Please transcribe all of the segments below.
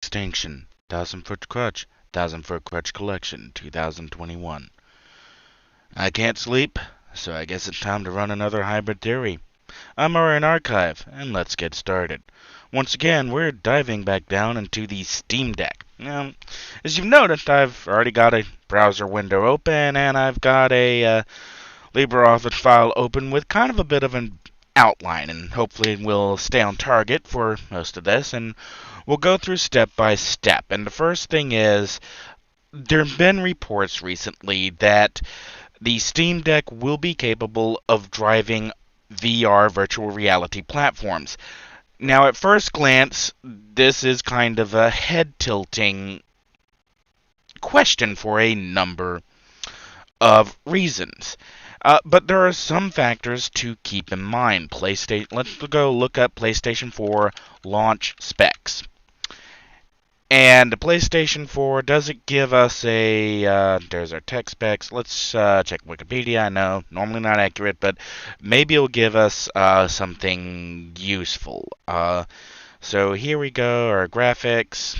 Extinction, 1000-Foot Crutch, 1000-Foot Crutch Collection, 2021. I can't sleep, so I guess it's time to run another hybrid theory. I'm Aurian Archive, and let's get started. Once again, we're diving back down into the SteamDeck. Now, as you've noticed, I've already got a browser window open, and I've got a LibreOffice file open with kind of a bit of an outline, and hopefully we'll stay on target for most of this, and we'll go through step by step. And the first thing is, there have been reports recently that the Steam Deck will be capable of driving VR virtual reality platforms. Now, at first glance, this is kind of a head-tilting question for a number of reasons. But there are some factors to keep in mind. Let's go look up PlayStation 4 launch specs. And the PlayStation 4, does it give us there's our tech specs. Let's check Wikipedia. I know, normally not accurate, but maybe it'll give us something useful. So here we go, our graphics.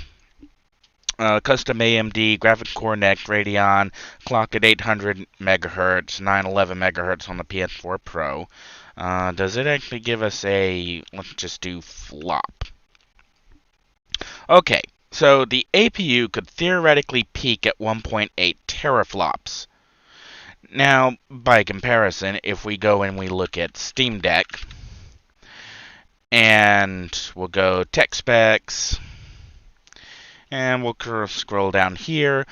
Custom AMD, graphic core next Radeon, clock at 800 megahertz, 911 megahertz on the PS4 Pro. Does it actually give us let's just do flop. Okay, so the APU could theoretically peak at 1.8 teraflops. Now, by comparison, if we go and we look at Steam Deck, and we'll go tech specs, and we'll scroll down here.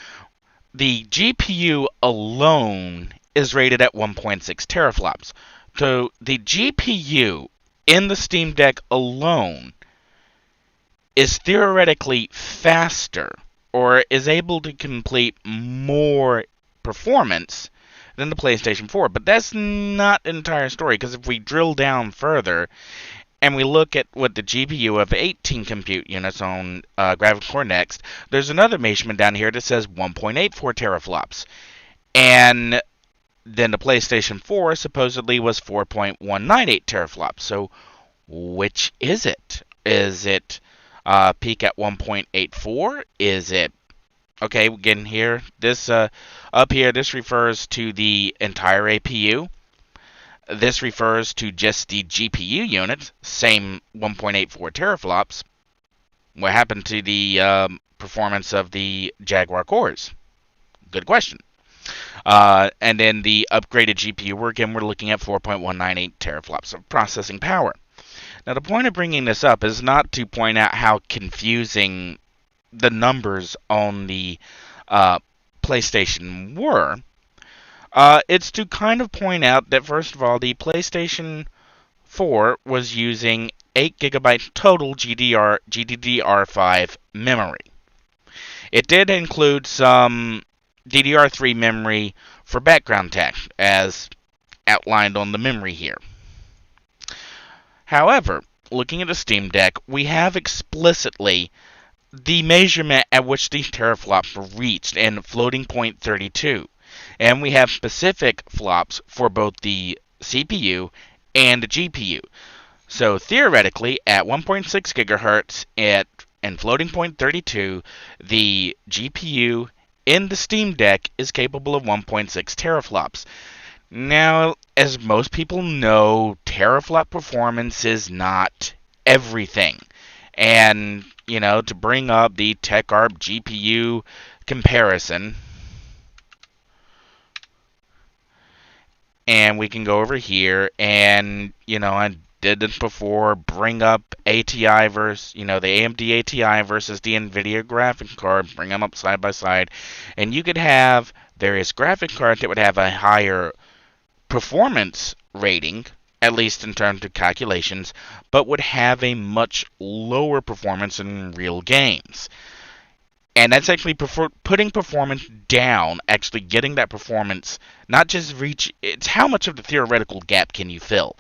The GPU alone is rated at 1.6 teraflops. So the GPU in the Steam Deck alone is theoretically faster, or is able to complete more performance than the PlayStation 4. But that's not the entire story, because if we drill down further, and we look at what the GPU of 18 compute units on Graphic Core Next, there's another measurement down here that says 1.84 teraflops. And then the PlayStation 4 supposedly was 4.198 teraflops. So which is it? Is it peak at 1.84? Is it... Okay, again here, this up here, this refers to the entire APU. This refers to just the GPU unit, same 1.84 teraflops. What happened to the performance of the Jaguar cores? Good question. And then the upgraded GPU, we're looking at 4.198 teraflops of processing power. Now, the point of bringing this up is not to point out how confusing the numbers on the PlayStation were. It's to kind of point out that, first of all, the PlayStation 4 was using 8GB total GDDR5 memory. It did include some DDR3 memory for background text, as outlined on the memory here. However, looking at the Steam Deck, we have explicitly the measurement at which the teraflops were reached in floating point 32. And we have specific flops for both the CPU and the GPU. So theoretically, at 1.6 gigahertz and floating point 32, the GPU in the Steam Deck is capable of 1.6 teraflops. Now, as most people know, teraflop performance is not everything. And, to bring up the TechArp GPU comparison, and we can go over here, and, I did this before, bring up ATI versus, the AMD ATI versus the NVIDIA graphic card, bring them up side by side, and you could have various graphic cards that would have a higher performance rating, at least in terms of calculations, but would have a much lower performance in real games. And that's actually putting performance down, actually getting that performance, not just it's how much of the theoretical gap can you fill?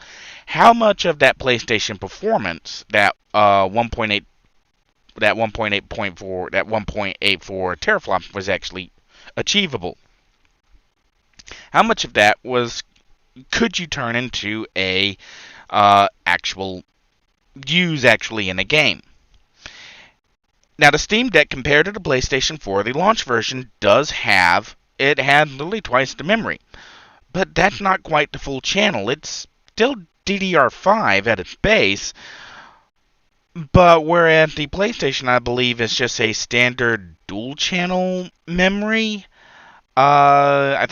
How much of that PlayStation performance, that 1.84 teraflop was actually achievable? How much of that could you turn into actually in a game? Now, the Steam Deck, compared to the PlayStation 4, the launch version it had literally twice the memory. But that's not quite the full channel. It's still DDR5 at its base, but whereas the PlayStation, I believe, is just a standard dual channel memory. I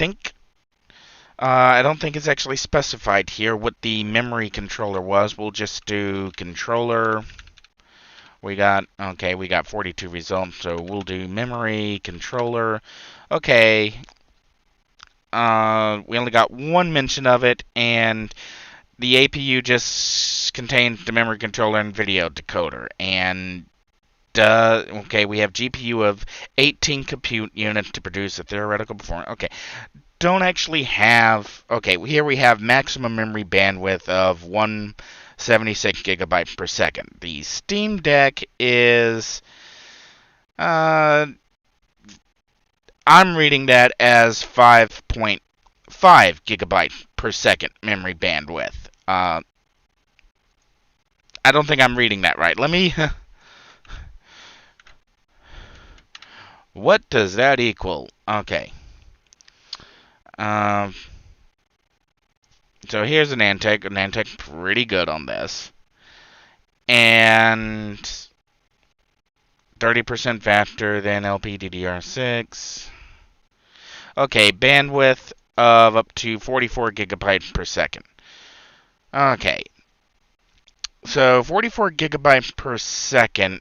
don't think it's actually specified here what the memory controller was. We'll just do controller. We got 42 results, so we'll do memory controller. Okay. We only got one mention of it, and the APU just contains the memory controller and video decoder. And we have GPU of 18 compute units to produce a theoretical performance. Okay, don't actually have. Okay, here we have maximum memory bandwidth of 176 gigabytes per second. The Steam Deck is. I'm reading that as 5.5 gigabytes per second memory bandwidth. I don't think I'm reading that right. Let me. What does that equal? Okay. So here's an Antec. An Antec pretty good on this. And 30% faster than LPDDR6. Okay, bandwidth of up to 44 gigabytes per second. Okay. So 44 gigabytes per second.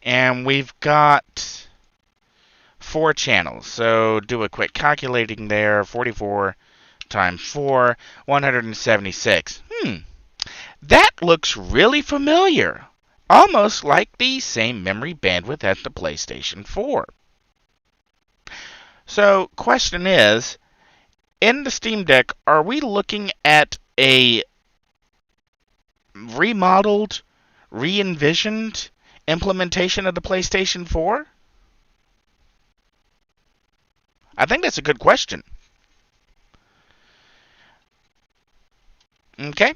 And we've got 4 channels. So do a quick calculating there. 44 times 4, 176. That looks really familiar. Almost like the same memory bandwidth as the PlayStation 4. So, question is, in the Steam Deck, are we looking at a remodeled, re-envisioned implementation of the PlayStation 4? I think that's a good question. Okay?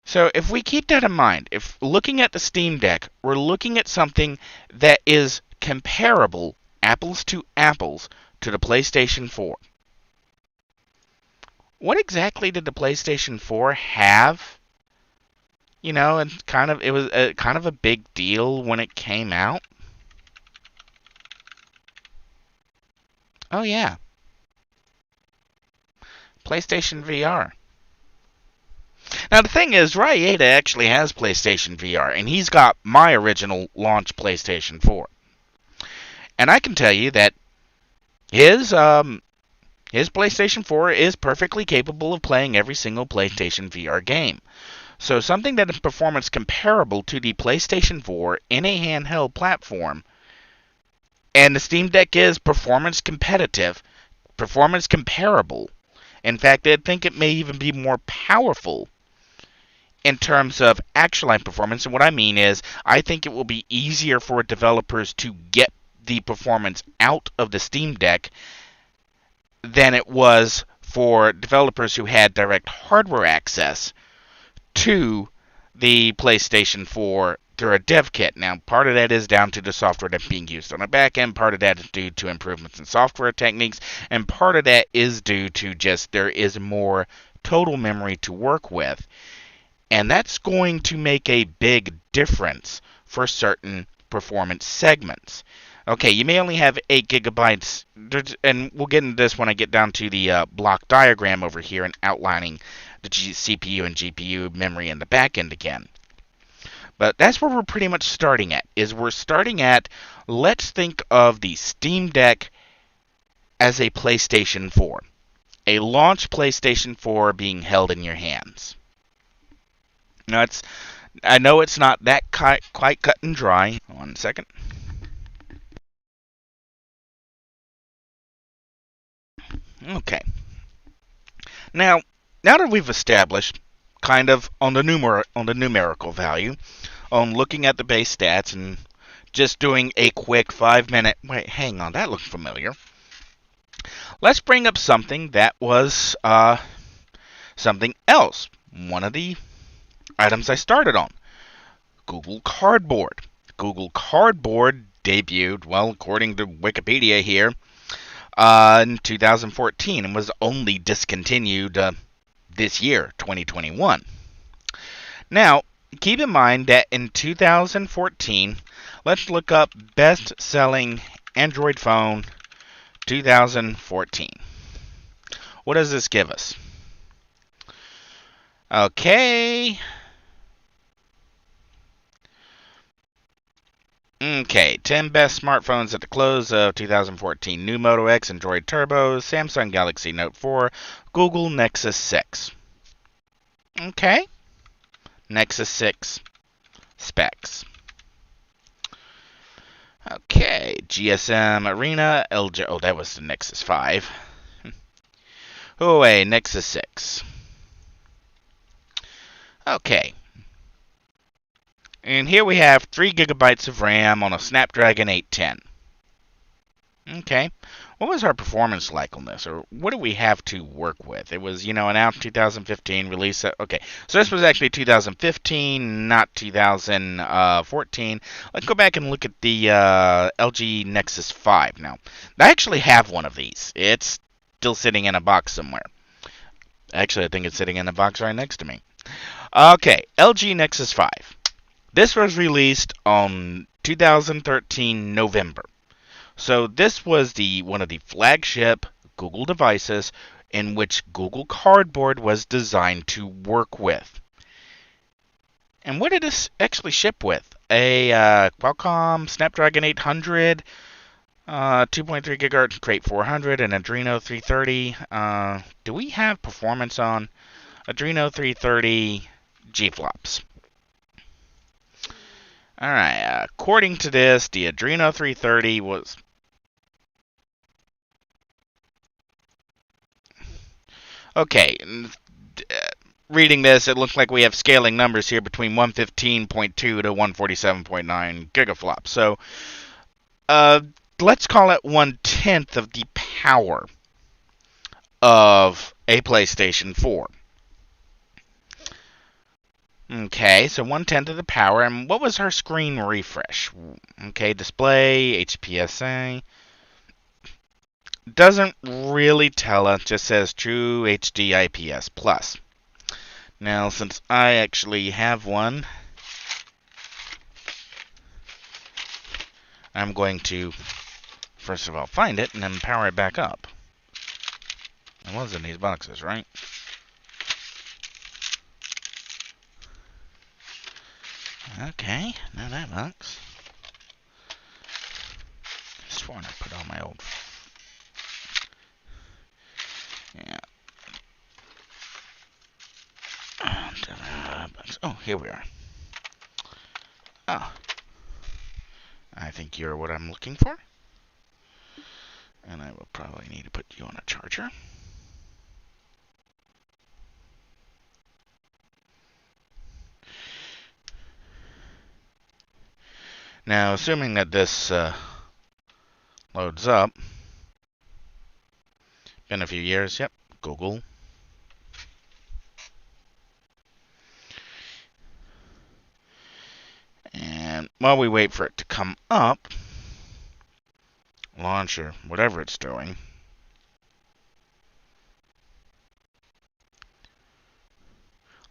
So if we keep that in mind, if looking at the Steam Deck, we're looking at something that is comparable, apples to apples, to the PlayStation 4. What exactly did the PlayStation 4 have? You know, and it was kind of a big deal when it came out. Oh yeah. PlayStation VR. Now the thing is, Ryada actually has PlayStation VR, and he's got my original launch PlayStation 4. And I can tell you that his PlayStation 4 is perfectly capable of playing every single PlayStation VR game. So something that is performance comparable to the PlayStation 4 in a handheld platform, and the Steam Deck is performance competitive, performance comparable. In fact, I think it may even be more powerful in terms of actualized performance. And what I mean is, I think it will be easier for developers to get the performance out of the Steam Deck than it was for developers who had direct hardware access to the PlayStation 4 through a dev kit. Now, part of that is down to the software that's being used on the back end, part of that is due to improvements in software techniques, and part of that is due to just there is more total memory to work with. And that's going to make a big difference for certain performance segments. Okay, you may only have 8 gigabytes, and we'll get into this when I get down to the block diagram over here and outlining the CPU and GPU memory in the back end again. But that's where we're pretty much starting at, let's think of the Steam Deck as a PlayStation 4. A launch PlayStation 4 being held in your hands. Now, I know it's not that quite cut and dry. 1 second. Okay. Now that we've established kind of on the numerical value, on looking at the base stats and just doing a quick 5-minute, wait, hang on, that looks familiar. Let's bring up something that was something else. One of the items I started on. Google Cardboard. Google Cardboard debuted, well, according to Wikipedia here, in 2014 and was only discontinued this year, 2021. Now, keep in mind that in 2014, let's look up best-selling Android phone 2014. What does this give us? Okay. Okay, 10 best smartphones at the close of 2014. New Moto X, Android Turbo, Samsung Galaxy Note 4, Google Nexus 6. Okay. Nexus 6 specs. Okay, GSM Arena, LG. Oh, that was the Nexus 5. Huawei Nexus 6. Okay. And here we have 3 gigabytes of RAM on a Snapdragon 810. Okay. What was our performance like on this? Or what do we have to work with? It was, announced 2015, release. Okay. So this was actually 2015, not 2014. Let's go back and look at the LG Nexus 5 now. I actually have one of these. It's still sitting in a box somewhere. Actually, I think it's sitting in a box right next to me. Okay. LG Nexus 5. This was released on 2013 November. So this was one of the flagship Google devices in which Google Cardboard was designed to work with. And what did this actually ship with? A Qualcomm Snapdragon 800, 2.3 GHz Crate 400, and Adreno 330. Do we have performance on Adreno 330 G-flops? Alright, according to this, the Adreno 330 was... Okay, reading this, it looks like we have scaling numbers here between 115.2 to 147.9 gigaflops. So, let's call it 1/10 of the power of a PlayStation 4. Okay, so 1/10 of the power. And what was her screen refresh? Okay, display, HPSA. Doesn't really tell us, just says True HD IPS Plus. Now, since I actually have one, I'm going to, first of all, find it and then power it back up. It was in these boxes, right? Okay, now that box. I sworn I put all my old... Yeah. Oh, here we are. Oh. I think you're what I'm looking for. And I will probably need to put you on a charger. Now, assuming that this loads up, been a few years, yep, Google. And while we wait for it to come up, launch or whatever it's doing,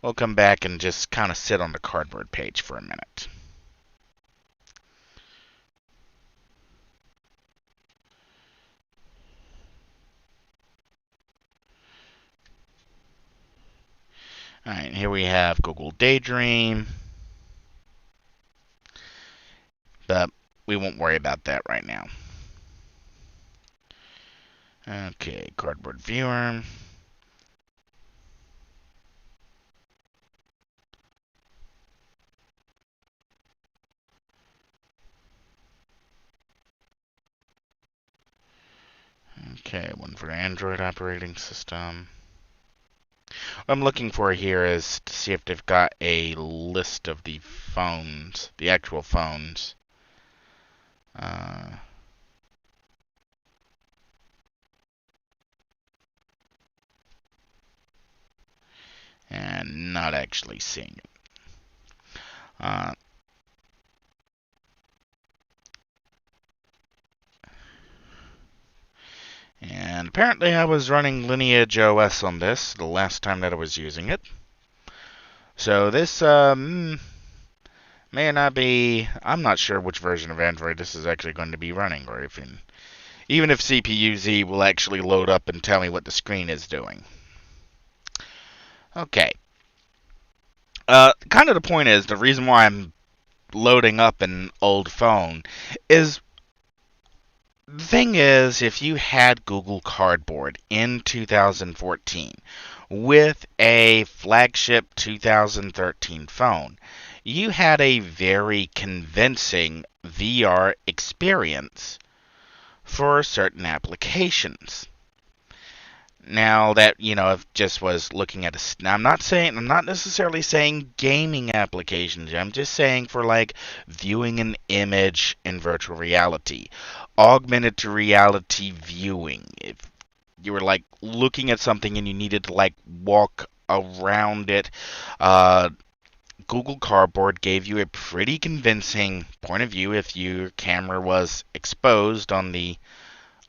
we'll come back and just kind of sit on the Cardboard page for a minute. Alright, here we have Google Daydream. But we won't worry about that right now. Okay, Cardboard Viewer. Okay, one for Android operating system. What I'm looking for here is to see if they've got a list of the phones, the actual phones. And not actually seeing it. apparently I was running Lineage OS on this the last time that I was using it. So this may not be. I'm not sure which version of Android this is actually going to be running, or even if CPU-Z will actually load up and tell me what the screen is doing. Okay. Kind of the point is, the reason why I'm loading up an old phone is, the thing is, if you had Google Cardboard in 2014 with a flagship 2013 phone, you had a very convincing VR experience for certain applications. Now that, if just was looking at I'm not necessarily saying gaming applications. I'm just saying for like viewing an image in virtual reality, augmented reality viewing. If you were like looking at something and you needed to like walk around it, Google Cardboard gave you a pretty convincing point of view if your camera was exposed on the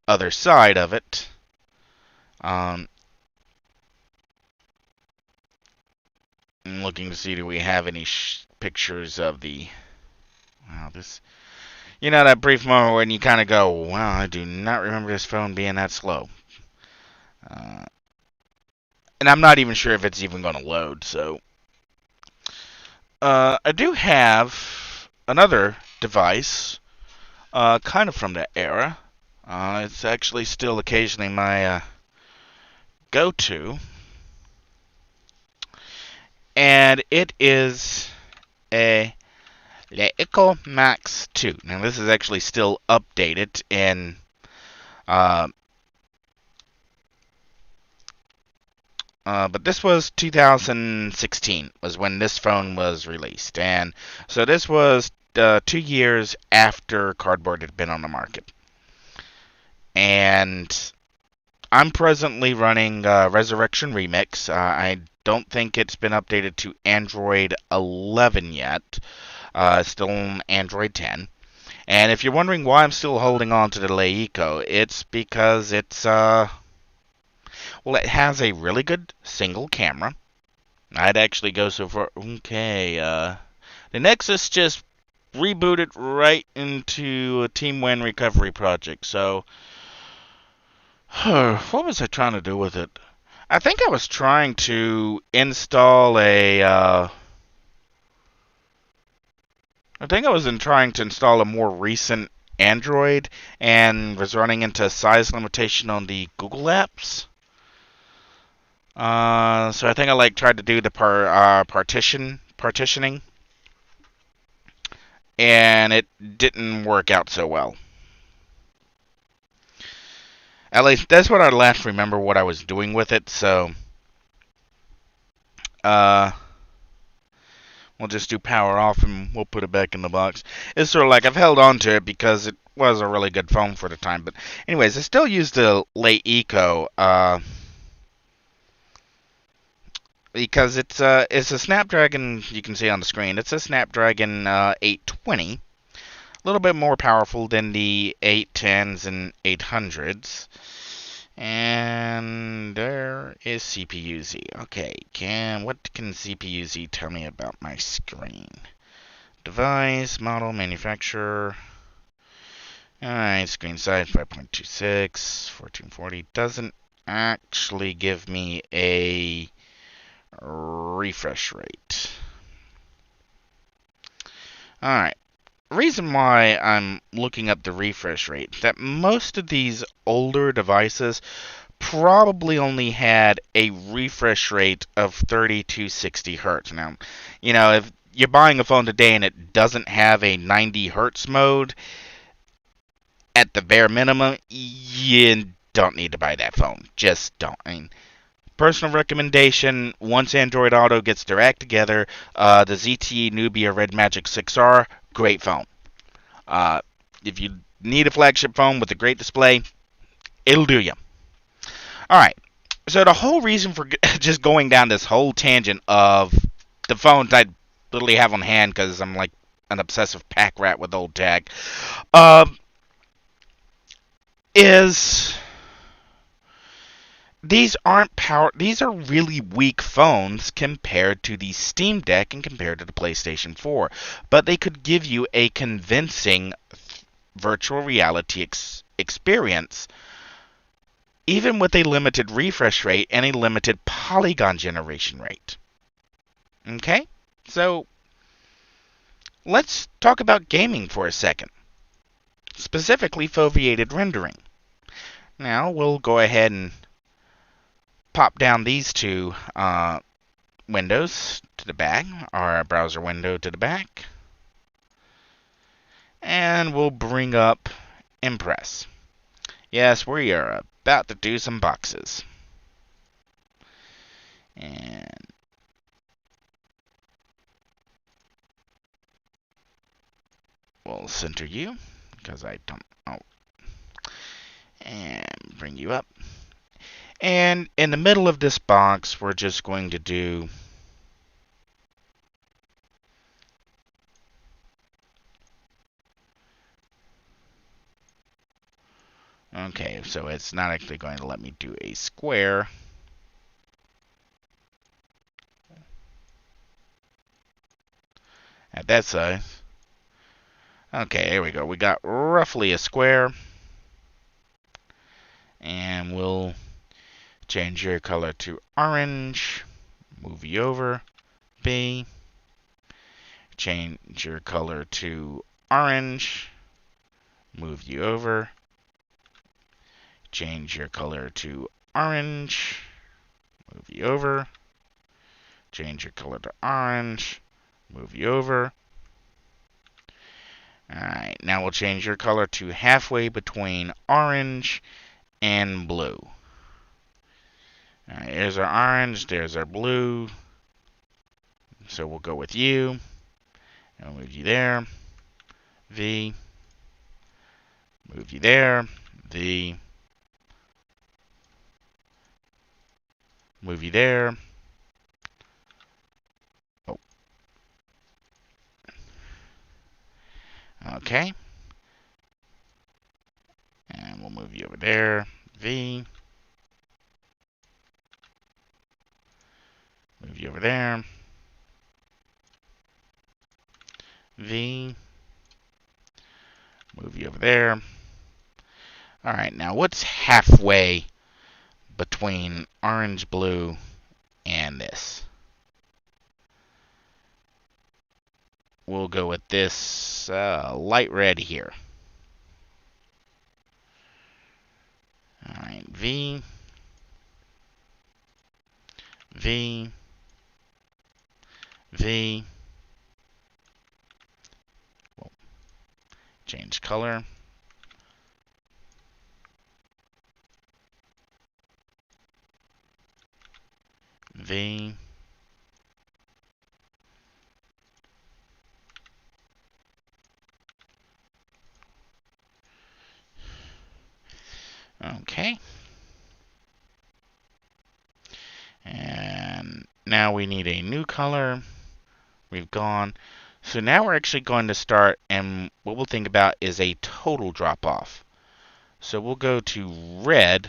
other side of it. I'm looking to see, do we have any pictures of the... Wow, this... that brief moment when you kind of go, wow, I do not remember this phone being that slow. And I'm not even sure if it's even going to load, so... I do have another device, kind of from that era. It's actually still occasionally my go-to. And it is a Leica Max 2. Now, this is actually still updated in but this was 2016 was when this phone was released. And so this was 2 years after Cardboard had been on the market. And I'm presently running Resurrection Remix. I don't think it's been updated to Android 11 yet. It's still on Android 10. And if you're wondering why I'm still holding on to the Leica, it's because it's, it has a really good single camera. I'd actually go so far. Okay, the Nexus just rebooted right into a TeamWin recovery project. So, what was I trying to do with it? I think I was trying to install a more recent Android, and was running into a size limitation on the Google apps. So I think I tried to do the partitioning, and it didn't work out so well. At least that's what I last remember what I was doing with it. So we'll just do power off and we'll put it back in the box. It's sort of like I've held on to it because it was a really good phone for the time. But anyways, I still use the Leica because it's a Snapdragon. You can see on the screen, it's a Snapdragon 820, a little bit more powerful than the 810s and 800s. And there is CPU-Z. Okay, what can CPU-Z tell me about my screen? Device, model, manufacturer. Alright, screen size 5.26, 1440. Doesn't actually give me a refresh rate. Alright. Reason why I'm looking up the refresh rate, that most of these older devices probably only had a refresh rate of 30 to 60 hertz. Now, if you're buying a phone today and it doesn't have a 90 hertz mode, at the bare minimum, you don't need to buy that phone. Just don't. Personal recommendation, once Android Auto gets their act together, the ZTE Nubia Red Magic 6R, great phone. If you need a flagship phone with a great display, it'll do you. Alright, so the whole reason for just going down this whole tangent of the phones I literally have on hand, because I'm like an obsessive pack rat with old tech, is these aren't power. These are really weak phones compared to the Steam Deck and compared to the PlayStation 4. But they could give you a convincing virtual reality experience, even with a limited refresh rate and a limited polygon generation rate. Okay? So, let's talk about gaming for a second, specifically foveated rendering. Now, we'll go ahead and pop down these two windows to the back, our browser window to the back, and we'll bring up Impress. Yes, we are about to do some boxes. And we'll center you, because I don't... Oh. And bring you up. And in the middle of this box, we're just going to do... Okay, so it's not actually going to let me do a square. At that size. Okay, there we go. We got roughly a square. And we'll change your color to orange. Move you over. B. Change your color to orange. Move you over. Change your color to orange. Move you over. Change your color to orange. Move you over. Alright, now we'll change your color to halfway between orange and blue. Alright, there's our orange, there's our blue. So we'll go with you. And we'll move you there. V. Move you there. V. Move you there. Oh. Okay. And we'll move you over there. V. Move you over there. V. Move you over there. Alright, now what's halfway between orange, blue, and this? We'll go with this light red here. Alright, V. V. V. Whoa. Change color. V. Okay. And now we need a new color. We've gone. So now we're actually going to start, and what we'll think about is a total drop off. So we'll go to red.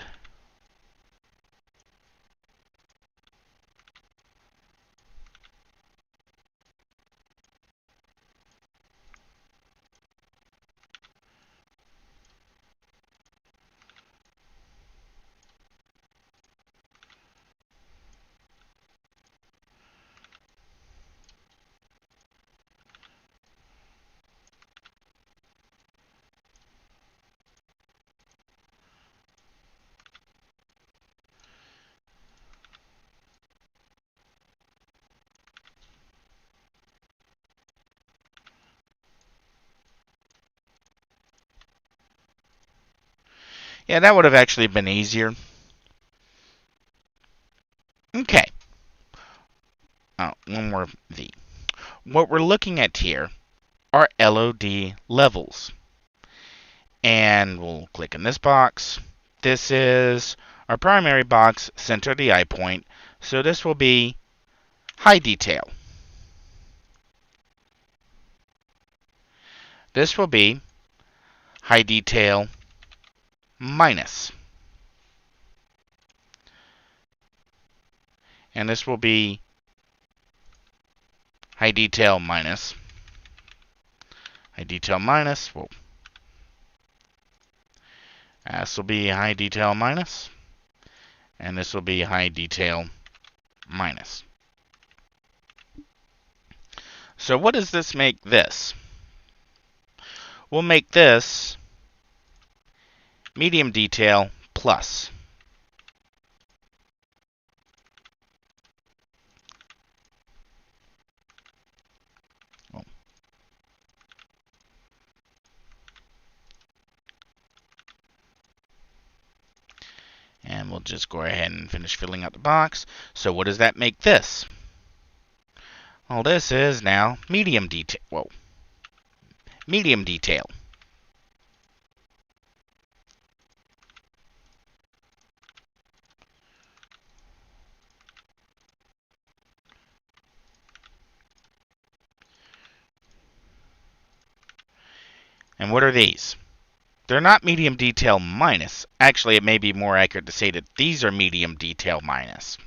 Yeah, that would have actually been easier. Okay. One more V. What we're looking at here are LOD levels. And we'll click in this box. This is our primary box, center the eye point. So this will be high detail. This will be high detail minus. And this will be high detail minus. High detail minus. Whoa. This will be high detail minus. And this will be high detail minus. So what does this make this? We'll make this medium detail plus. And we'll just go ahead and finish filling out the box. So what does that make this? Well, this is now medium detail. Whoa. Medium detail. And what are these? They're not medium detail minus. Actually, it may be more accurate to say that these are medium detail minus.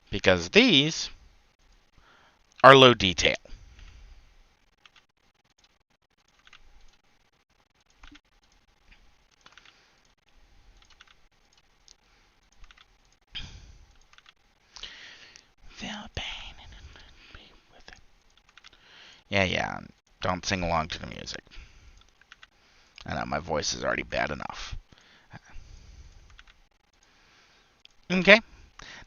Because these are low detail. Feel pain and be with it. Yeah. Don't sing along to the music. I know my voice is already bad enough. Okay.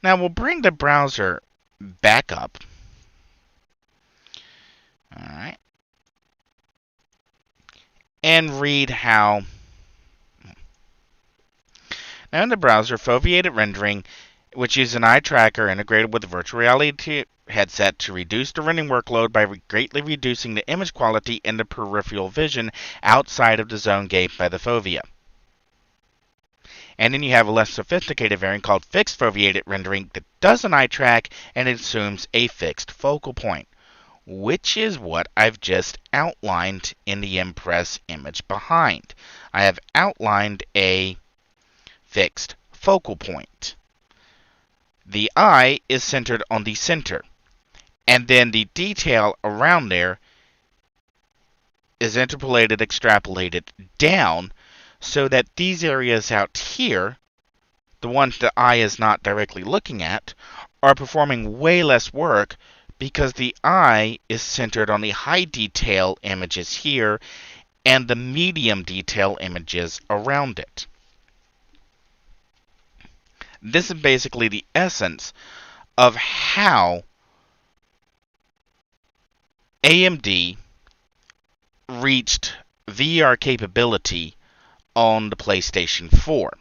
Now we'll bring the browser back up. Alright. And read how. Now in the browser, foveated rendering, which uses an eye tracker integrated with a virtual reality headset to reduce the rendering workload by greatly reducing the image quality in the peripheral vision outside of the zone gave by the fovea. And then you have a less sophisticated variant called fixed foveated rendering that does an eye track and assumes a fixed focal point, which is what I've just outlined in the Impress image behind. I have outlined a fixed focal point. The eye is centered on the center, and then the detail around there is interpolated, extrapolated down, so that these areas out here, the ones the eye is not directly looking at, are performing way less work because the eye is centered on the high detail images here and the medium detail images around it. This is basically the essence of how AMD reached VR capability on the PlayStation 4.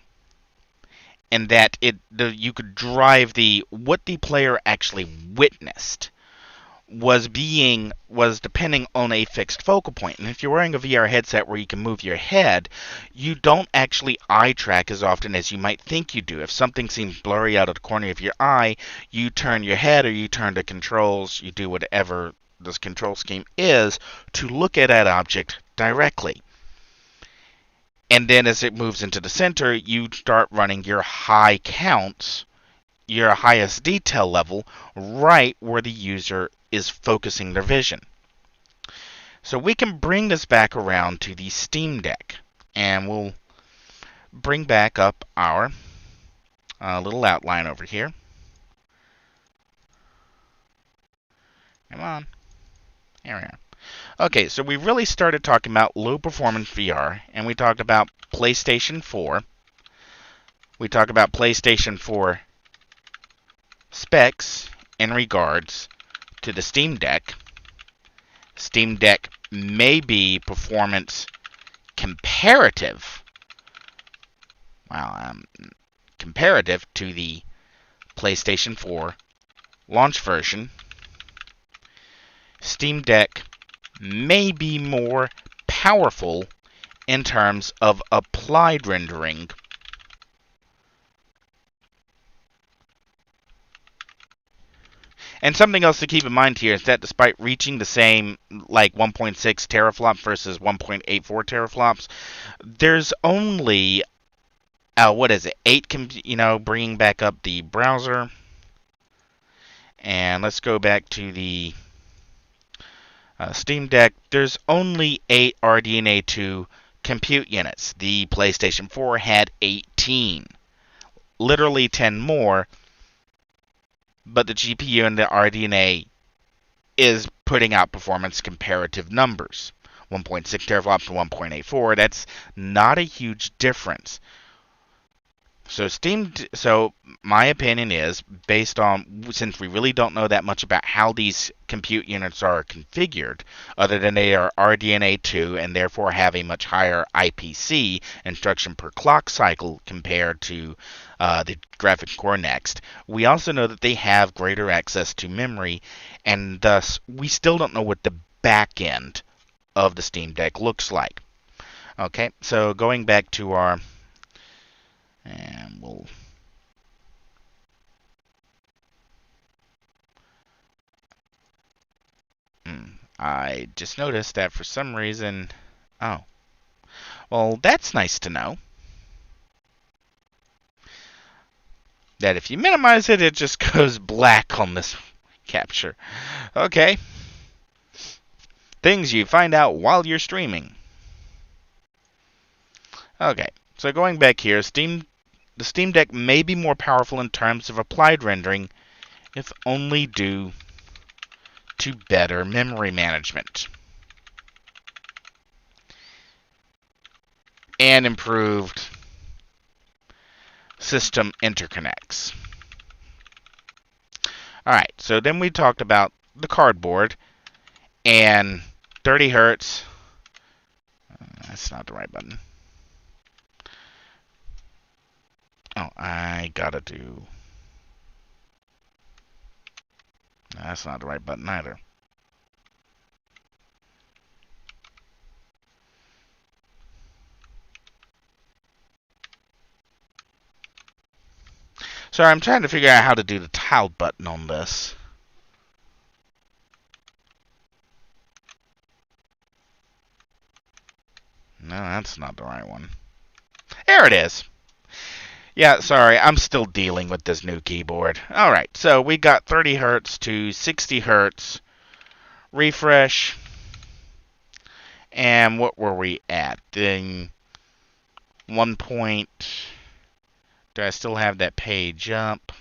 And that you could drive what the player actually witnessed was depending on a fixed focal point. And if you're wearing a VR headset where you can move your head, you don't actually eye track as often as you might think you do. If something seems blurry out of the corner of your eye, you turn your head or you turn the controls, you do whatever this control scheme is to look at that object directly. And then as it moves into the center, you start running your high counts, your highest detail level, right where the user is focusing their vision. So we can bring this back around to the SteamDeck, and we'll bring back up our little outline over here. Come on. Here we are. Okay, so we really started talking about low performance VR, and we talked about PlayStation 4. We talked about PlayStation 4 specs in regards to the SteamDeck. SteamDeck may be performance comparative. Comparative to the PlayStation 4 launch version. SteamDeck may be more powerful in terms of applied rendering. And something else to keep in mind here is that despite reaching the same, like 1.6 teraflop versus 1.84 teraflops, there's only, what is it, 8, bringing back up the browser. And let's go back to the SteamDeck. There's only 8 RDNA 2 compute units. The PlayStation 4 had 18. Literally 10 more, but the GPU and the RDNA is putting out performance comparative numbers. 1.6 teraflops to 1.84, that's not a huge difference. So my opinion is, based on, since we really don't know that much about how these compute units are configured, other than they are RDNA 2 and therefore have a much higher IPC, instruction per clock cycle, compared to the graphics core Next, we also know that they have greater access to memory, and thus we still don't know what the back end of the SteamDeck looks like. Okay, so going back to our, and we'll I just noticed that for some reason, oh, well, that's nice to know. That if you minimize it, it just goes black on this capture. Okay. Things you find out while you're streaming. Okay, so going back here, the SteamDeck may be more powerful in terms of applied rendering, if only due to better memory management and improved system interconnects. Alright, so then we talked about the cardboard and 30 hertz. That's not the right button. Oh, I gotta do... That's not the right button either. Sorry, I'm trying to figure out how to do the tile button on this. No, that's not the right one. There it is. Yeah, sorry, I'm still dealing with this new keyboard. Alright, so we got 30 hertz to 60 hertz refresh. And what were we at? Then 1 point... Do I still have that page up?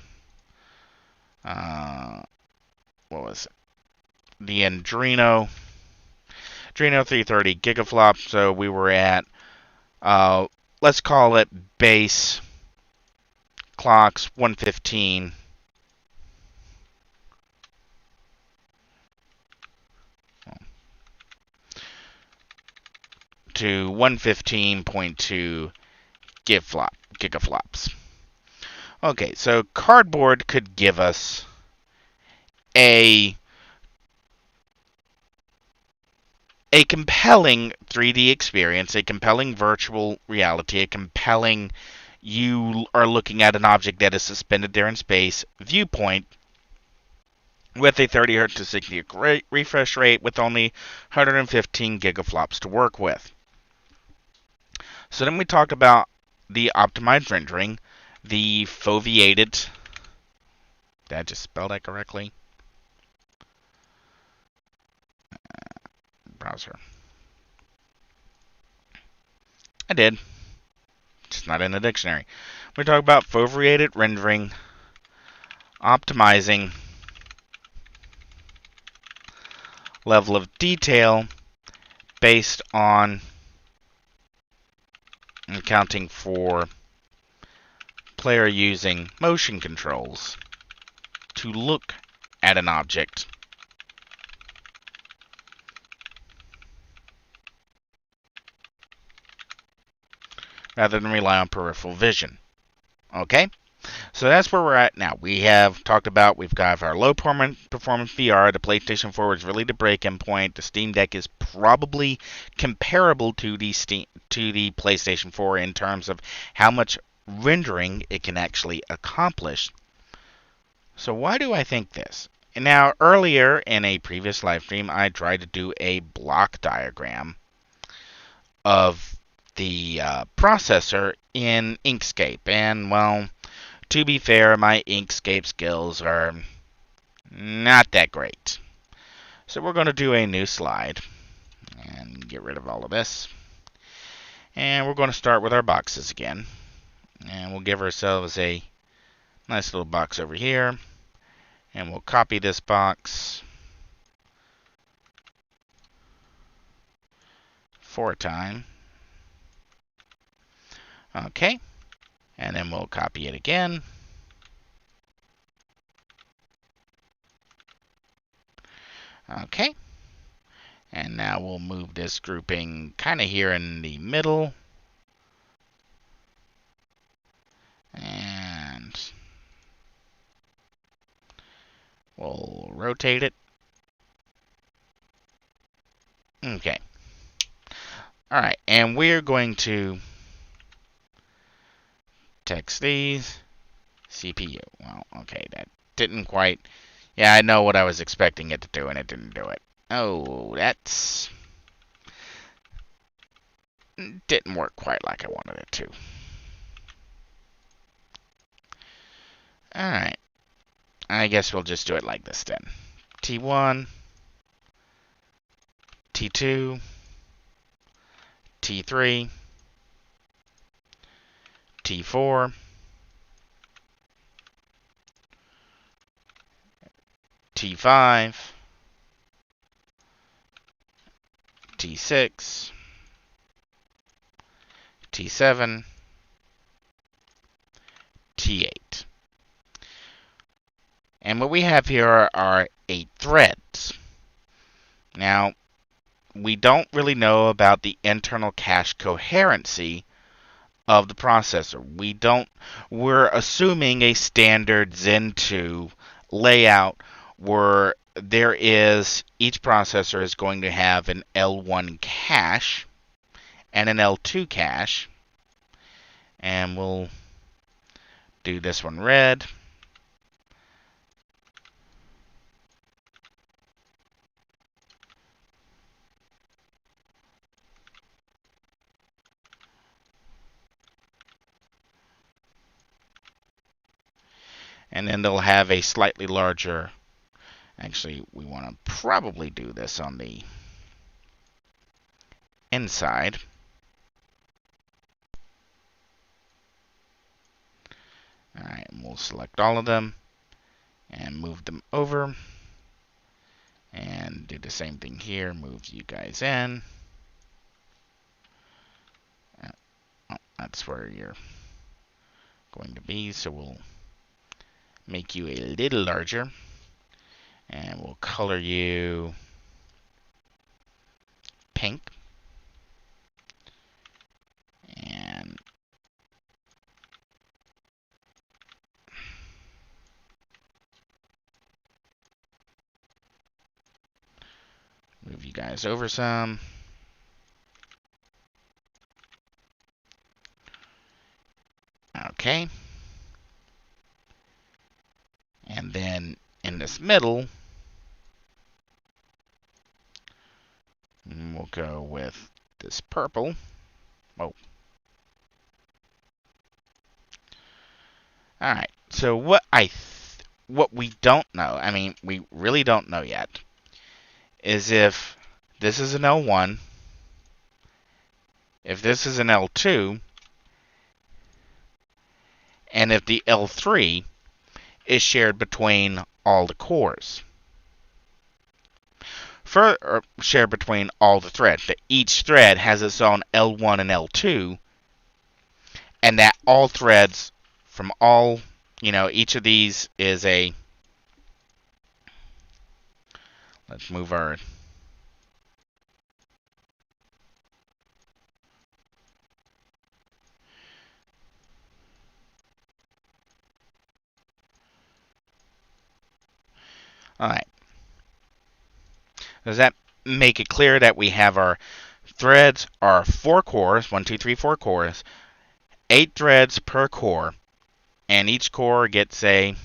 What was it? The Adreno 330 gigaflop. So we were at, let's call it base clocks 115. To 115.2 gigaflops. Okay, so cardboard could give us a compelling 3D experience, a compelling virtual reality, a compelling, you are looking at an object that is suspended there in space viewpoint with a 30 Hz to 60 refresh rate with only 115 gigaflops to work with. So then we talked about the optimized rendering, the foveated, did I just spell that correctly? Browser. I did. Just not in the dictionary. We talk about foveated rendering, optimizing level of detail based on accounting for player using motion controls to look at an object rather than rely on peripheral vision. Okay? So that's where we're at now. We have talked about, we've got our low performance VR, the PlayStation 4 is really the break-in point. The Steam Deck is probably comparable to the PlayStation 4 in terms of how much rendering it can actually accomplish. So why do I think this? Now, earlier in a previous live stream, I tried to do a block diagram of the processor in Inkscape. And, well, to be fair, my Inkscape skills are not that great. So we're going to do a new slide and get rid of all of this. And we're going to start with our boxes again. And we'll give ourselves a nice little box over here. And we'll copy this box 4 times. Okay. And then we'll copy it again. Okay. And now we'll move this grouping kind of here in the middle. And we'll rotate it. Okay. Alright, and we're going to text these CPU. Well, okay, that didn't quite... Yeah, I know what I was expecting it to do, and it didn't do it. Oh, that's... didn't work quite like I wanted it to. Alright. I guess we'll just do it like this then. T1, T2, T3, T4, T5, T6, T7, T8. And what we have here are 8 threads. Now, we don't really know about the internal cache coherency of the processor. We're assuming a standard Zen 2 layout where each processor is going to have an L1 cache and an L2 cache. And we'll do this one red. And then they'll have a slightly larger... Actually, we want to probably do this on the inside. Alright, and we'll select all of them and move them over. And do the same thing here, move you guys in. Oh, that's where you're going to be, so we'll make you a little larger. And we'll color you pink. And move you guys over some. Okay. And then in this middle, we'll go with this purple. Oh. Alright, so what we don't know, I mean, we really don't know yet, is if this is an L1, if this is an L2, and if the L3 is shared between all the cores. Shared between all the threads. That each thread has its own L1 and L2, and that all threads from all, each of these is a... Let's move our... Alright. Does that make it clear that we have our threads are 4 cores, 1, 2, 3, 4 cores, 8 threads per core, and each core gets a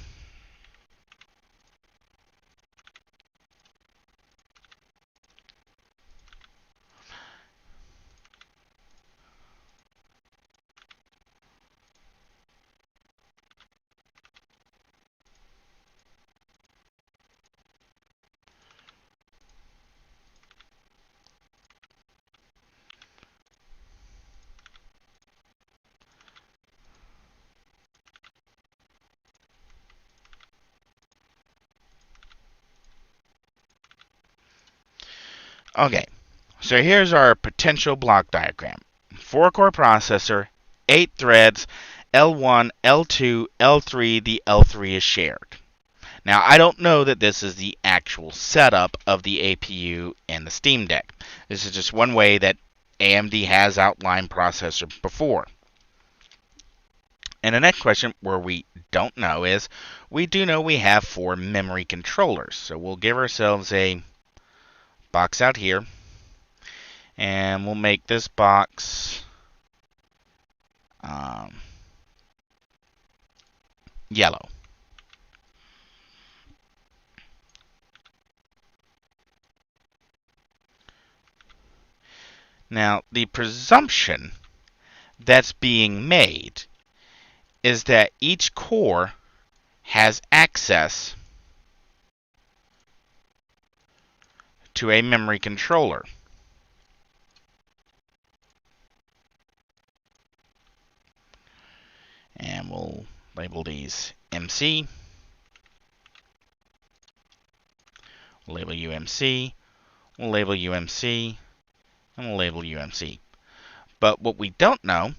Okay, so here's our potential block diagram. 4-core processor, 8 threads, L1, L2, L3, the L3 is shared. Now, I don't know that this is the actual setup of the APU and the SteamDeck. This is just one way that AMD has outlined processor before. And the next question, where we don't know, is we do know we have 4 memory controllers. So we'll give ourselves a box out here, and we'll make this box yellow. Now, the presumption that's being made is that each core has access to a memory controller. And we'll label these MC, we'll label UMC, we'll label UMC, and we'll label UMC. But what we don't know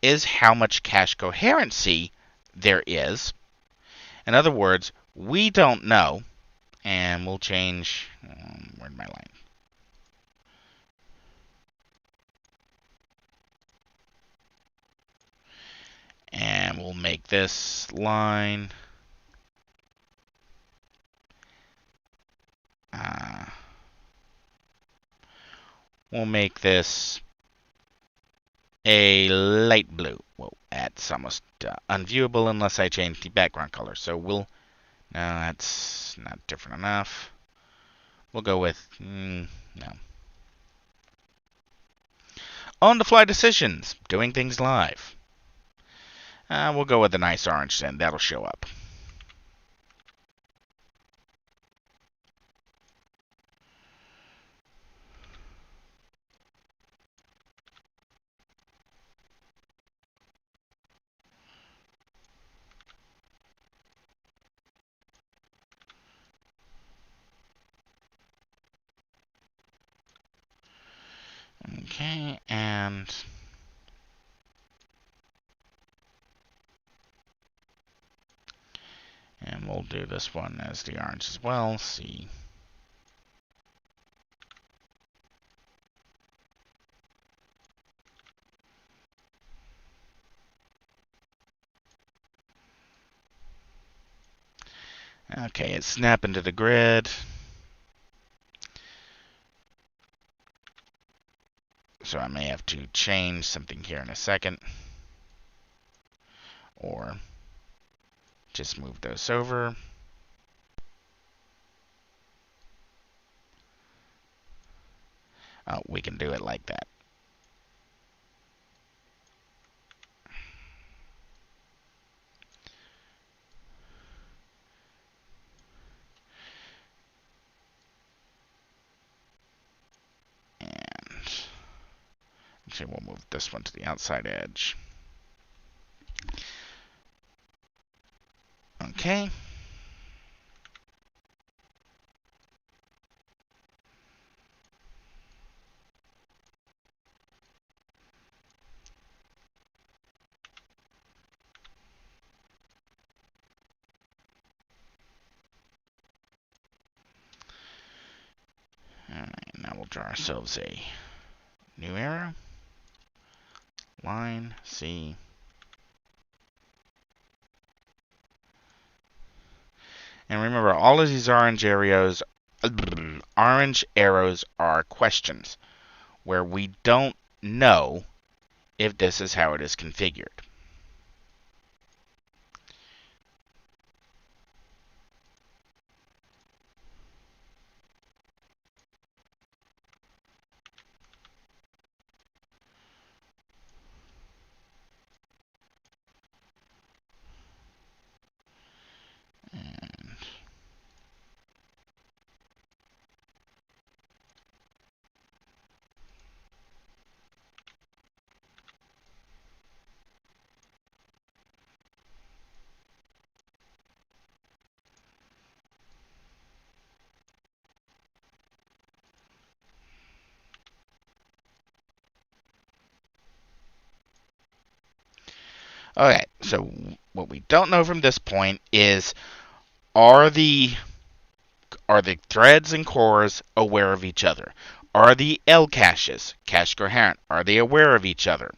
is how much cache coherency there is. In other words, we don't know, and we'll change, where'd my line? And we'll make this line we'll make this a light blue. Whoa, that's almost unviewable unless I change the background color. So we'll, no, that's not different enough. We'll go with, no. On-the-fly decisions, doing things live. We'll go with a nice orange then, that'll show up. Okay, and we'll do this one as the orange as well. C. Okay, it's snapping to the grid. So I may have to change something here in a second. Or just move those over. Oh, we can do it like that. Actually, we'll move this one to the outside edge. Okay. Alright, now we'll draw ourselves a new arrow. Line, C. And remember, all of these orange arrows are questions, where we don't know if this is how it is configured. Okay, so what we don't know from this point is are the threads and cores aware of each other? Are the L caches, cache coherent, are they aware of each other?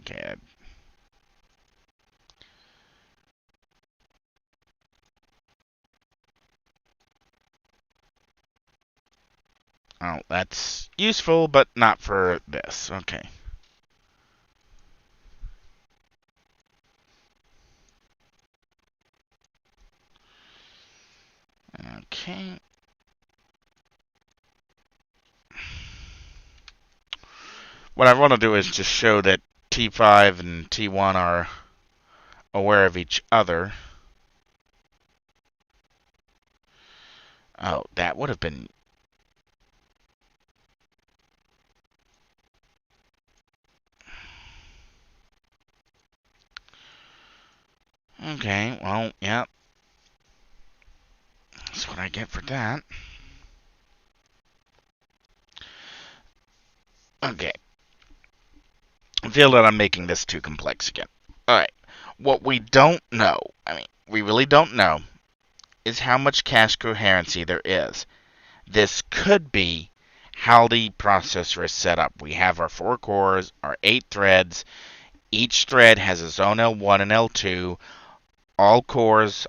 Okay. Oh, that's useful, but not for this. Okay. Okay. What I want to do is just show that T5 and T1 are aware of each other. Oh, that would have been... Okay, well, yeah. That's what I get for that. Okay. I feel that I'm making this too complex again. Alright. What we don't know, we really don't know, is how much cache coherency there is. This could be how the processor is set up. We have our 4 cores, our 8 threads. Each thread has its own L1 and L2. All cores,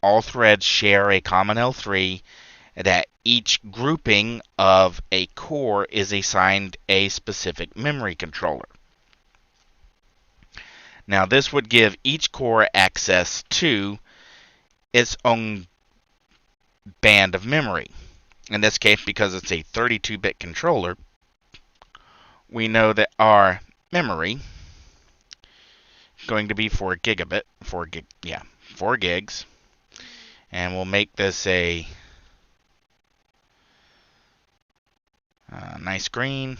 all threads share a common L3. That each grouping of a core is assigned a specific memory controller. Now, this would give each core access to its own band of memory. In this case, because it's a 32-bit controller, we know that our memory is going to be 4 gigs. And we'll make this a nice green.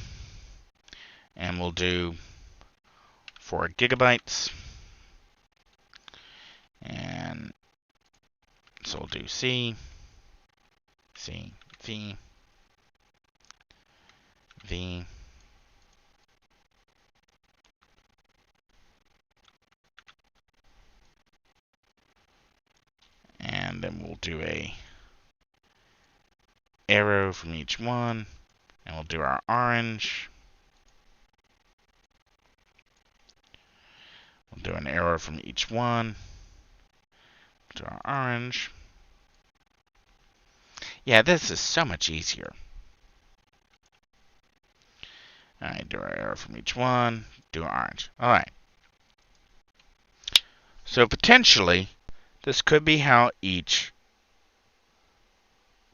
And we'll do 4 gigabytes. And so we'll do C, C, V, V. And then we'll do a arrow from each one. And we'll do our orange. We'll do an arrow from each one. We'll do our orange. Yeah, this is so much easier. Alright, do our arrow from each one. Do orange. Alright. So potentially, this could be how each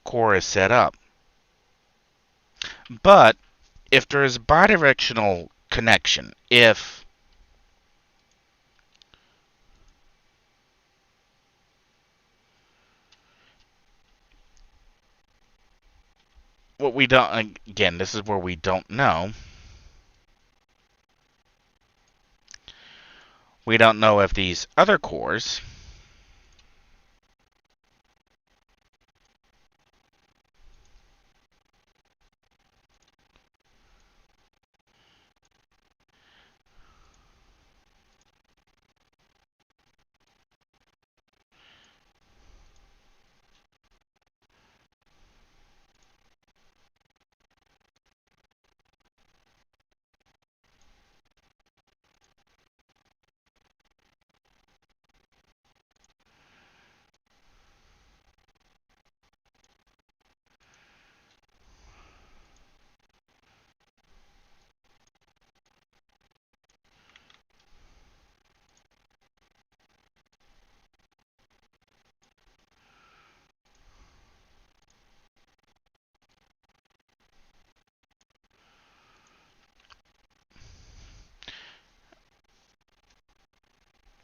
core is set up. But if there is bidirectional connection, if what we don't, again, this is where we don't know. We don't know if these other cores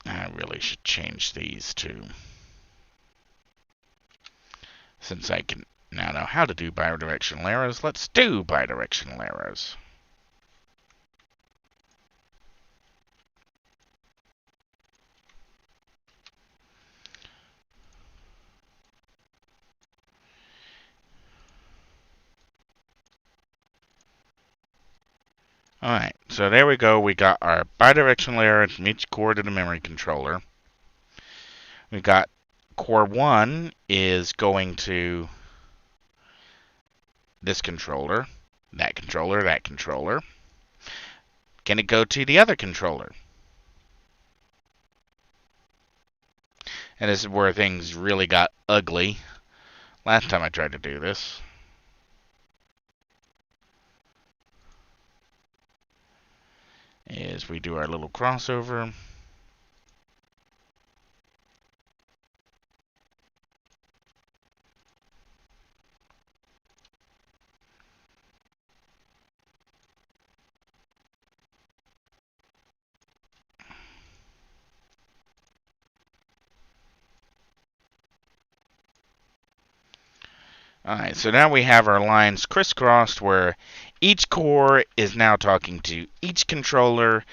I really should change these to, since I can now know how to do bidirectional arrows, let's do bidirectional arrows. Alright, so there we go. We got our bidirectional arrow from each core to the memory controller. We got core 1 is going to this controller, that controller, that controller. Can it go to the other controller? And this is where things really got ugly last time I tried to do this. Is we do our little crossover. Alright, so now we have our lines crisscrossed where each core is now talking to each controller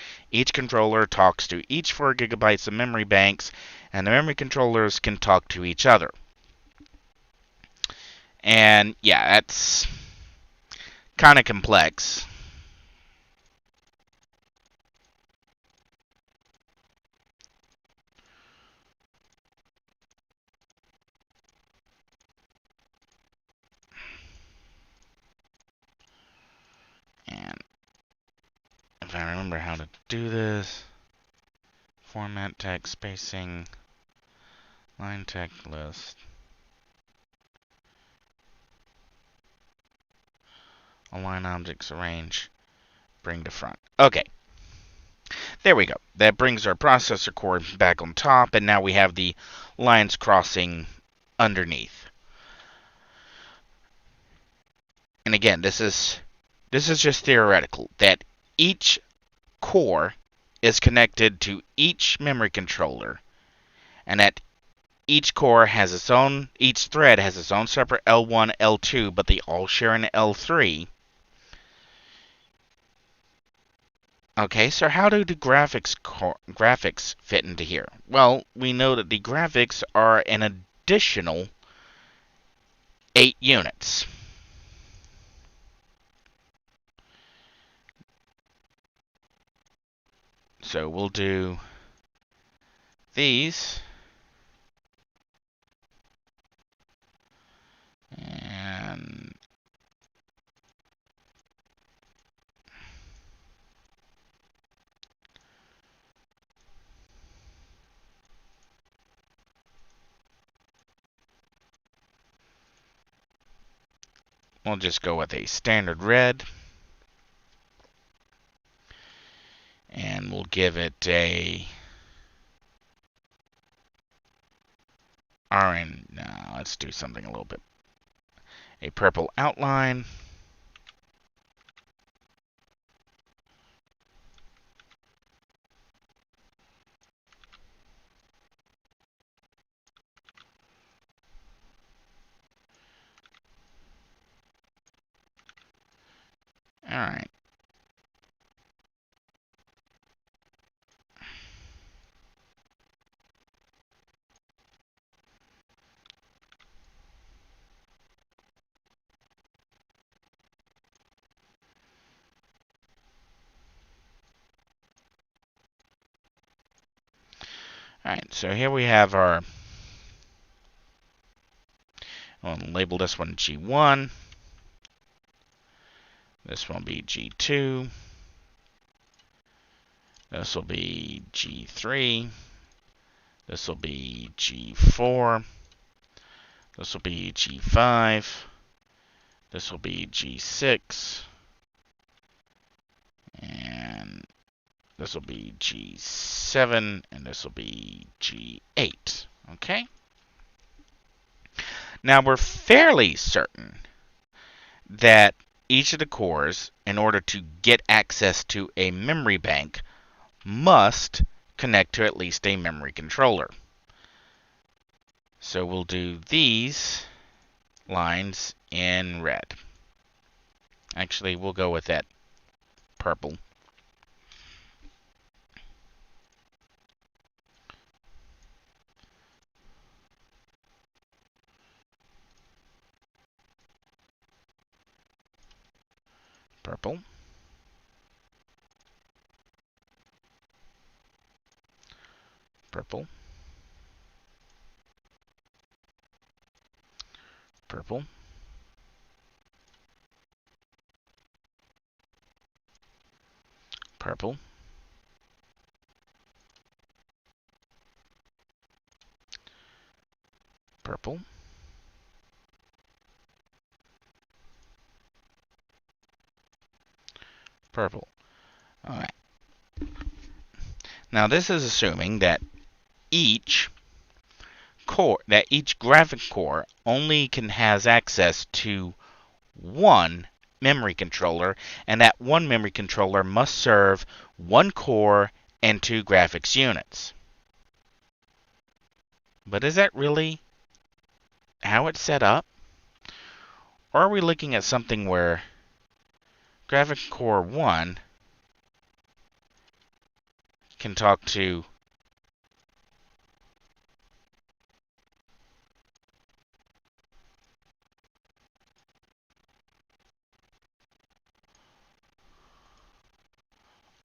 talks to each 4 gigabytes of memory banks, and the memory controllers can talk to each other. And yeah, that's kind of complex. And if I remember how to do this, format text spacing, line text list, align objects, arrange, bring to front. Okay. There we go. That brings our processor core back on top, and now we have the lines crossing underneath. And again, this is just theoretical, that each core is connected to each memory controller, and that each core has its own, each thread has its own separate L1, L2, but they all share an L3. Okay, so how do the graphics fit into here? Well, we know that the graphics are an additional 8 units. So we'll do these. And we'll just go with a standard red. And we'll give it a Aurian. No, let's do something a little bit. A purple outline. Alright. Alright, so here we have our, we'll label this one G1. This one will be G2. This will be G3. This will be G4. This will be G5. This will be G6. And this will be G7. And this will be G8. Okay? Now we're fairly certain that each of the cores, in order to get access to a memory bank, must connect to at least a memory controller. So we'll do these lines in red. Actually, we'll go with that purple. Purple. purple, purple, purple, purple, purple. Alright. Now this is assuming that each graphic core only has access to one memory controller, and that one memory controller must serve one core and two graphics units. But is that really how it's set up? Or are we looking at something where graphic core 1 can talk to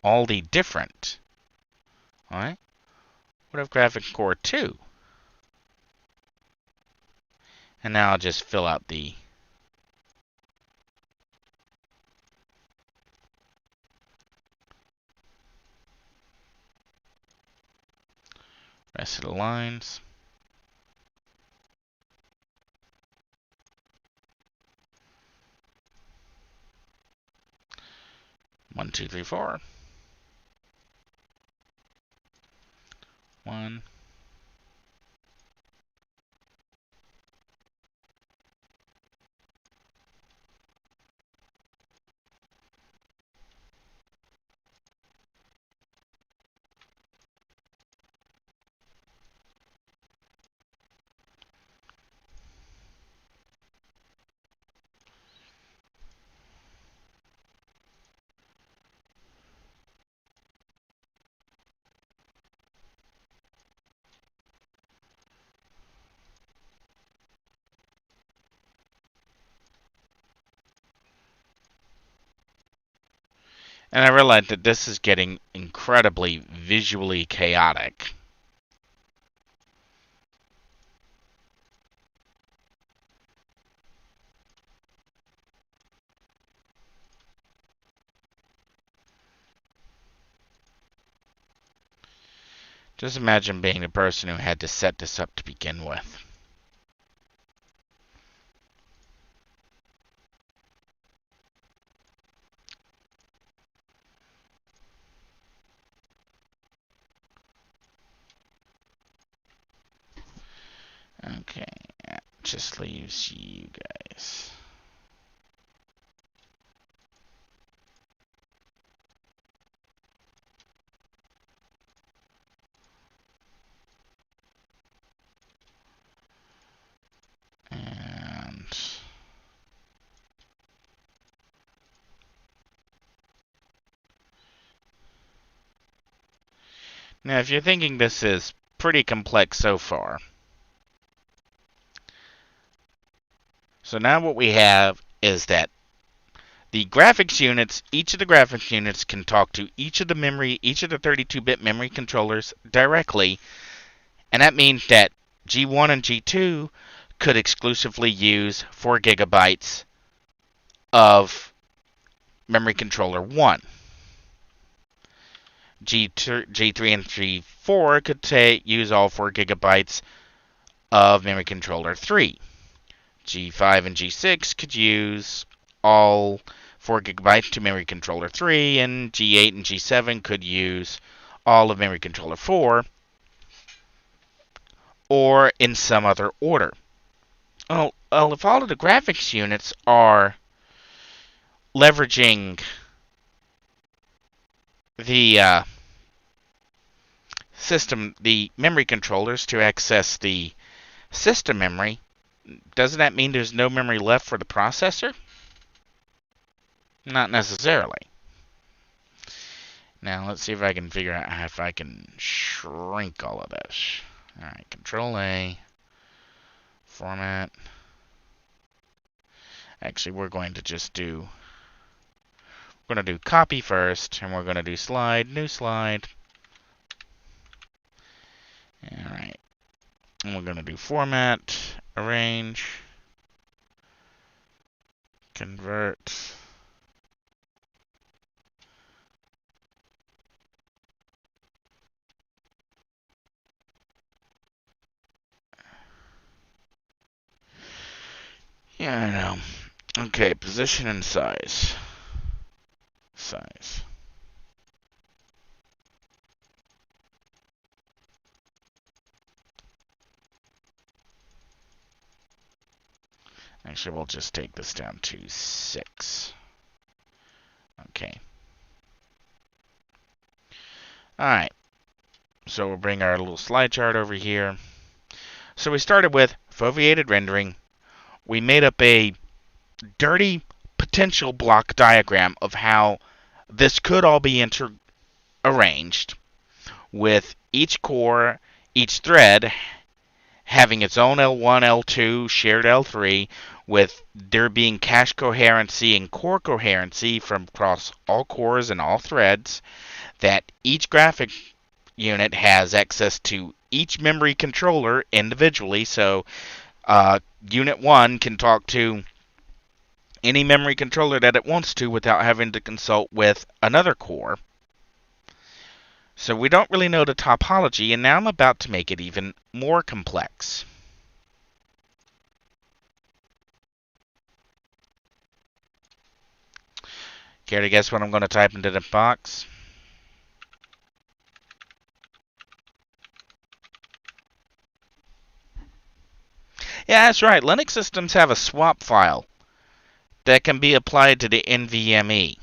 all the different? Alright? What if graphic core 2? And now I'll just fill out the rest of the lines. One, two, three, four. 1. And I realize that this is getting incredibly visually chaotic. Just imagine being the person who had to set this up to begin with. Okay, that just leaves you guys. And now, if you're thinking this is pretty complex so far, so now what we have is that the graphics units, each of the graphics units can talk to each of the 32-bit memory controllers directly, and that means that G1 and G2 could exclusively use 4 gigabytes of memory controller 1. G3 and G4 could use all 4 gigabytes of memory controller 3. G5 and G6 could use all 4 gigabytes to memory controller 3, and G8 and G7 could use all of memory controller 4, or in some other order. Well, if all of the graphics units are leveraging the the memory controllers to access the system memory, doesn't that mean there's no memory left for the processor? Not necessarily. Now, let's see if I can figure out if I can shrink all of this. Alright, Control A, Format. Actually, we're going to do Copy first, and we're going to do Slide, New Slide. And we're going to do format, arrange, convert. Yeah, I know. Okay, position and size. Size. Actually, we'll just take this down to 6. Okay. Alright. So we'll bring our little slide chart over here. So we started with foveated rendering. We made up a dirty potential block diagram of how this could all be arranged, with each core, each thread having its own L1, L2, shared L3, with there being cache coherency and core coherency from across all cores and all threads, that each graphic unit has access to each memory controller individually, so Unit 1 can talk to any memory controller that it wants to without having to consult with another core. So we don't really know the topology, and now I'm about to make it even more complex. Care to guess what I'm going to type into the box? Yeah, that's right. Linux systems have a swap file that can be applied to the NVMe.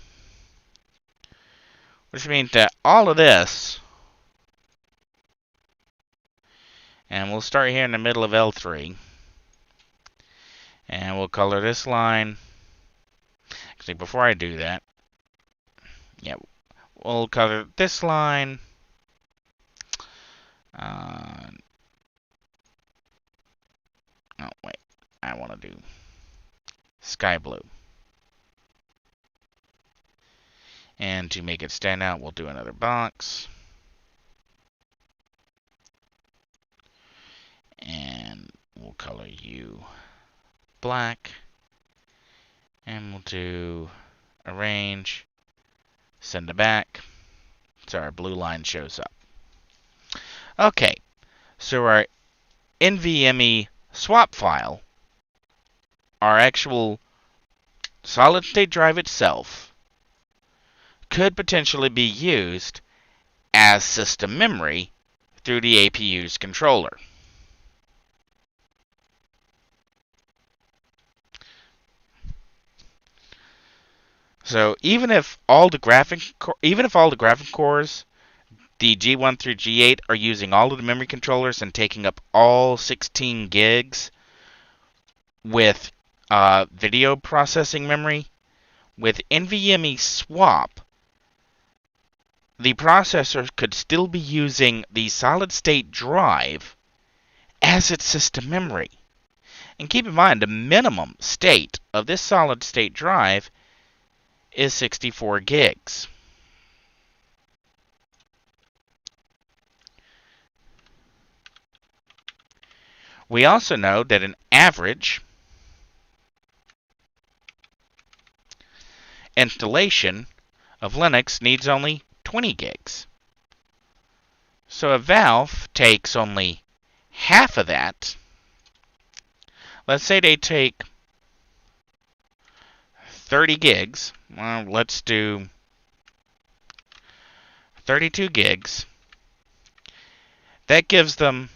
Which means that all of this, and we'll start here in the middle of L3, and we'll color this line. Actually, before I do that, yeah, we'll color this line. Oh, wait, I want to do sky blue. And to make it stand out, we'll do another box. And we'll color you black. And we'll do arrange, send it back. So our blue line shows up. Okay, so our NVMe swap file, our actual solid state drive itself, could potentially be used as system memory through the APU's controller. So even if all the graphic cores, the G1 through G8, are using all of the memory controllers and taking up all 16 gigs with video processing memory, with NVMe swap, the processor could still be using the solid-state drive as its system memory. And keep in mind, the minimum state of this solid-state drive is 64 gigs. We also know that an average installation of Linux needs only 20 gigs. So if Valve takes only half of that, let's say they take 30 gigs, well, let's do 32 gigs. That gives them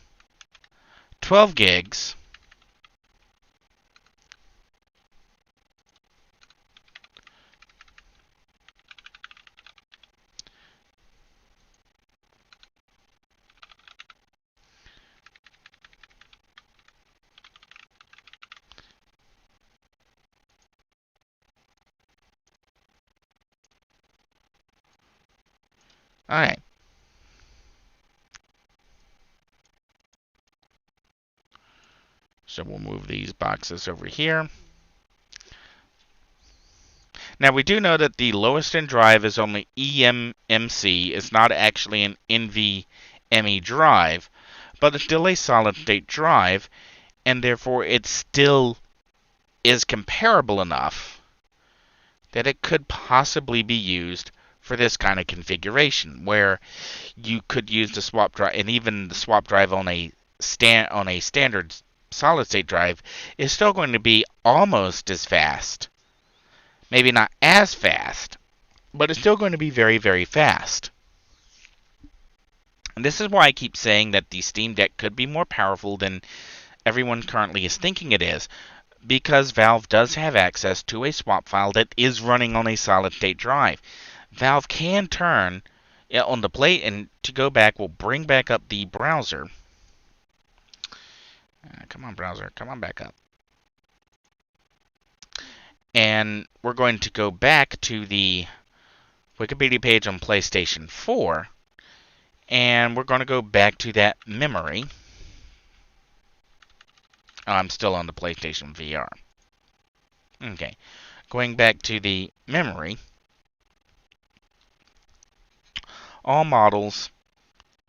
12 gigs Alright. So we'll move these boxes over here. Now we do know that the lowest end drive is only eMMC. It's not actually an NVMe drive. but it's still a solid-state drive, and therefore it still is comparable enough that it could possibly be used for this kind of configuration, where you could use the swap drive, and even the swap drive on a standard solid-state drive is still going to be almost as fast. Maybe not as fast, but it's still going to be very, very fast. And this is why I keep saying that the SteamDeck could be more powerful than everyone currently is thinking it is, because Valve does have access to a swap file that is running on a solid-state drive. Valve can turn on the plate, and to go back, we'll bring back up the browser. Come on, browser, come on back up. And we're going to go back to the Wikipedia page on PlayStation 4, and we're going to go back to that memory. Oh, I'm still on the PlayStation VR. Okay, going back to the memory. All models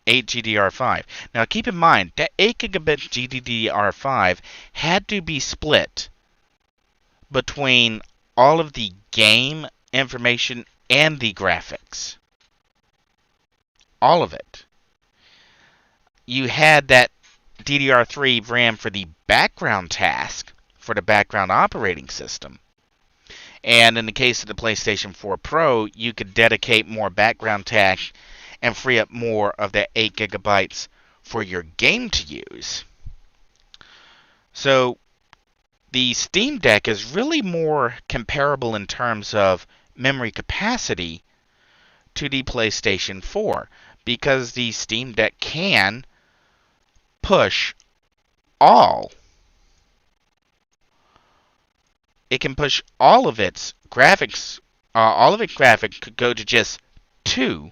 8 GDDR5. Now keep in mind that 8 gigabit GDDR5 had to be split between all of the game information and the graphics. All of it. You had that DDR3 RAM for the background task for the background operating system. And in the case of the PlayStation 4 Pro, you could dedicate more background tasks and free up more of that 8 gigabytes for your game to use. So the SteamDeck is really more comparable in terms of memory capacity to the PlayStation 4, because the SteamDeck can push all. It can push all of its graphics. All of its graphics could go to just 2.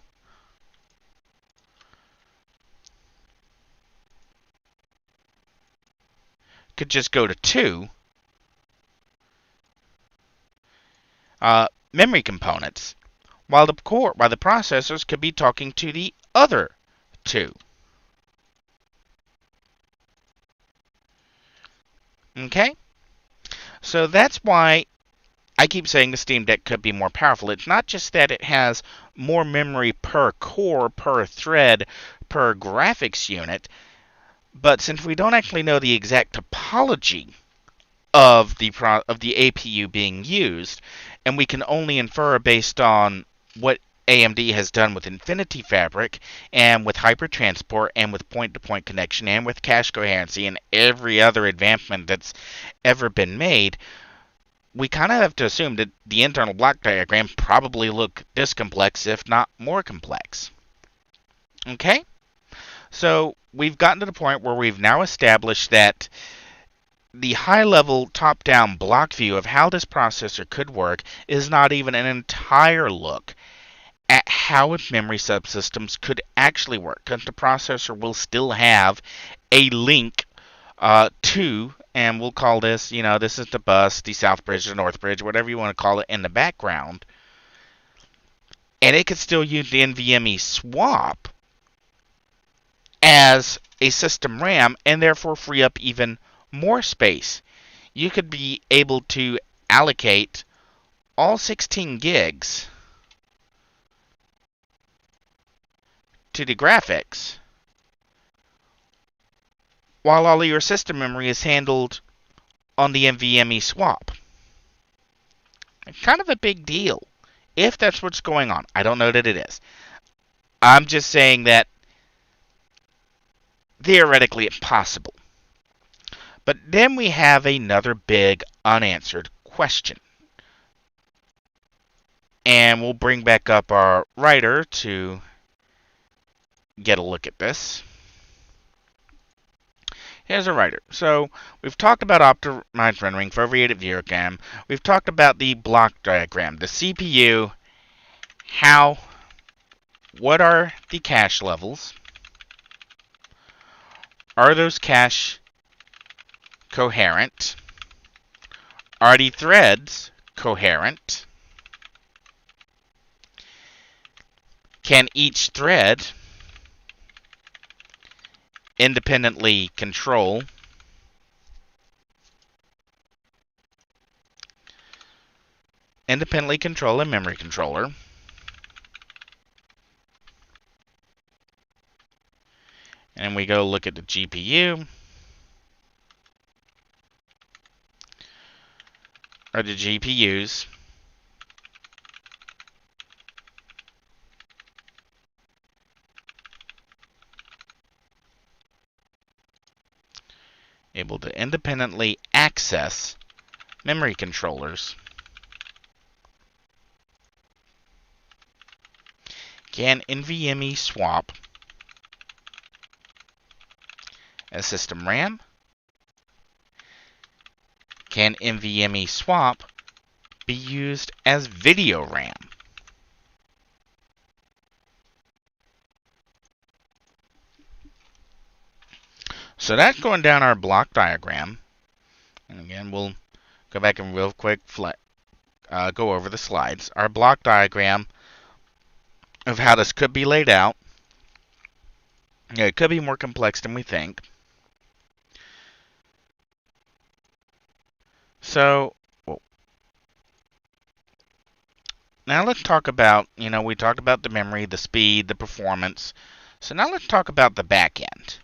Could just go to 2 memory components, while the processors could be talking to the other 2. Okay? So that's why I keep saying the SteamDeck could be more powerful. It's not just that it has more memory per core, per thread, per graphics unit, but since we don't actually know the exact topology of the APU being used, and we can only infer based on what AMD has done with Infinity Fabric, and with Hypertransport, and with point-to-point connection, and with cache coherency, and every other advancement that's ever been made, we kind of have to assume that the internal block diagram probably look this complex, if not more complex. Okay? So we've gotten to the point where we've now established that the high-level top-down block view of how this processor could work is not even an entire look at how its memory subsystems could actually work, because the processor will still have a link to, and we'll call this, this is the bus, the south bridge, the north bridge, whatever you want to call it, in the background. And it could still use the NVMe swap as a system RAM, and therefore free up even more space. You could be able to allocate all 16 gigs to the graphics, while all of your system memory is handled on the NVMe swap. It's kind of a big deal, if that's what's going on. I don't know that it is. I'm just saying that theoretically it's possible. But then we have another big unanswered question. And we'll bring back up our writer to get a look at this. Here's a writer. So we've talked about optimized rendering for overrated VRAM. We've talked about the block diagram, the CPU, what are the cache levels? Are those cache coherent? Are the threads coherent? Can each thread independently control a memory controller. And we go look at the GPU, or the GPUs. Able to independently access memory controllers. Can NVMe swap as system RAM? Can NVMe swap be used as video RAM? So that's going down our block diagram. And again, we'll go back and real quick go over the slides. Our block diagram of how this could be laid out. Yeah, it could be more complex than we think. So, now let's talk about, we talked about the memory, the speed, the performance. So now let's talk about the back end.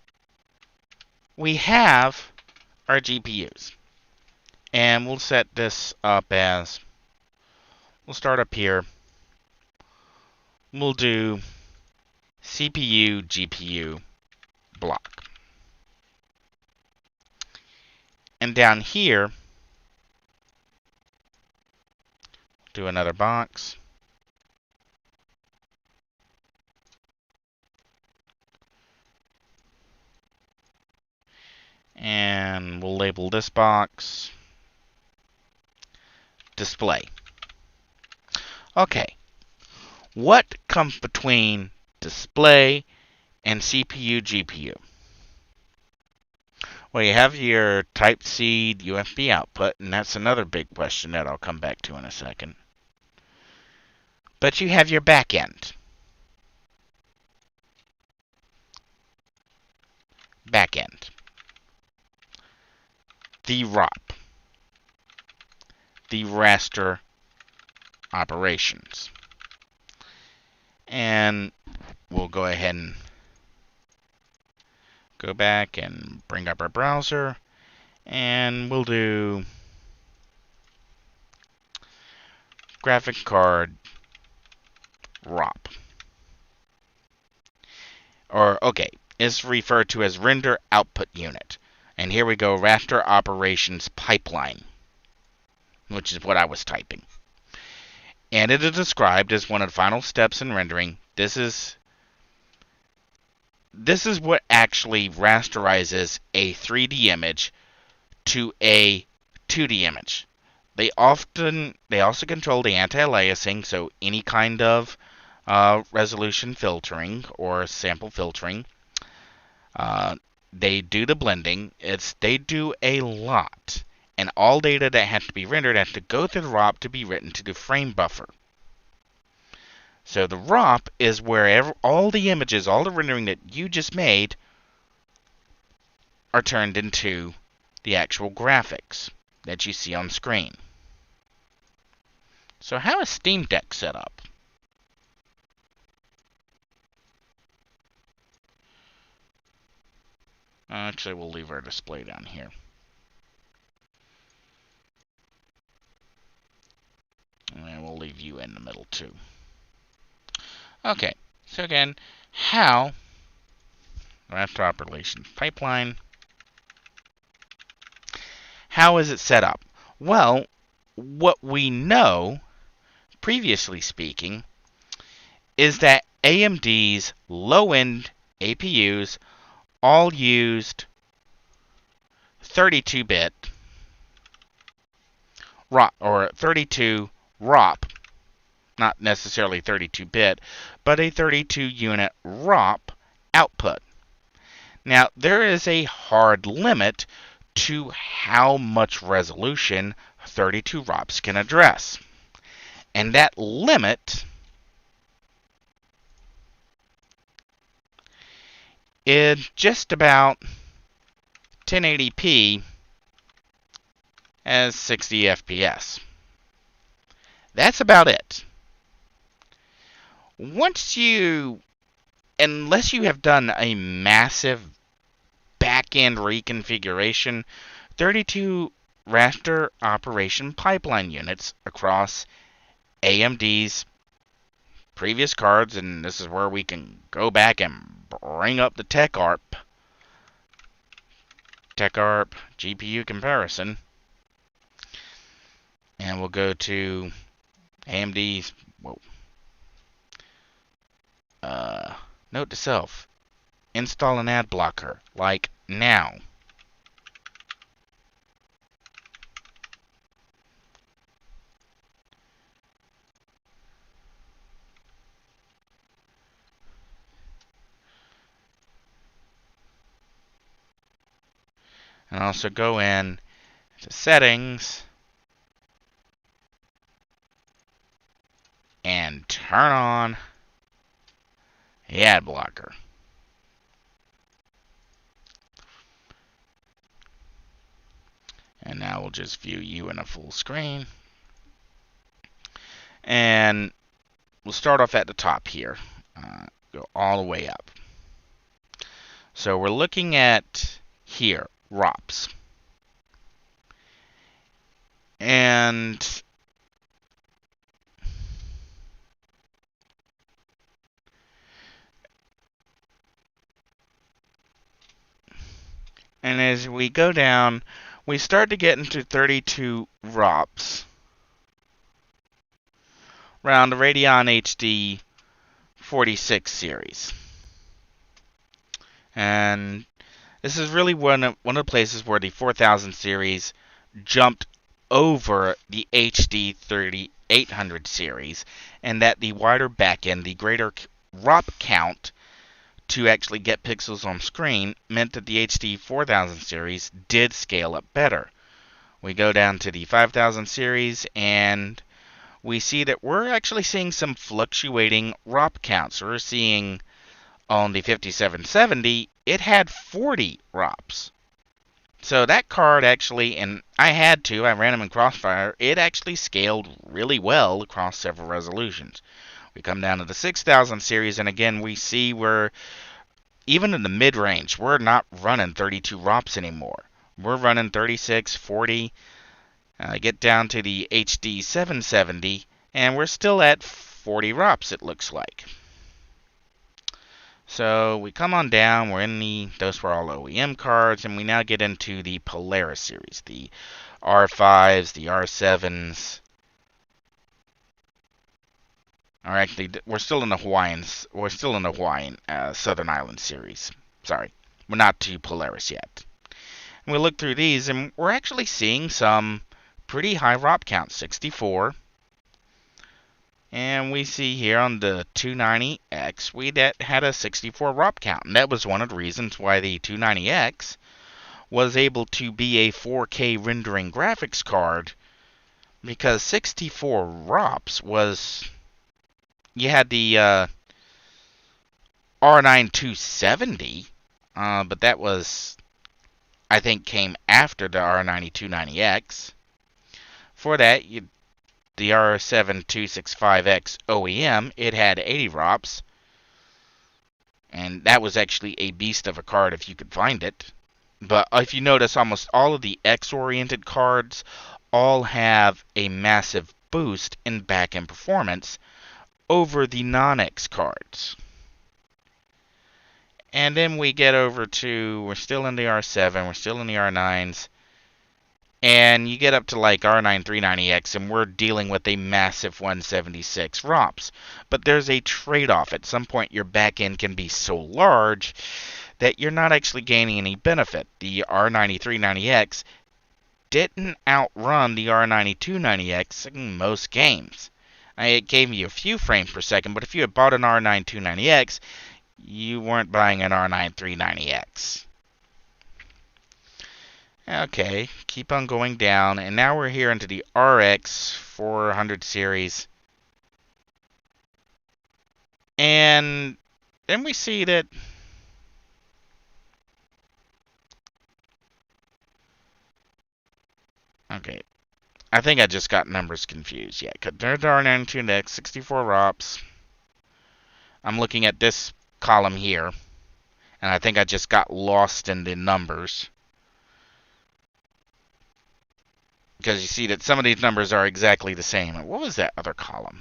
We have our GPUs. And we'll set this up as, we'll start up here. We'll do CPU, GPU block. And down here, do another box. And we'll label this box display. Okay. What comes between display and CPU, GPU? Well, you have your Type-C USB output, and that's another big question that I'll come back to in a second. But you have your back end. Back end. The ROP. The raster operations. And we'll go ahead and go back and bring up our browser, and we'll do graphic card ROP. It's referred to as render output unit. And here we go, raster operations pipeline, which is what I was typing. And it is described as one of the final steps in rendering. This is what actually rasterizes a 3D image to a 2D image. They also control the anti-aliasing, so any kind of resolution filtering or sample filtering. They do the blending. They do a lot. And all data that has to be rendered has to go through the ROP to be written to the frame buffer. So the ROP is where all the images, all the rendering that you just made, are turned into the actual graphics that you see on screen. So how is SteamDeck set up? Actually, we'll leave our display down here. And we'll leave you in the middle too. Okay, so again, how raster operations pipeline. How is it set up? Well, what we know, previously speaking, is that AMD's low-end APUs all used 32-bit or 32 ROP, not necessarily 32-bit, but a 32-unit ROP output. Now, there is a hard limit to how much resolution 32 ROPs can address. And that limit in just about 1080p as 60 FPS. That's about it. Unless you have done a massive back-end reconfiguration, 32 raster operation pipeline units across AMD's previous cards, and this is where we can go back and bring up the TechARP GPU comparison, and we'll go to AMD's note to self: install an ad blocker, like now. And also go in to settings and turn on the ad blocker. And now we'll just view you in a full screen. And we'll start off at the top here. Go all the way up. So we're looking at here, ROPS. And as we go down, we start to get into 32 ROPS around the Radeon HD 46 series. And this is really one of the places where the 4000 series jumped over the HD 3800 series, and that the wider backend, the greater ROP count to actually get pixels on screen, meant that the HD 4000 series did scale up better. We go down to the 5000 series, and we see that we're actually seeing some fluctuating ROP counts. We're seeing on the 5770, it had 40 ROPS. So that card actually, and I ran them in Crossfire, it actually scaled really well across several resolutions. We come down to the 6000 series, and again, we see we're, even in the mid-range, we're not running 32 ROPS anymore. We're running 36, 40, get down to the HD 770, and we're still at 40 ROPS, it looks like. So we come on down, those were all OEM cards, and we now get into the Polaris series, the R5s, the R7s. Or actually, we're still in the Hawaiian Southern Island series. Sorry, we're not to Polaris yet. And we look through these, and we're actually seeing some pretty high ROP counts, 64. And we see here on the 290X, we had a 64 ROP count. And that was one of the reasons why the 290X was able to be a 4K rendering graphics card. Because 64 ROPS was... You had the R9 270, but that was, I think, came after the R90 290X. For that, the R7 265X OEM, it had 80 ROPS. And that was actually a beast of a card if you could find it. But if you notice, almost all of the X-oriented cards all have a massive boost in back-end performance over the non-X cards. And then we get over to, we're still in the R7, we're still in the R9s. And you get up to like R9 390X, and we're dealing with a massive 176 ROPS. But there's a trade-off. At some point, your backend can be so large that you're not actually gaining any benefit. The R90 390X didn't outrun the R90 290X in most games. It gave you a few frames per second, but if you had bought an R9 290X, you weren't buying an R9 390X. Okay, keep on going down, and now we're here into the RX 400 series. And then we see that I think I just got numbers confused. Yeah, there are 92 index, 64 ROPS. I'm looking at this column here, and I think I just got lost in the numbers. Because you see that some of these numbers are exactly the same. What was that other column?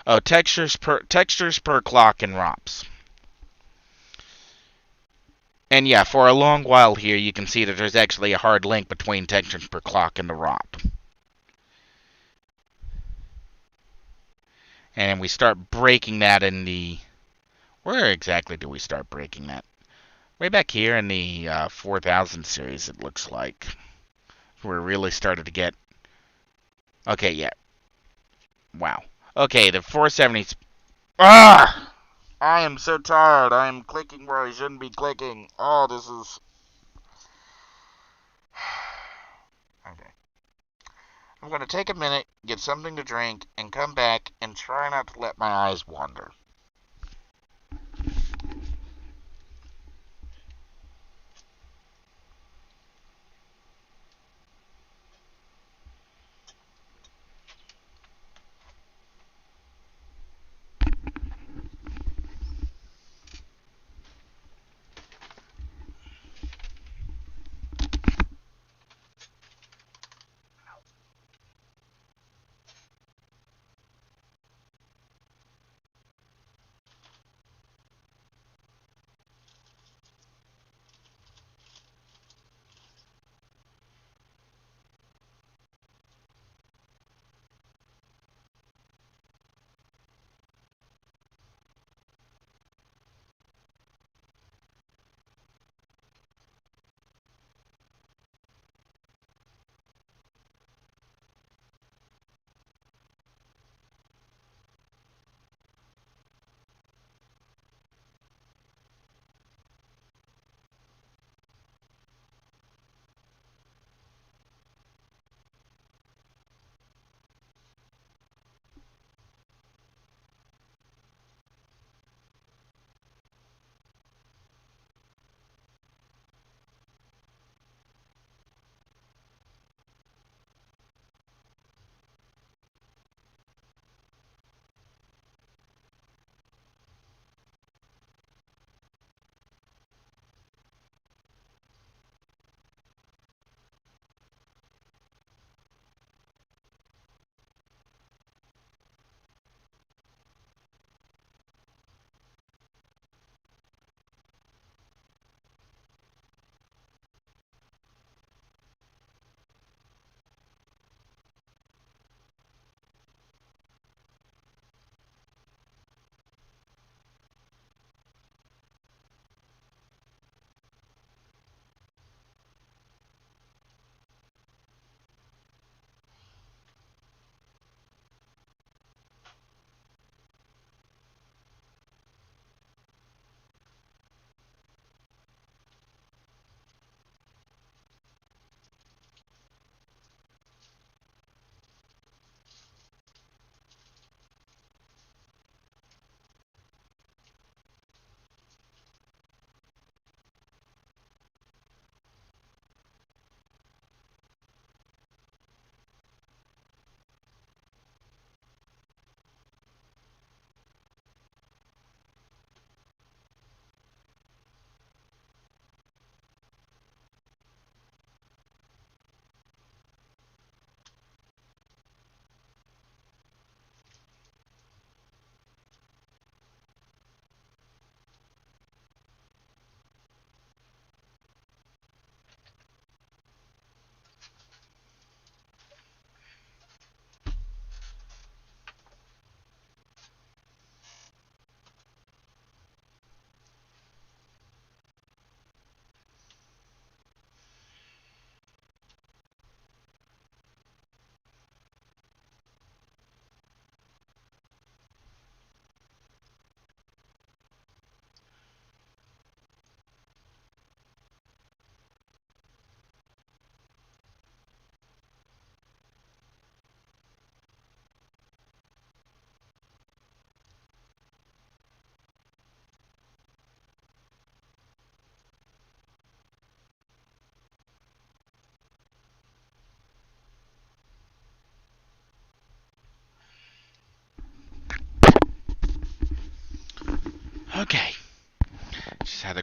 Oh, textures per clock and ROPS. And yeah, for a long while here, you can see that there's actually a hard link between textures per clock and the ROP. And we start breaking that in the... Where exactly do we start breaking that? Way back here in the 4000 series, it looks like. We're really started to get... Okay, yeah. Wow. Okay, the 470s... Ah! I am so tired. I am clicking where I shouldn't be clicking. Oh, this is... Okay. I'm going to take a minute, get something to drink, and come back and try not to let my eyes wander.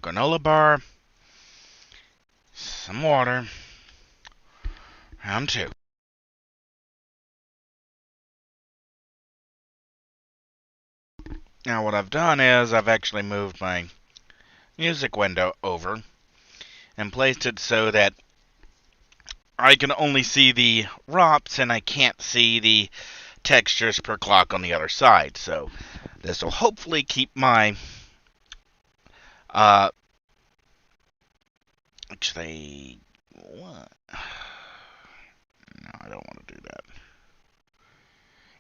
granola bar, some water, round 2. Now what I've done is I've actually moved my music window over and placed it so that I can only see the ROPs and I can't see the textures per clock on the other side. So this will hopefully keep my actually what? No, I don't want to do that.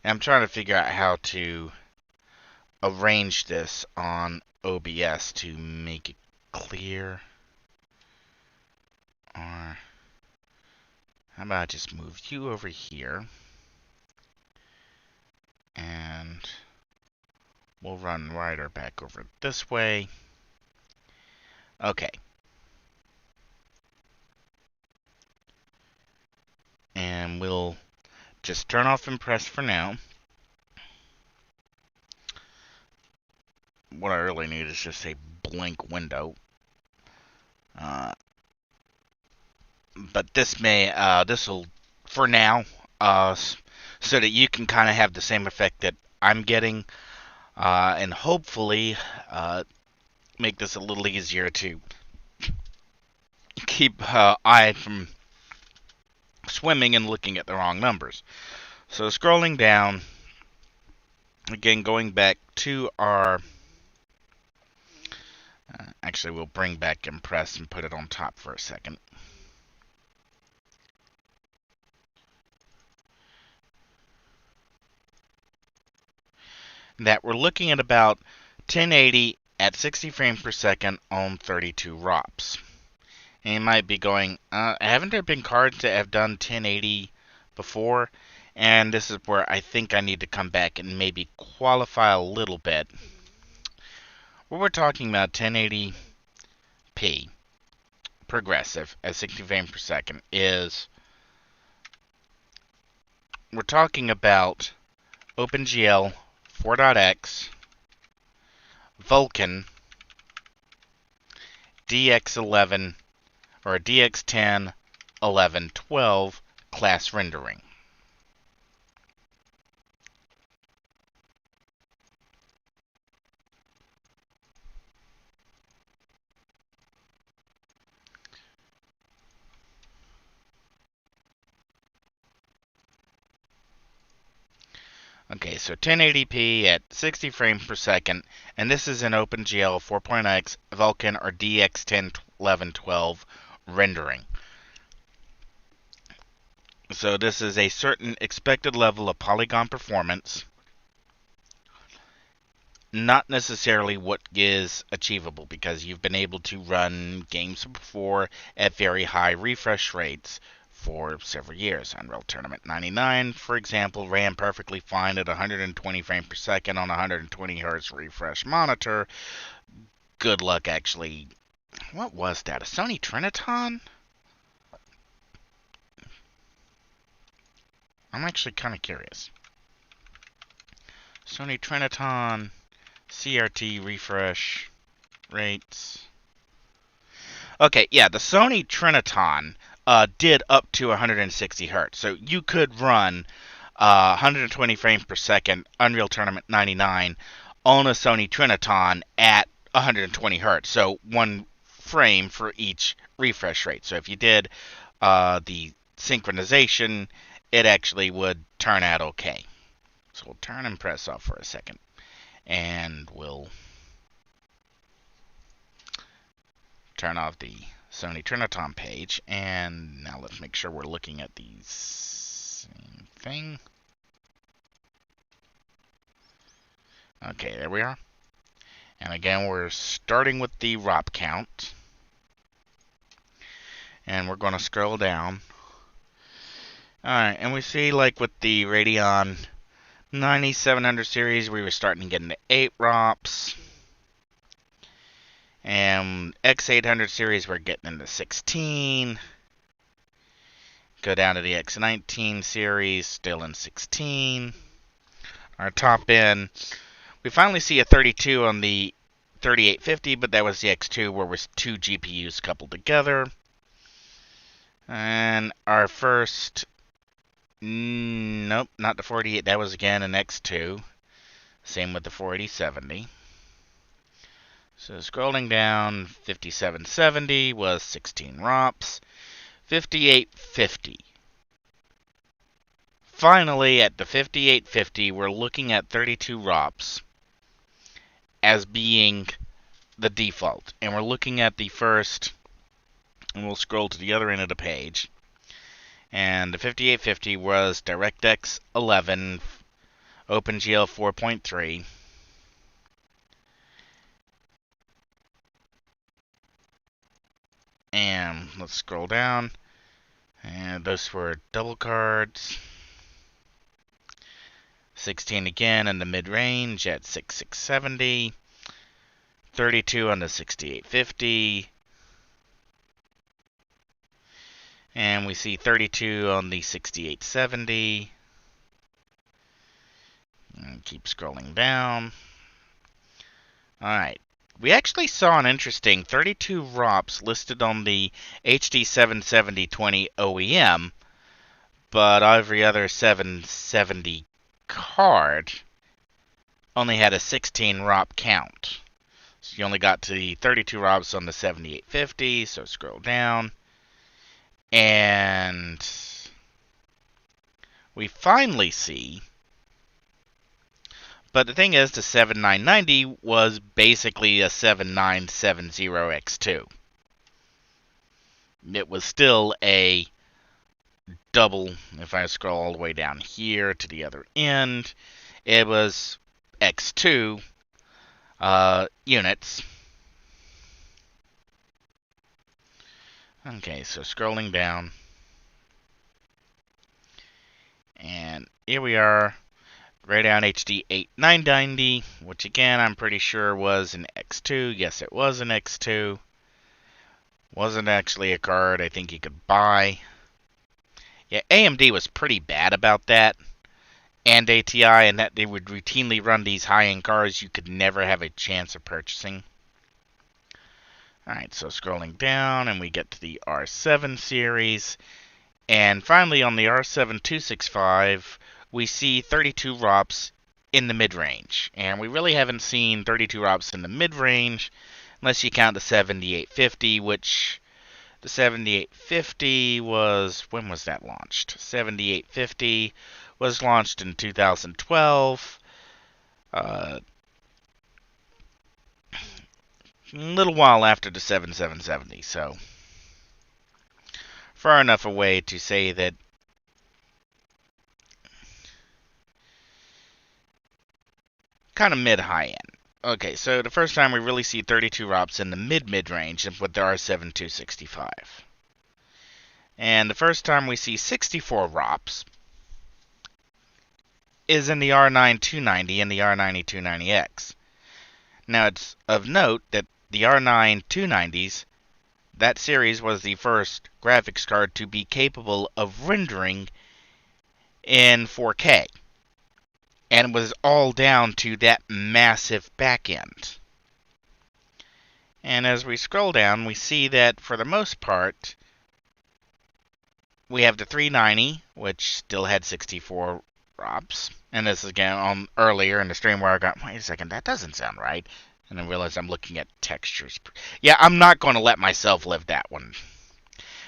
And I'm trying to figure out how to arrange this on OBS to make it clear. Or how about I just move you over here and we'll run Ryder back over this way. Okay. And we'll just turn off Impress for now. What I really need is just a blank window. But this will, for now, so that you can kind of have the same effect that I'm getting, and hopefully make this a little easier to keep eye from swimming and looking at the wrong numbers. So scrolling down, again going back to our, actually we'll bring back Impress and put it on top for a second. That we're looking at about 1080 at 60 frames per second on 32 ROPs. And you might be going, haven't there been cards that have done 1080 before? And this is where I think I need to come back and maybe qualify a little bit. What we're talking about 1080p progressive at 60 frames per second is, we're talking about OpenGL 4.x, Vulkan, DX11 or DX10, 11, 12 class rendering. Okay, so 1080p at 60 frames per second, and this is in OpenGL 4.x, Vulkan, or DX10, 11, 12 rendering. So this is a certain expected level of polygon performance, not necessarily what is achievable, because you've been able to run games before at very high refresh rates for several years. Unreal Tournament 99, for example, ran perfectly fine at 120 frames per second on a 120 hertz refresh monitor. Good luck actually. What was that? A Sony Triniton? I'm actually kind of curious. Sony Triniton, CRT refresh rates. Okay, yeah, the Sony Triniton did up to 160 hertz. So you could run 120 frames per second Unreal Tournament 99 on a Sony Triniton at 120 hertz. So one frame for each refresh rate. So if you did the synchronization, it actually would turn out okay. So we'll turn Impress off for a second. And we'll turn off the Sony Triniton page, and now let's make sure we're looking at the same thing. Okay, there we are. And again, we're starting with the ROP count. And we're going to scroll down. Alright, and we see, like with the Radeon 9700 series, we were starting to get into 8 ROPs. And X800 series, we're getting into 16. Go down to the X19 series, still in 16. Our top end, we finally see a 32 on the 3850, but that was the X2 where was 2 GPUs coupled together. And our first, nope, not the 48, that was again an X2. Same with the 4070. So scrolling down, 5770 was 16 ROPS. 5850. Finally, at the 5850, we're looking at 32 ROPS as being the default. And we're looking at the first, and we'll scroll to the other end of the page. And the 5850 was DirectX 11, OpenGL 4.3. And let's scroll down. And those were double cards. 16 again in the mid-range at 6670. 32 on the 6850. And we see 32 on the 6870. And keep scrolling down. Alright. We actually saw an interesting 32 ROPS listed on the HD77020 OEM, but every other 770 card only had a 16 ROP count. So you only got to the 32 ROPS on the 7850, so scroll down. And we finally see, but the thing is, the 7990 was basically a 7970X2. It was still a double, if I scroll all the way down here to the other end, it was X2 units. Okay, so scrolling down. And here we are. Radeon HD 8990, which again I'm pretty sure was an X2. Yes, it was an X2. Wasn't actually a card I think you could buy. Yeah, AMD was pretty bad about that. And ATI, and that they would routinely run these high-end cards you could never have a chance of purchasing. Alright, so scrolling down, and we get to the R7 series. And finally, on the R7-265, we see 32 ROPS in the mid-range. And we really haven't seen 32 ROPS in the mid-range, unless you count the 7850, which the 7850 was, when was that launched? 7850 was launched in 2012. A little while after the 7770, so far enough away to say that kind of mid-high end. Okay, so the first time we really see 32 ROPS in the mid-range with the R7-265. And the first time we see 64 ROPS is in the R9-290 and the R90-290X. Now, it's of note that the R9-290s, that series was the first graphics card to be capable of rendering in 4K. And it was all down to that massive back end. And as we scroll down, we see that for the most part, we have the 390, which still had 64 ROPS. And this is again on earlier in the stream where I got, wait a second, that doesn't sound right. And I realized I'm looking at textures. Yeah, I'm not going to let myself live that one.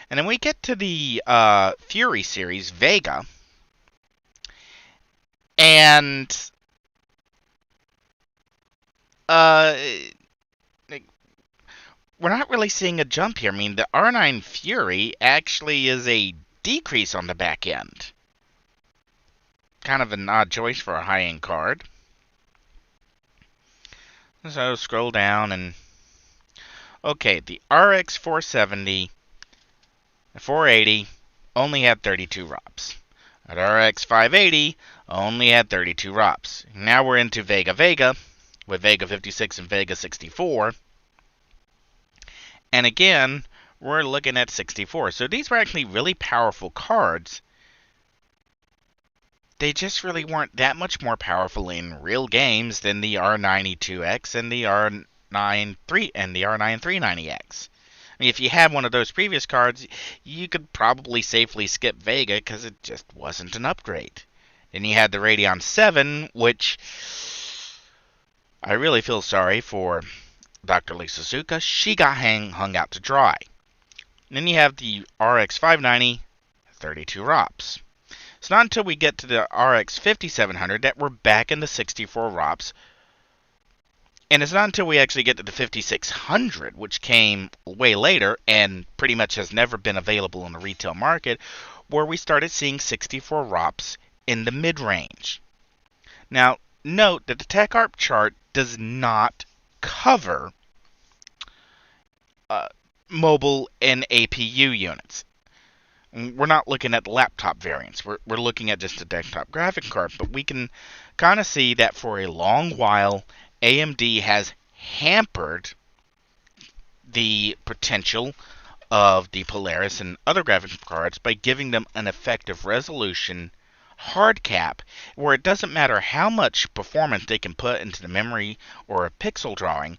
And then we get to the Fury series, Vega. And we're not really seeing a jump here. I mean, the R9 Fury actually is a decrease on the back end. Kind of an odd choice for a high-end card. So scroll down and okay, the RX 470, 480 only had 32 ROPS. At RX 580 only had 32 ROPS. Now we're into Vega with Vega 56 and Vega 64. And again, we're looking at 64. So these were actually really powerful cards. They just really weren't that much more powerful in real games than the R92X and the R92 R9 and the R9 390X. I mean, if you had one of those previous cards, you could probably safely skip Vega because it just wasn't an upgrade. Then you had the Radeon 7, which I really feel sorry for Dr. Lisa Suka. She got hung out to dry. And then you have the RX 590, 32 ROPS. It's not until we get to the RX 5700 that we're back in the 64 ROPS. And it's not until we actually get to the 5600, which came way later and pretty much has never been available in the retail market, where we started seeing 64 ROPS in the mid-range. Now, note that the TechArp chart does not cover mobile and APU units. We're not looking at laptop variants. We're looking at just a desktop graphic card, but we can kind of see that for a long while, AMD has hampered the potential of the Polaris and other graphics cards by giving them an effective resolution hard cap where it doesn't matter how much performance they can put into the memory or a pixel drawing.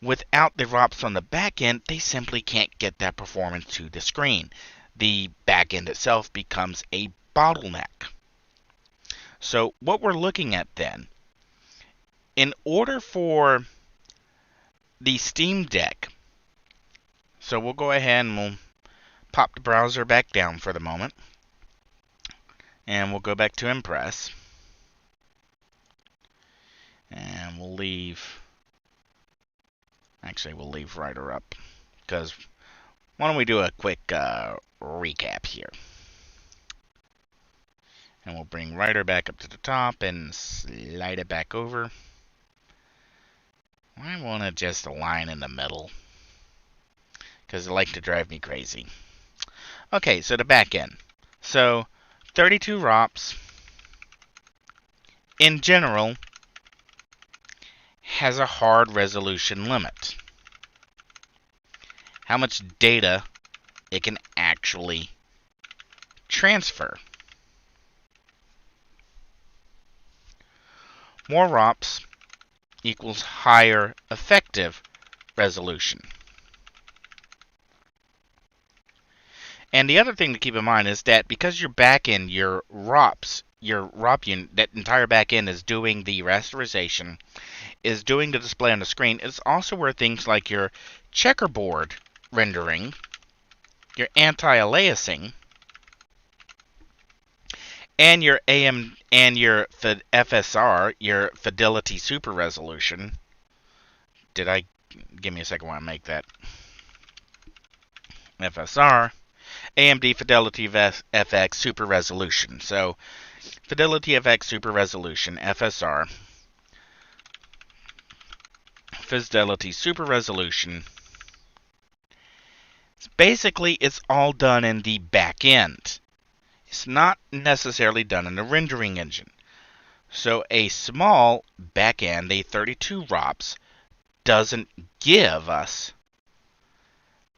Without the ROPS on the back end, they simply can't get that performance to the screen. The back end itself becomes a bottleneck. So what we're looking at then, in order for the SteamDeck, so we'll go ahead and we'll pop the browser back down for the moment, and we'll go back to Impress, and we'll leave Writer up, because why don't we do a quick recap here. And we'll bring Writer back up to the top and slide it back over. I want to just align in the middle, because it like to drive me crazy. Okay, so the back end. So 32 ROPS in general has a hard resolution limit. How much data it can actually transfer. More ROPS equals higher effective resolution. And the other thing to keep in mind is that because your back end, your ROPS, your ROP unit, that entire back end is doing the rasterization, is doing the display on the screen, it's also where things like your checkerboard rendering, your anti-aliasing, and your FSR, your Fidelity Super Resolution. Give me a second while I make that. FSR, AMD Fidelity FX Super Resolution. So, Fidelity FX Super Resolution, FSR, Fidelity Super Resolution. Basically, it's all done in the back end. It's not necessarily done in the rendering engine. So a small back end, a 32 ROPS, doesn't give us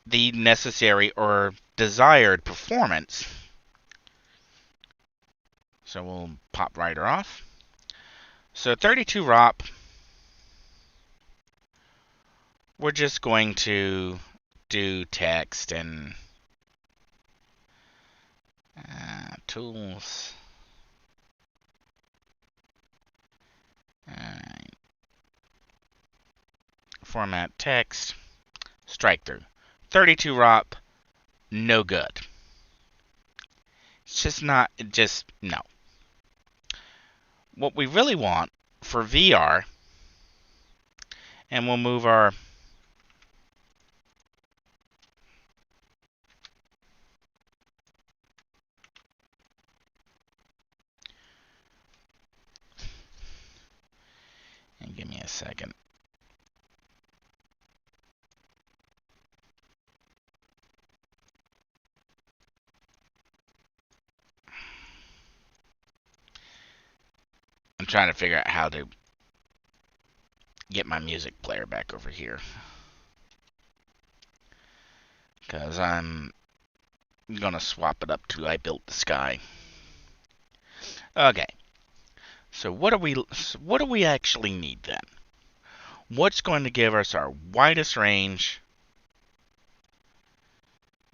the necessary or desired performance. So we'll pop Writer off. So 32 ROP, we're just going to do text and tools. Alright. Format text. Strike through. 32 ROP, no good. It's just not, no. What we really want for VR, and we'll move our and give me a second. I'm trying to figure out how to get my music player back over here, because I'm gonna swap it up to I Built the Sky. Okay. So what do we actually need then? what's going to give us our widest range.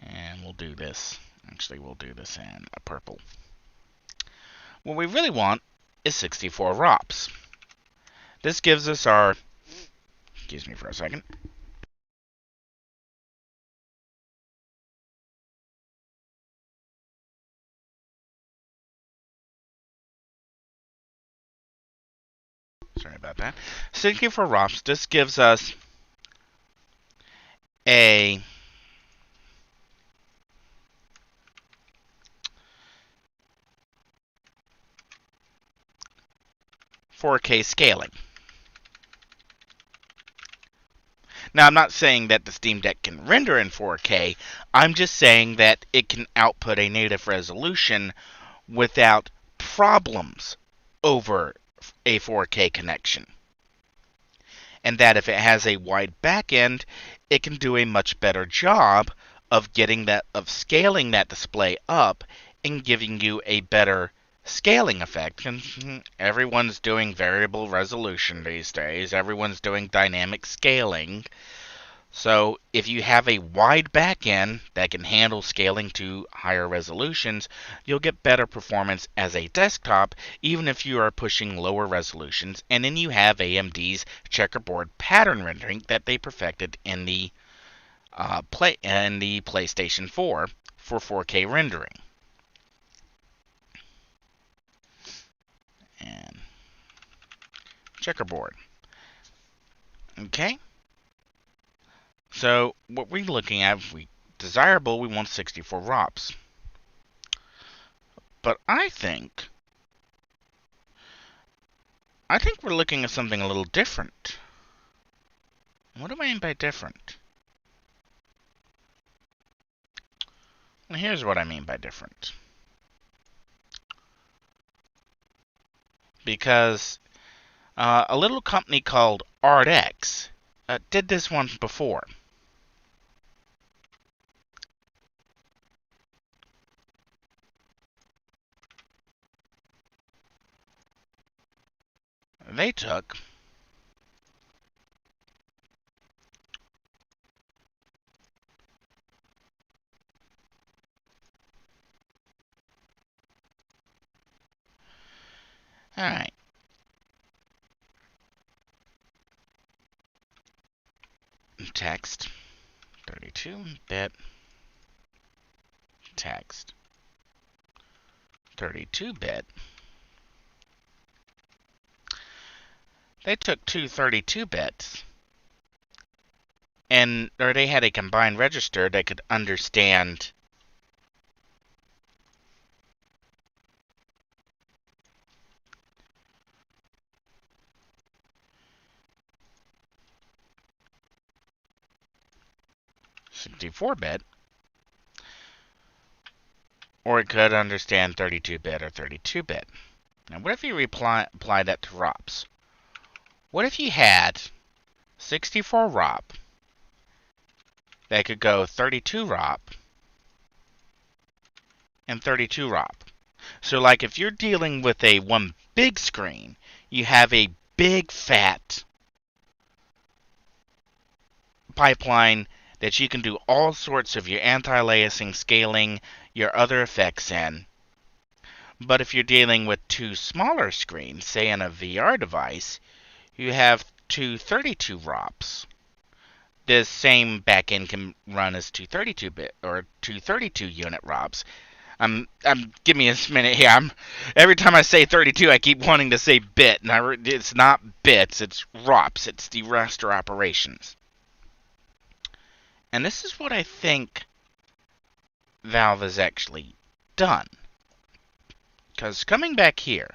And we'll do this. Actually, we'll do this in a purple. What we really want is 64 ROPS. This gives us our... Excuse me for a second. Sorry about that. 64 ROPS. This gives us a... ...4K scaling. Now, I'm not saying that the SteamDeck can render in 4K. I'm just saying that it can output a native resolution without problems over a 4K connection. And that if it has a wide backend, it can do a much better job of scaling that display up and giving you a better scaling effect. And everyone's doing variable resolution these days. Everyone's doing dynamic scaling. So if you have a wide backend that can handle scaling to higher resolutions, you'll get better performance as a desktop, even if you are pushing lower resolutions. And then you have AMD's checkerboard pattern rendering that they perfected in the PlayStation 4 for 4K rendering. And checkerboard. Okay. So what we're looking at, if we desirable, we want 64 ROPS. But I think we're looking at something a little different. What do I mean by different? Well, here's what I mean by different. Because a little company called ArtX did this one before. They took alright. Text, 32-bit, text, 32-bit. They took two 32 bits, or they had a combined register that could understand (64-bit), or it could understand 32-bit or 32-bit. Now, what if you apply that to ROPS? What if you had 64 ROP that could go 32 ROP and 32 ROP? So, like, if you're dealing with one big screen, you have a big fat pipeline that you can do all sorts of your anti-aliasing, scaling, your other effects in. But if you're dealing with two smaller screens, say in a VR device, you have two 32 ROPs. This same backend can run as two 32-bit or two 32 unit ROPs. Give me a minute here. Every time I say 32, I keep wanting to say bit, and it's not bits, it's ROPs. It's the raster operations. And this is what I think Valve has actually done. Because coming back here,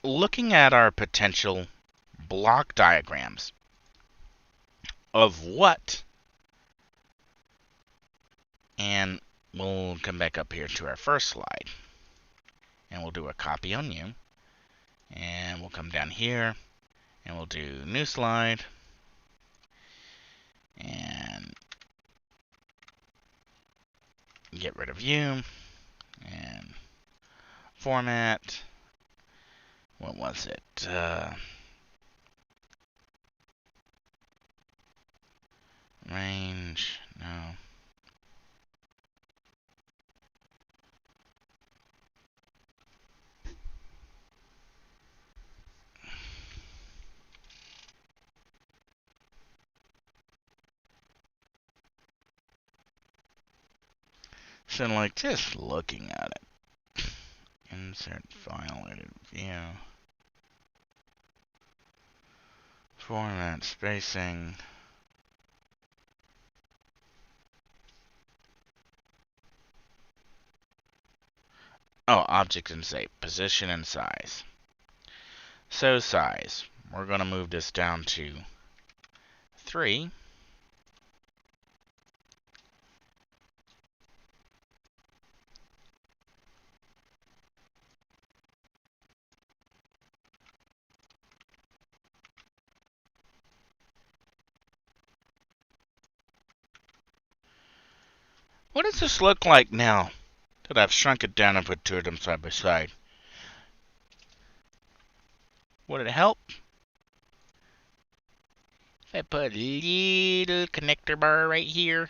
looking at our potential block diagrams of what, and we'll come back up here to our first slide, and we'll do a copy on you, and we'll come down here, and we'll do new slide, and get rid of you, and format, what was it? Range, no. So, like, just looking at it. Insert file, edit view. Format, spacing. Oh, object and shape, position and size. So size, we're going to move this down to 3. What does this look like now that I've shrunk it down and put two of them side by side? Would it help if I put a little connector bar right here?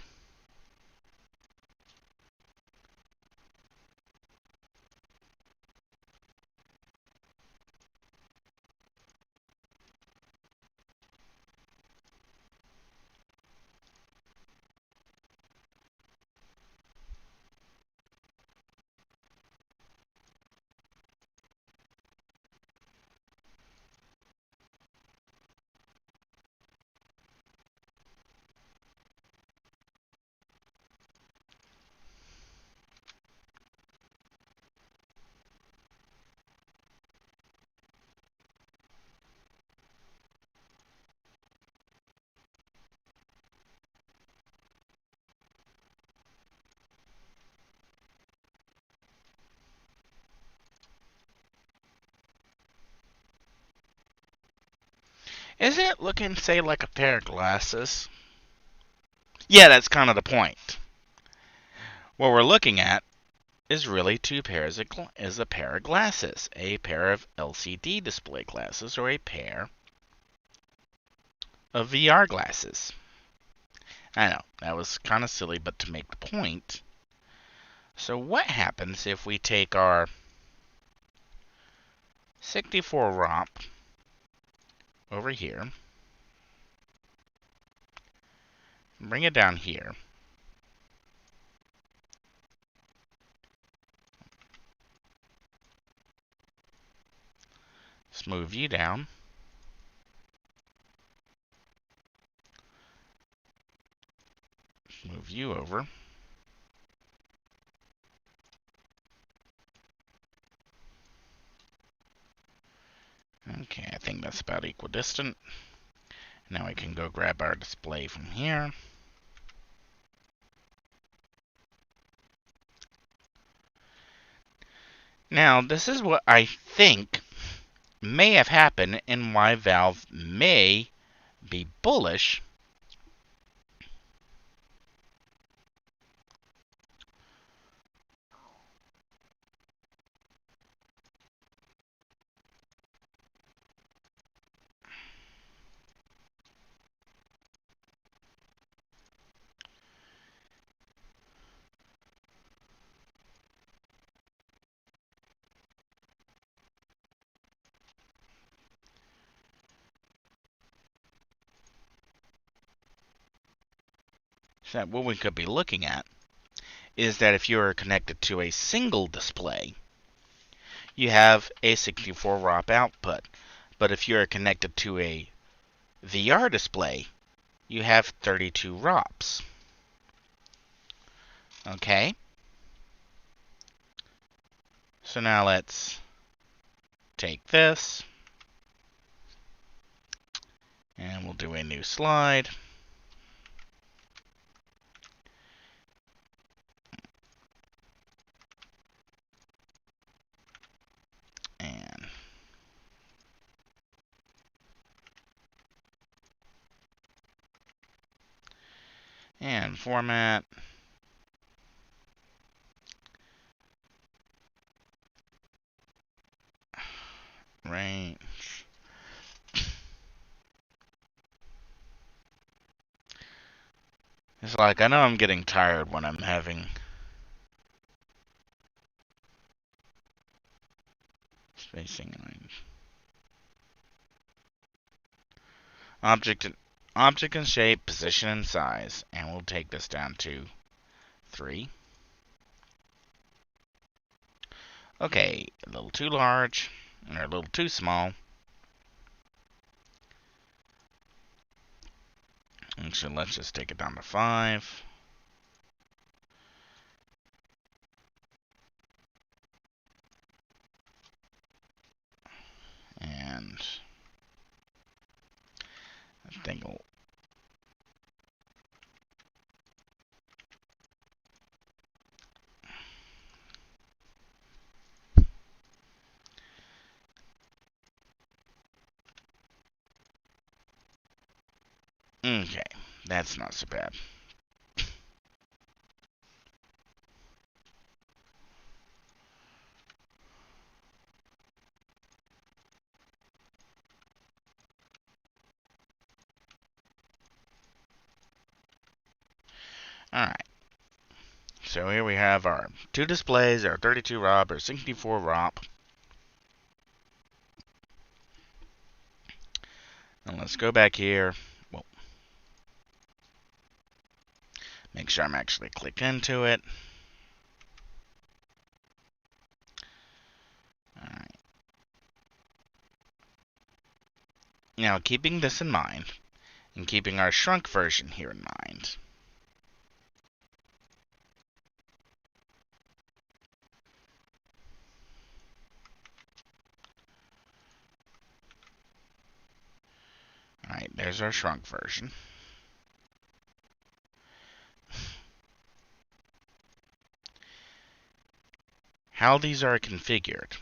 Is it looking, say, like a pair of glasses? Yeah, that's kind of the point. What we're looking at is really two pairs of a pair of glasses, a pair of LCD display glasses or a pair of VR glasses. I know, that was kind of silly, but to make the point. So what happens if we take our 64 ROP over here, bring it down here, smooth you down, move you over, okay, I think that's about equidistant. Now we can go grab our display from here. Now, this is what I think may have happened and why Valve may be bullish that what we could be looking at is that if you are connected to a single display, you have a 64 ROP output. But if you are connected to a VR display, you have 32 ROPs. Okay? So now let's take this, and we'll do a new slide. And format. range. It's like, I know I'm getting tired when I'm having spacing range. Object and shape, position and size. And we'll take this down to 3. Okay, a little too large, or a little too small. Actually, let's just take it down to 5. And I think we'll okay, that's not so bad. Alright. So here we have our 2 displays, our 32 ROP, our 64 ROP. And let's go back here. Well, make sure I'm actually clicked into it. Alright. Now, keeping this in mind, and keeping our shrunk version here in mind, alright, there's our shrunk version. How these are configured.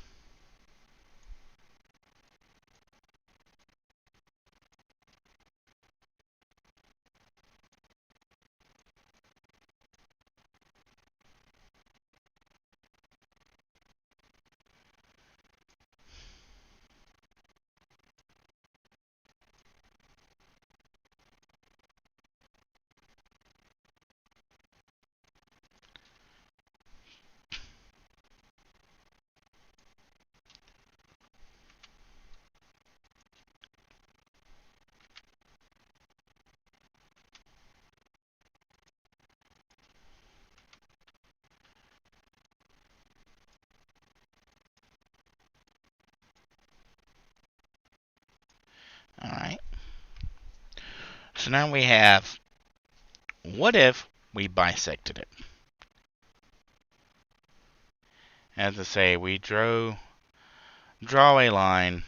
Alright. So now we have, what if we bisected it? As I say, we draw a line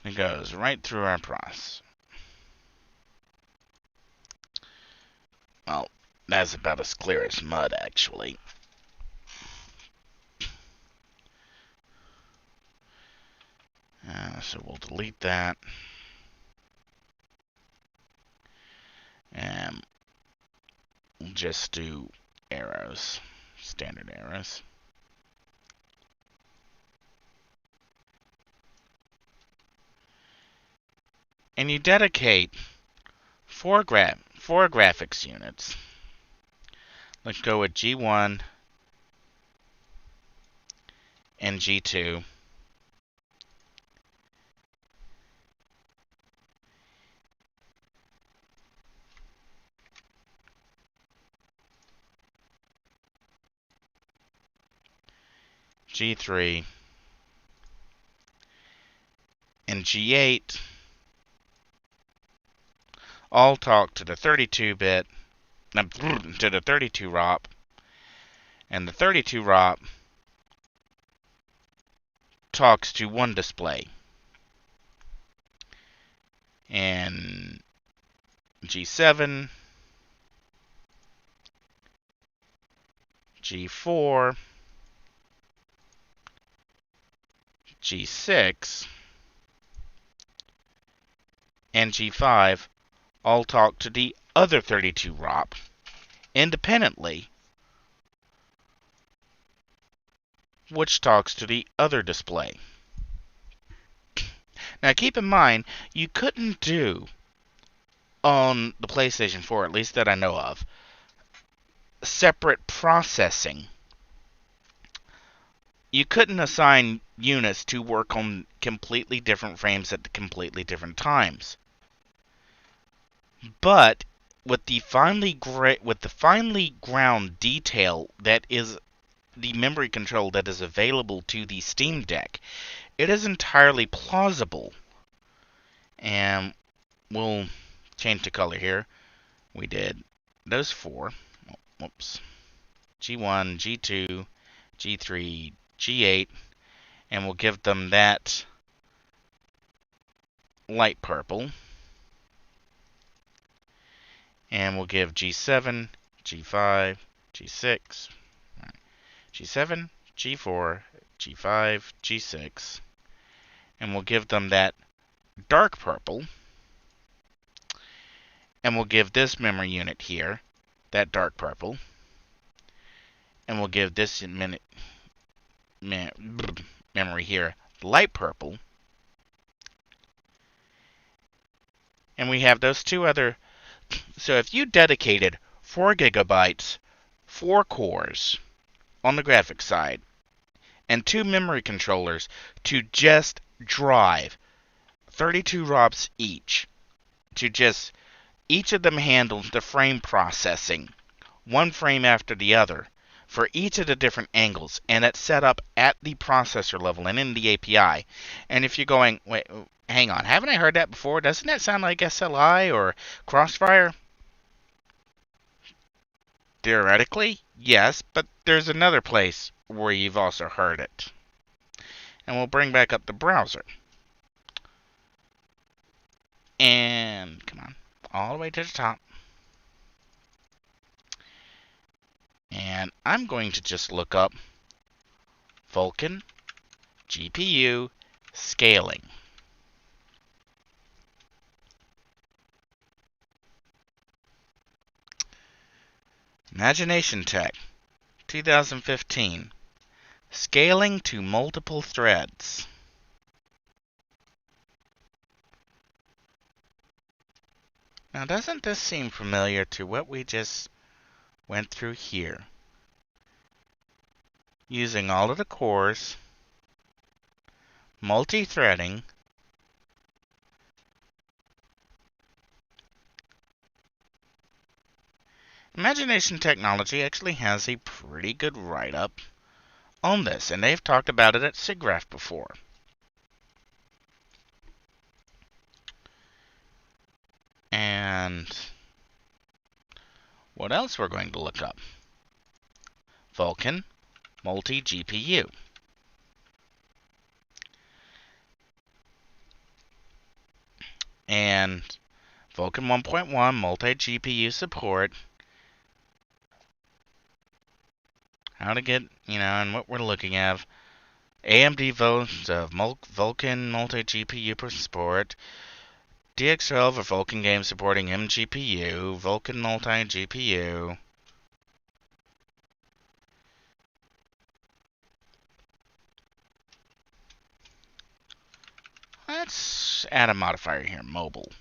that goes right through our process. Well, that's about as clear as mud, actually. So we'll delete that. And we'll just do arrows, standard arrows. And you dedicate 4 graphics units. Let's go with G1 and G2. G3 and G8 all talk to the 32-bit, to the 32 ROP, and the 32 ROP talks to one display. and G7, G4, G6, and G5 all talk to the other 32 ROP independently, which talks to the other display. Now keep in mind, you couldn't do on the PlayStation 4, at least that I know of, separate processing. You couldn't assign units to work on completely different frames at completely different times. But with the finely ground detail that is the memory control that is available to the SteamDeck, it is entirely plausible. And we'll change the color here. We did those four. Whoops. G1, G2, G3, G8, and we'll give them that light purple. And we'll give G7, G5, G6, G7, G4, G5, G6, and we'll give them that dark purple. And we'll give this memory unit here that dark purple. And we'll give this memory here light purple. And we have those two other. So if you dedicated 4 gigabytes, 4 cores on the graphics side, and 2 memory controllers to just drive 32 ROPs each, to just each of them handles the frame processing, one frame after the other, for each of the different angles, and it's set up at the processor level and in the API. And if you're going, wait, hang on, haven't I heard that before? Doesn't that sound like SLI or Crossfire? Theoretically, yes, but there's another place where you've also heard it. And we'll bring back up the browser. And, come on, all the way to the top. And I'm going to just look up Vulkan GPU scaling. Imagination Tech, 2015. Scaling to multiple threads. Now, doesn't this seem familiar to what we just went through here? Using all of the cores, multi-threading, Imagination Technology actually has a pretty good write-up on this, and they've talked about it at SIGGRAPH before. And what else we're going to look up? Vulkan multi-GPU. And Vulkan 1.1 multi-GPU support. How to get, and what we're looking at. AMD Vulkan multi-GPU support. DX12 for Vulkan games supporting mGPU. Vulkan multi-GPU. Let's add a modifier here, mobile.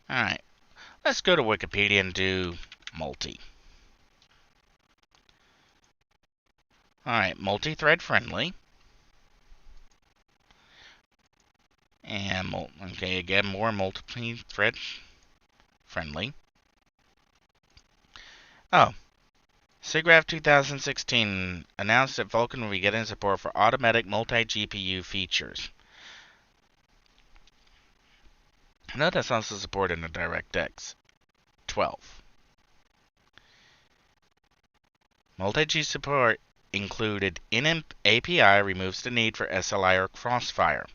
Alright, let's go to Wikipedia and do multi. Alright, multi-thread friendly. And, okay, again, more multi-thread friendly. Oh. SIGGRAPH 2016 announced that Vulkan will be getting support for automatic multi-GPU features. Note that's also supported in the DirectX 12. Multi-G support included in API removes the need for SLI or Crossfire.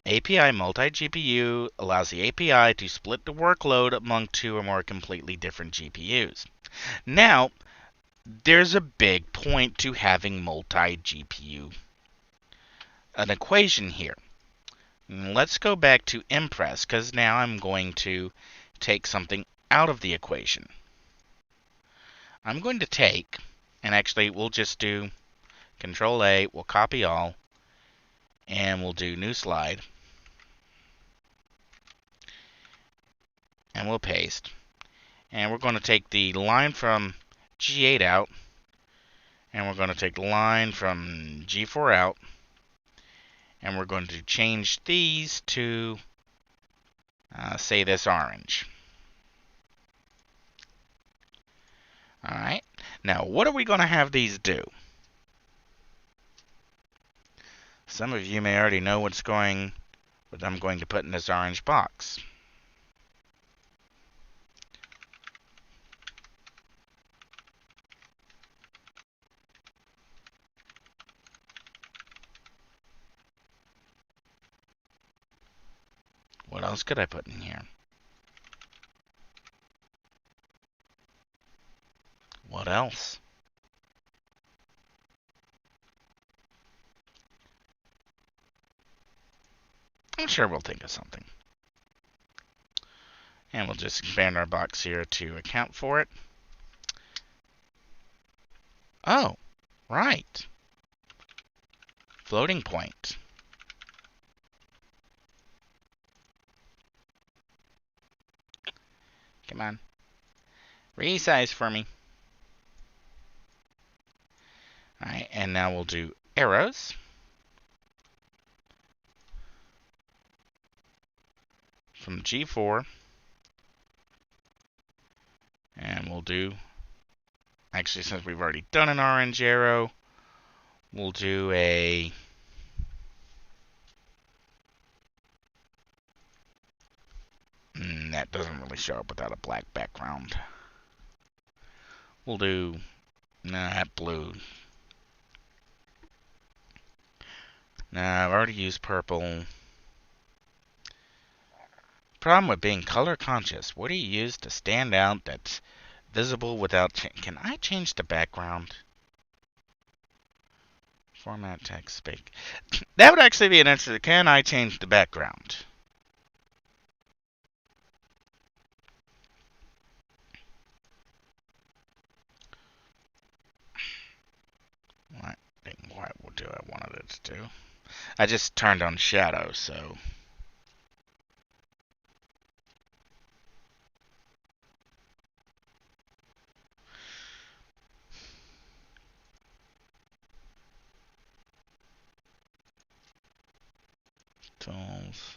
API multi-GPU allows the API to split the workload among two or more completely different GPUs. Now, there's a big point to having multi-GPU, an equation here. Let's go back to Impress, because now I'm going to take something out of the equation. I'm going to take, and actually we'll just do Control A, we'll copy all, and we'll do new slide, and we'll paste. And we're going to take the line from G8 out, and we're going to take the line from G4 out, and we're going to change these to, say, this orange. Alright, now what are we going to have these do? Some of you may already know what I'm going to put in this orange box. What else could I put in here? What else? I'm sure we'll think of something. And we'll just expand our box here to account for it. Oh, right. Floating point. Come on. Resize for me. Alright, and now we'll do arrows. From G4. And we'll do, actually since we've already done an orange arrow, we'll do a that doesn't really show up without a black background. We'll do, that blue. Nah, I've already used purple. Problem with being color conscious. What do you use to stand out that's visible without can I change the background? Format text speak. That would actually be an interesting. Can I change the background? What do I wanted it to do? I just turned on shadow, so. Tools.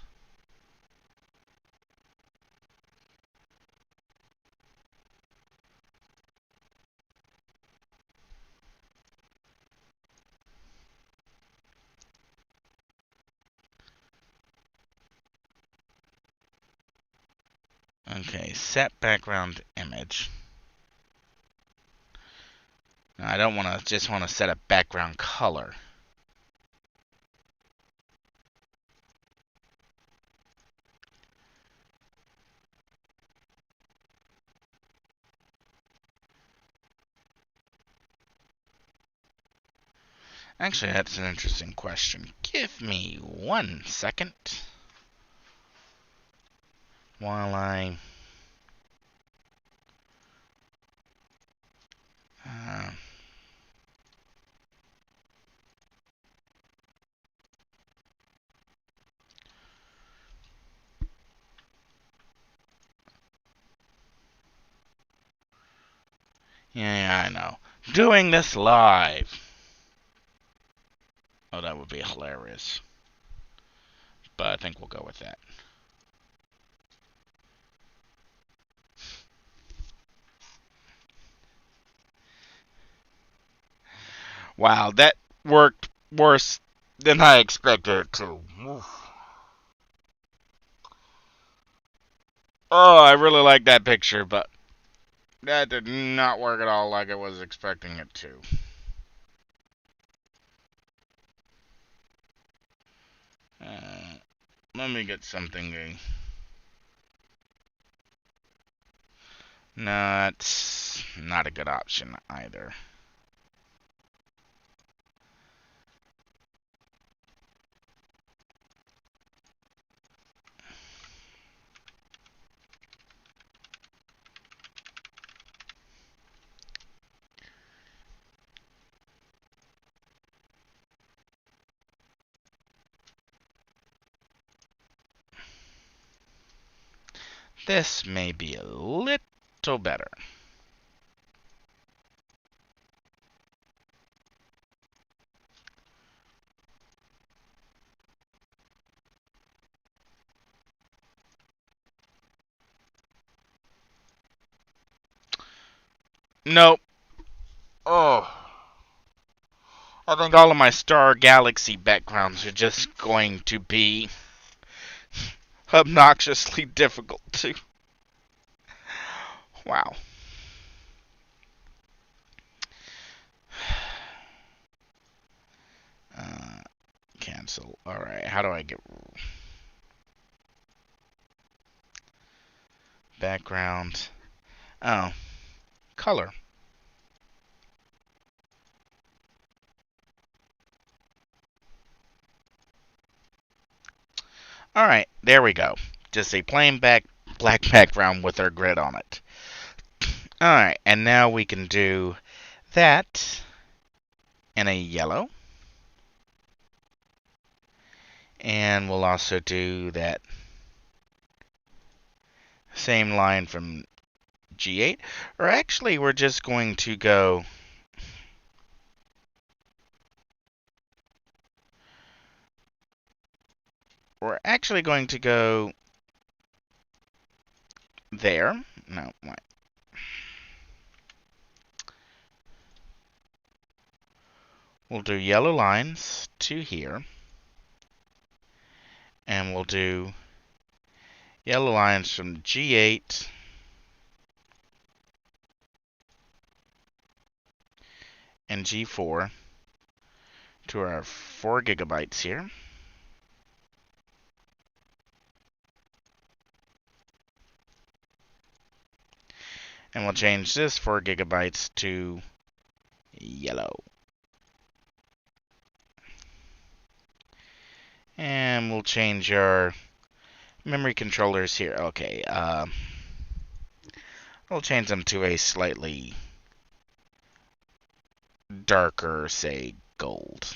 Okay, set background image. Now, I don't want to just want to set a background color. Actually, that's an interesting question. Give me 1 second while I yeah, I know. Doing this live. Oh, that would be hilarious. But I think we'll go with that. Wow, that worked worse than I expected it to. Oh, I really like that picture, but that did not work at all like I was expecting it to. Let me get something no, it's not a good option either. This may be a little better. Nope. Oh. I think all of my Star Galaxy backgrounds are just going to be obnoxiously difficult to. Wow. Uh, cancel. Alright, how do I get background? Oh, color. Alright, there we go. Just a plain black background with our grid on it. Alright, and now we can do that in a yellow. And we'll also do that same line from G8. Or actually, we're just going to go... We're actually going to go there. No, what? We'll do yellow lines to here. And we'll do yellow lines from G8 and G4 to our 4 gigabytes here. And we'll change this 4 gigabytes to yellow. And we'll change our memory controllers here. Okay, we'll change them to a slightly darker, say, gold.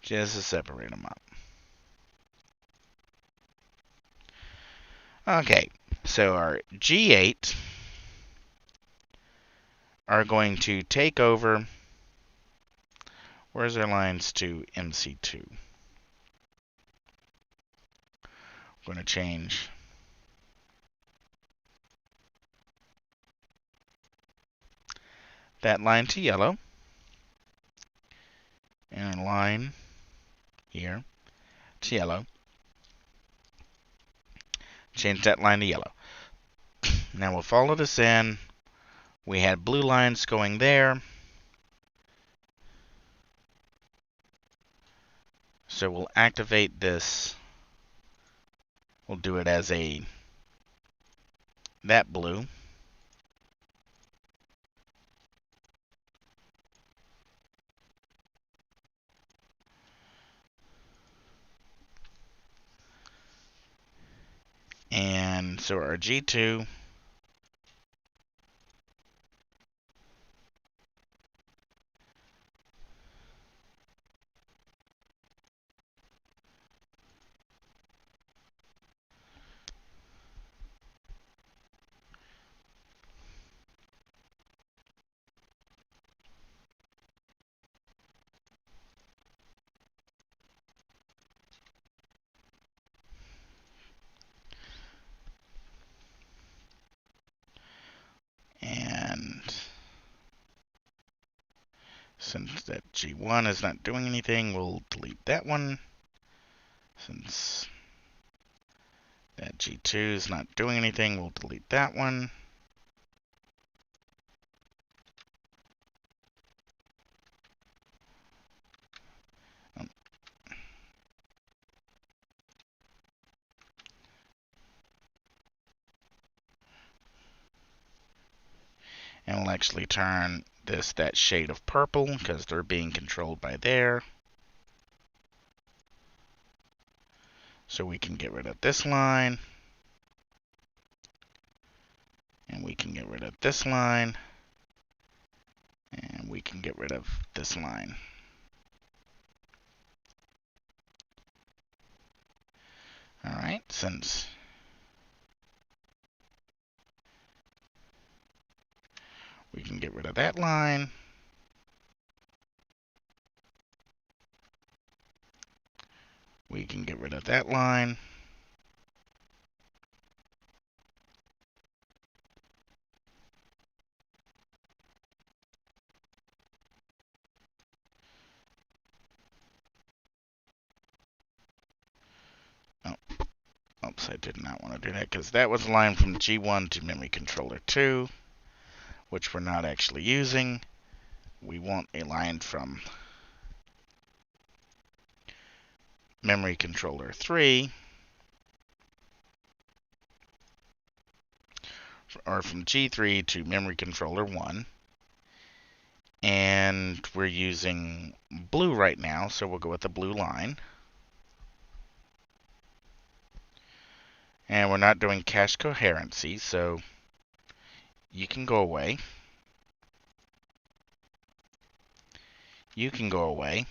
Just to separate them up. Okay, so our G8 are going to take over. Where's our lines to MC2? We're going to change that line to yellow. And a line here to yellow. Change that line to yellow. Now we'll follow this in. We had blue lines going there. So we'll activate this. We'll do it as that blue. And so our G2 and since that G1 is not doing anything, we'll delete that one. Since that G2 is not doing anything, we'll delete that one. And we'll actually turn this that shade of purple because they're being controlled by there. So we can get rid of this line. And we can get rid of this line. And we can get rid of this line. Alright, since we can get rid of that line. We can get rid of that line. Oh, oops, I did not want to do that because that was a line from G1 to memory controller 2, which we're not actually using. We want a line from memory controller 3, or from G3 to memory controller 1. And we're using blue right now, so we'll go with the blue line. And we're not doing cache coherency, so you can go away. You can go away.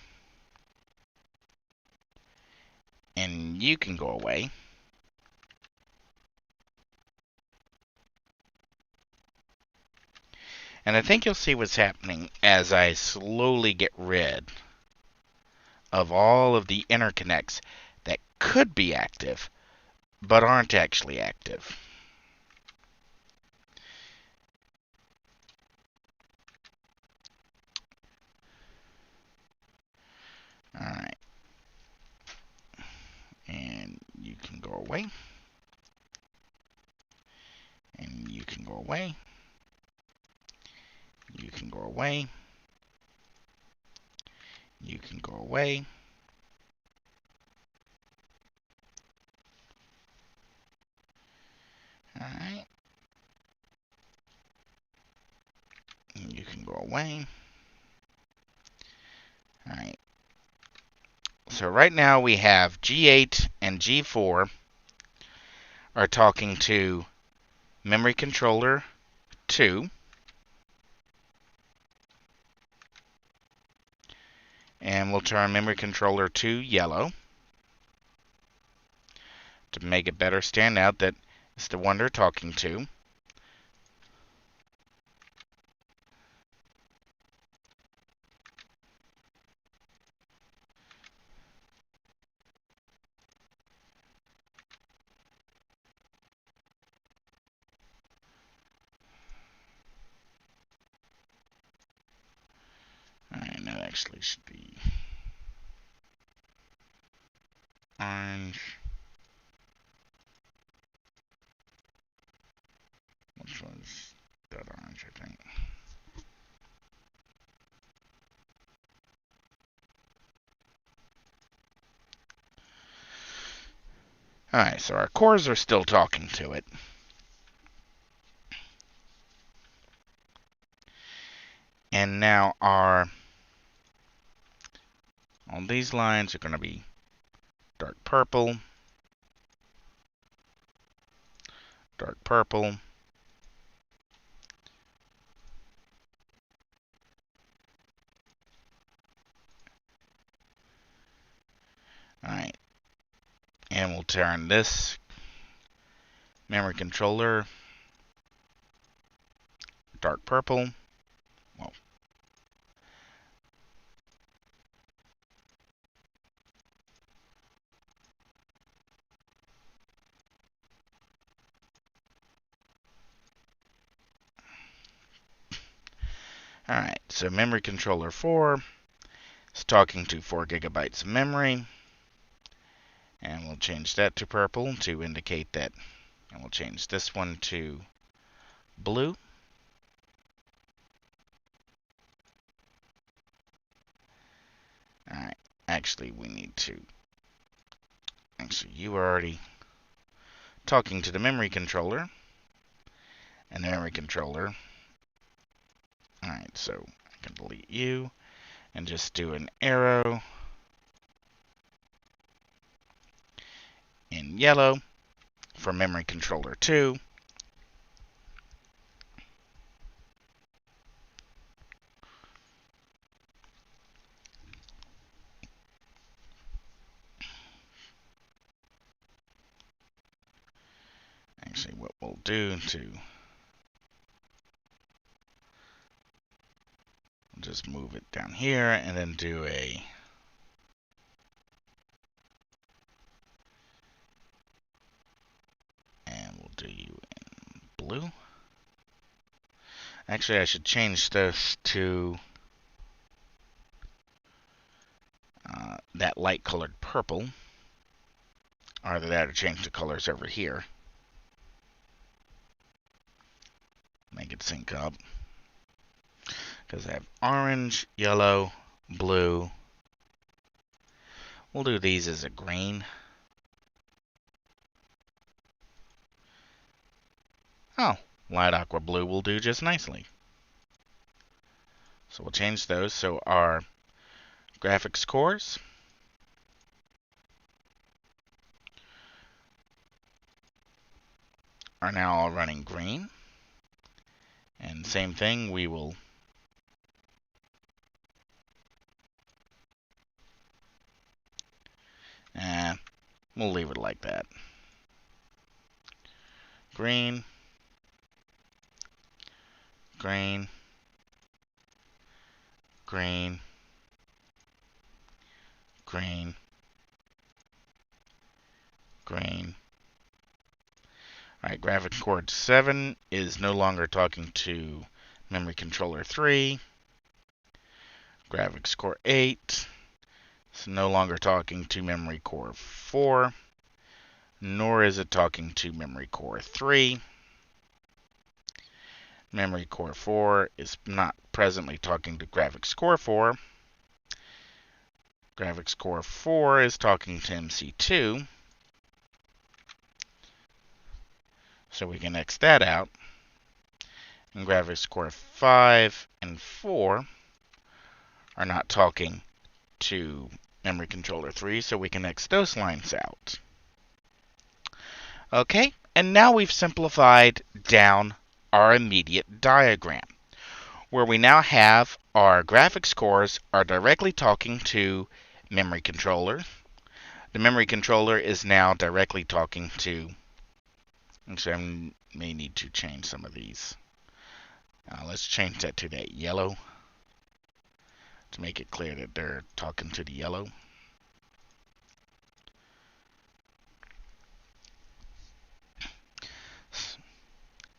And you can go away. And I think you'll see what's happening as I slowly get rid of all of the interconnects that could be active, but aren't actually active. Alright. And you can go away. And you can go away. You can go away. You can go away. Alright. You can go away. Alright. So right now we have G8 and G4 are talking to memory controller 2. And we'll turn memory controller 2 yellow to make it better stand out that it's the one they're talking to. Alright, that actually should be orange. Which was that orange, I think. Alright, so our cores are still talking to it. And now all these lines are going to be dark purple, dark purple, alright, and we'll turn this memory controller dark purple. Whoa. Alright, so memory controller 4 is talking to 4 gigabytes of memory. And we'll change that to purple to indicate that. And we'll change this one to blue. Alright, actually we need to... Actually, you were already talking to the memory controller. And the memory controller... Alright, so I can delete you and just do an arrow in yellow for memory controller 2. Actually, what we'll do to just move it down here and then do a and we'll do you in blue. Actually, I should change this to that light colored purple. Either that or change the colors over here. Make it sync up. Because I have orange, yellow, blue. We'll do these as a green. Oh, light aqua blue will do just nicely. So we'll change those. So our graphics cores are now all running green. And same thing, we will we'll leave it like that. Green, green, green, green, green. Alright, graphics cord 7 is no longer talking to memory controller 3. Graphics core 8 is no longer talking to memory core 4. Nor is it talking to memory core 3. Memory core 4 is not presently talking to graphics core 4. Graphics core 4 is talking to MC2. So we can X that out. And graphics core 5 and 4 are not talking to memory controller 3, so we can X those lines out. Okay, and now we've simplified down our immediate diagram, where we now have our graphics cores are directly talking to memory controller. The memory controller is now directly talking to... Actually, I may need to change some of these. Let's change that to that yellow to make it clear that they're talking to the yellow.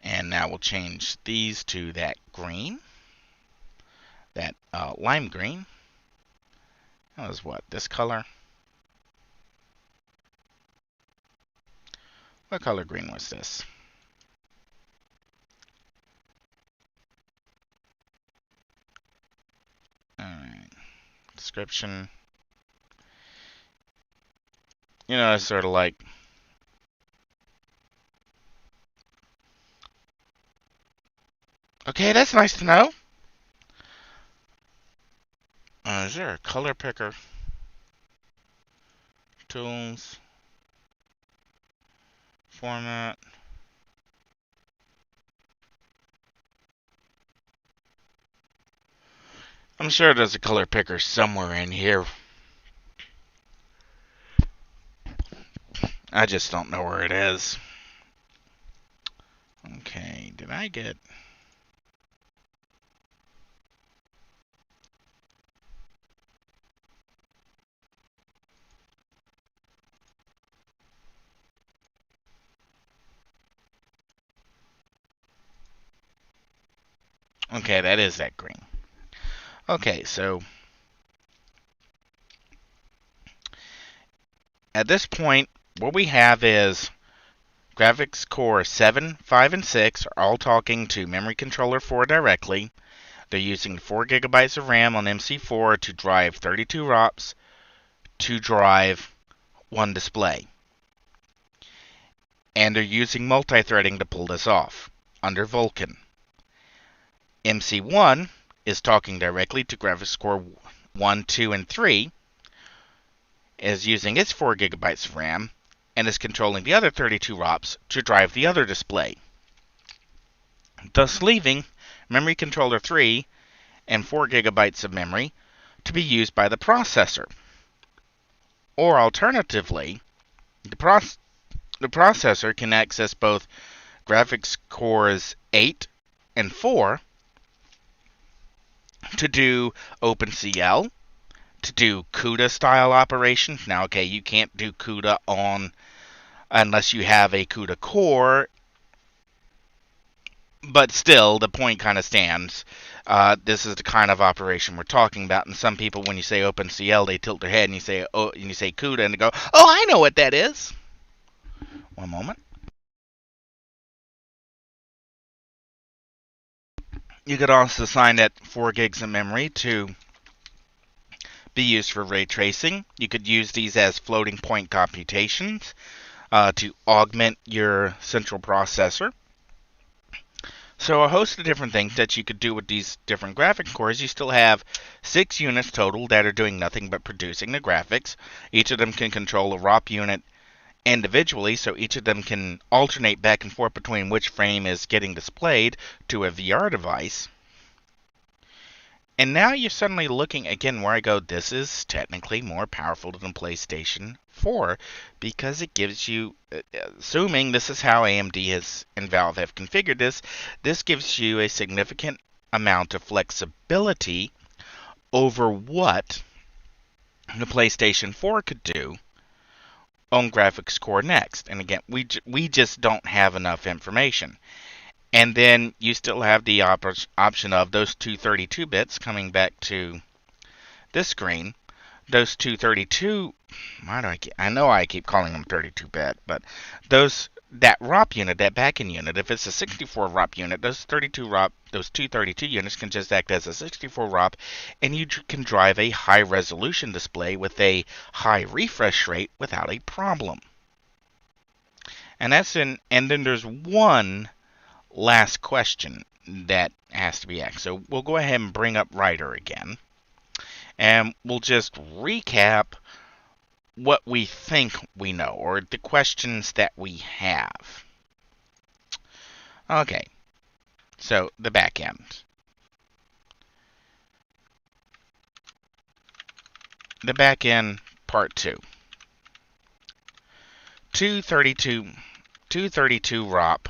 And now we'll change these to that green, that lime green. That was what, this color? What color green was this? Alright, description. You know, it's sort of like... Okay, that's nice to know. Is there a color picker? Tools. Format. I'm sure there's a color picker somewhere in here. I just don't know where it is. Okay, did I get... Okay, that is that green. Okay, so At this point, what we have is graphics core 7, 5, and 6 are all talking to memory controller 4 directly. They're using 4 gigabytes of RAM on MC4 to drive 32 ROPs to drive one display. And they're using multi-threading to pull this off under Vulkan. MC1 is talking directly to graphics core 1, 2, and 3, is using its 4 gigabytes of RAM, and is controlling the other 32 ROPs to drive the other display, thus leaving memory controller 3 and 4 gigabytes of memory to be used by the processor. Or alternatively, the processor can access both graphics cores 8 and 4 to do OpenCL, to do CUDA style operations. Now, okay, you can't do CUDA on unless you have a CUDA core, but still, the point kind of stands. This is the kind of operation we're talking about, and some people, when you say OpenCL, they tilt their head and you say, "Oh," and you say CUDA, and they go, "Oh, I know what that is." One moment. You could also assign that 4 gigs of memory to be used for ray tracing. You could use these as floating point computations to augment your central processor. So a host of different things that you could do with these different graphic cores. You still have 6 units total that are doing nothing but producing the graphics. Each of them can control a ROP unit individually, so each of them can alternate back and forth between which frame is getting displayed to a VR device. And now you're suddenly looking again where I go, this is technically more powerful than PlayStation 4 because it gives you, assuming this is how AMD and Valve have configured this gives you a significant amount of flexibility over what the PlayStation 4 could do on graphics core next. And again, we just don't have enough information. And then you still have the option of those two 32 bits coming back to this screen. Those two 32, I know I keep calling them 32-bit, but that ROP unit, that backend unit, if it's a 64 ROP unit, those two 32 units can just act as a 64 ROP, and you can drive a high resolution display with a high refresh rate without a problem. And then there's one last question that has to be asked. So we'll go ahead and bring up Ryder again, and we'll just recap what we think we know, or the questions that we have. Okay, so the back end. The back end, part 2. 232 ROP,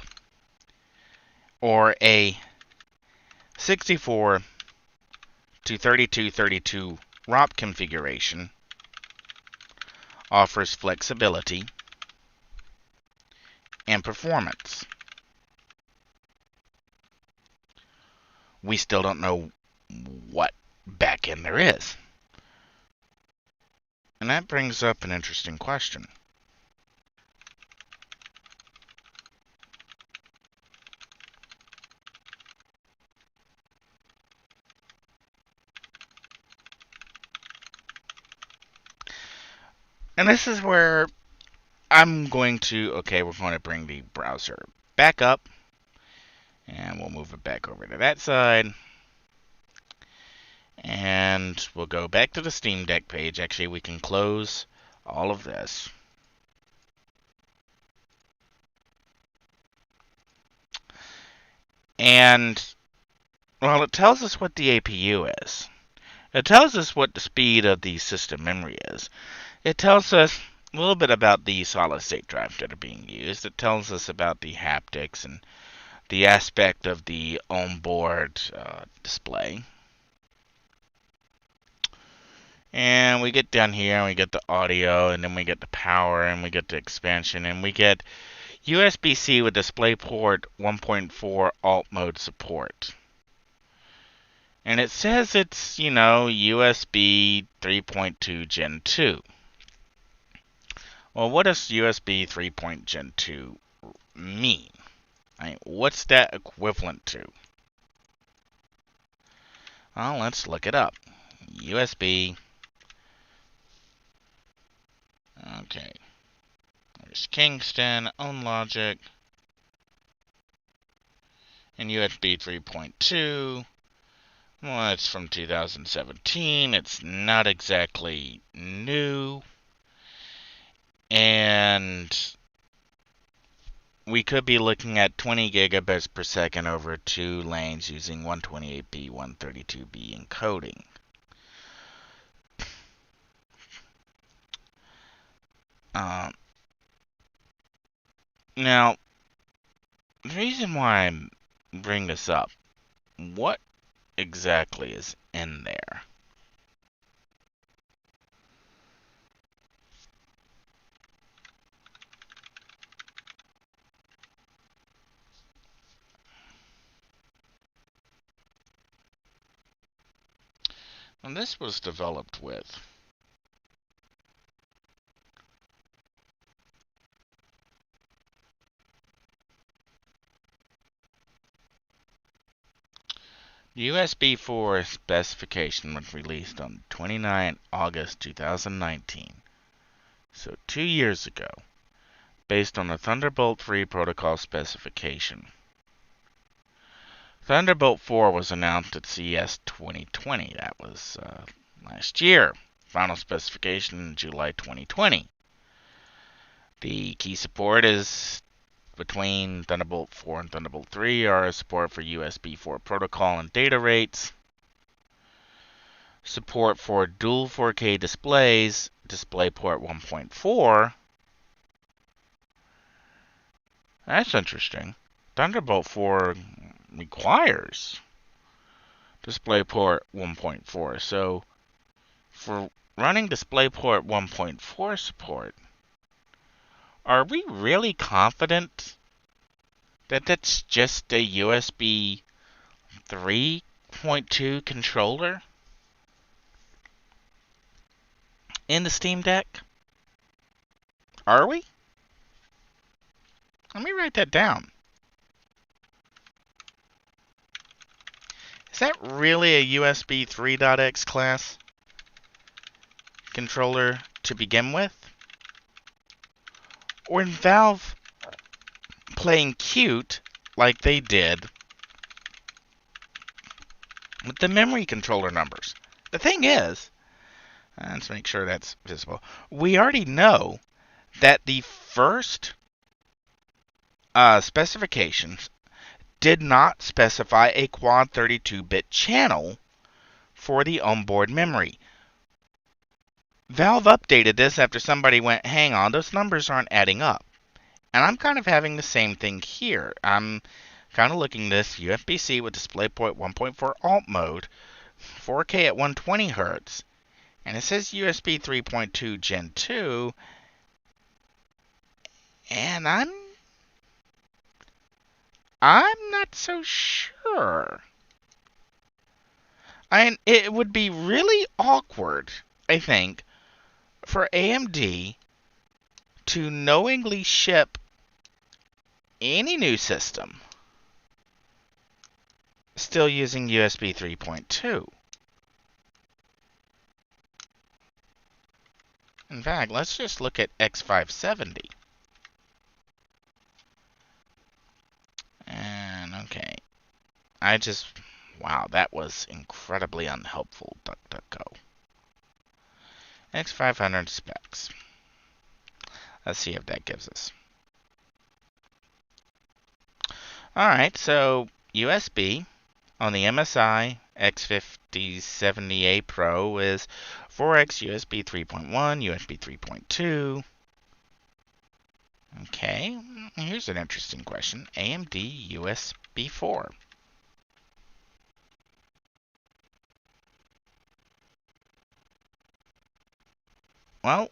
or a 64 to 3232 ROP configuration, offers flexibility and performance. We still don't know what backend there is. And that brings up an interesting question. And this is where I'm going to, we're going to bring the browser back up, and we'll move it back over to that side. And we'll go back to the SteamDeck page. Actually, we can close all of this. And, well, it tells us what the APU is. It tells us what the speed of the system memory is. It tells us a little bit about the solid-state drives that are being used. It tells us about the haptics and the aspect of the onboard display. And we get down here, and we get the audio, and then we get the power, and we get the expansion, and we get USB-C with DisplayPort 1.4 alt mode support. And it says it's, USB 3.2 Gen 2. Well, what does USB 3.0 Gen 2 mean? What's that equivalent to? Well, let's look it up. USB. Okay. There's Kingston, OwnLogic, and USB 3.2. Well, it's from 2017. It's not exactly new. And we could be looking at 20 gigabits per second over 2 lanes using 128B, 132B encoding. Now, the reason why I bring this up, what exactly is in there? And this was developed with USB 4 specification was released on 29 August 2019, so 2 years ago, based on the Thunderbolt 3 protocol specification. Thunderbolt 4 was announced at CES 2020, that was last year. Final specification in July 2020. The key support is between Thunderbolt 4 and Thunderbolt 3 are support for USB 4 protocol and data rates, support for dual 4K displays, DisplayPort 1.4. That's interesting. Thunderbolt 4 requires DisplayPort 1.4, so for running DisplayPort 1.4 support, are we really confident that that's just a USB 3.2 controller in the SteamDeck? Are we? Let me write that down. Is that really a USB 3.x class controller to begin with? Or in Valve playing cute like they did with the memory controller numbers? The thing is, let's make sure that's visible. We already know that the first specifications did not specify a quad 32-bit channel for the onboard memory. Valve updated this after somebody went, hang on, those numbers aren't adding up. And I'm kind of having the same thing here. I'm kind of looking at this USB-C with DisplayPort 1.4 alt mode, 4K at 120 Hz, and it says USB 3.2 Gen 2, and I'm not so sure. And it would be really awkward, I think, for AMD to knowingly ship any new system still using USB 3.2. In fact, let's just look at X570. And okay, wow, that was incredibly unhelpful, DuckDuckGo. X500 specs. Let's see if that gives us. Alright, so USB on the MSI X5070A Pro is 4x USB 3.1, USB 3.2. Okay, here's an interesting question. AMD USB 4. Well,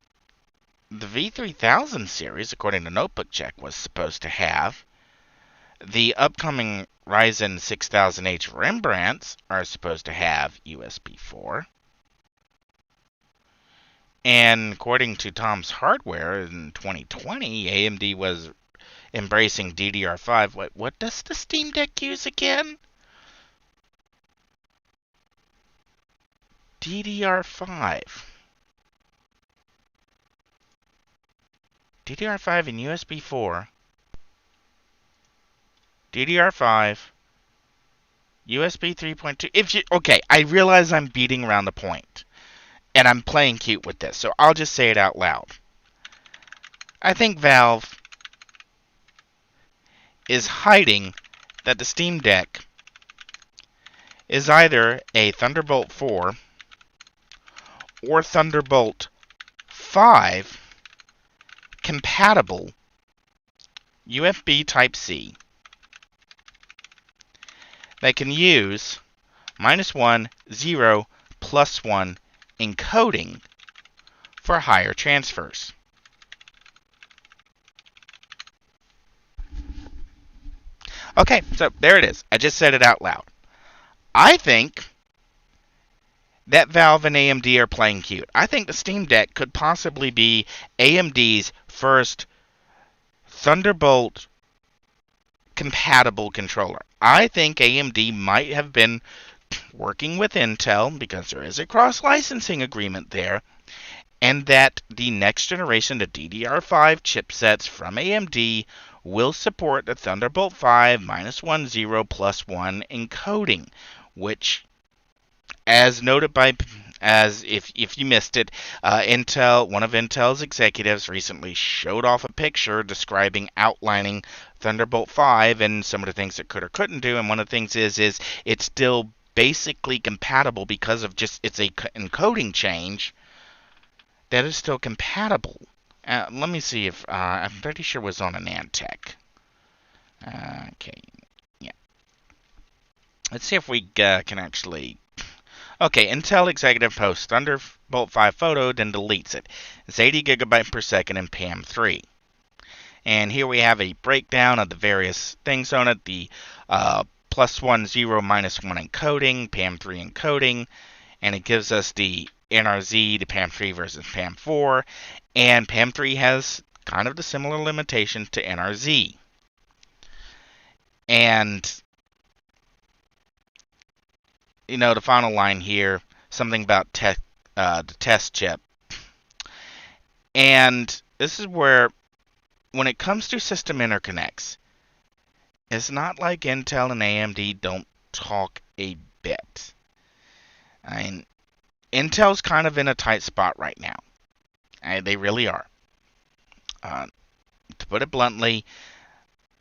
the V3000 series, according to Notebook Check, was supposed to have. The upcoming Ryzen 6000H Rembrandts are supposed to have USB 4. And according to Tom's Hardware in 2020, AMD was embracing DDR5. What does the Steam Deck use again? DDR5. DDR5 and USB 4. DDR5. USB 3.2. Okay, I realize I'm beating around the point, and I'm playing cute with this, so I'll just say it out loud. I think Valve is hiding that the Steam Deck is either a Thunderbolt 4 or Thunderbolt 5 compatible USB Type-C that can use -1, 0, +1 encoding for higher transfers. Okay, so there it is. I just said it out loud. I think that Valve and AMD are playing cute. I think the Steam Deck could possibly be AMD's first Thunderbolt compatible controller. I think AMD might have been working with Intel, because there is a cross-licensing agreement there, and that the next generation of DDR5 chipsets from AMD will support the Thunderbolt 5 -1, 0, +1 encoding, which, as noted by, if you missed it, one of Intel's executives recently showed off a picture outlining Thunderbolt 5 and some of the things it could or couldn't do. And one of the things is it's still basically compatible because of just it's a encoding change that is still compatible. Let me see if I'm pretty sure it was on an Antec. Okay, yeah. Let's see if we can actually. Okay, Intel executive posts Thunderbolt 5 photo, then deletes it. It's 80 gigabyte per second in PAM3. And here we have a breakdown of the various things on it. The +1, 0, -1 encoding, PAM3 encoding, and it gives us the NRZ, the PAM3 versus PAM4, and PAM3 has kind of the similar limitation to NRZ. And, the final line here, something about the test chip. And this is where, when it comes to system interconnects, it's not like Intel and AMD don't talk a bit. I mean, Intel's kind of in a tight spot right now. They really are. To put it bluntly,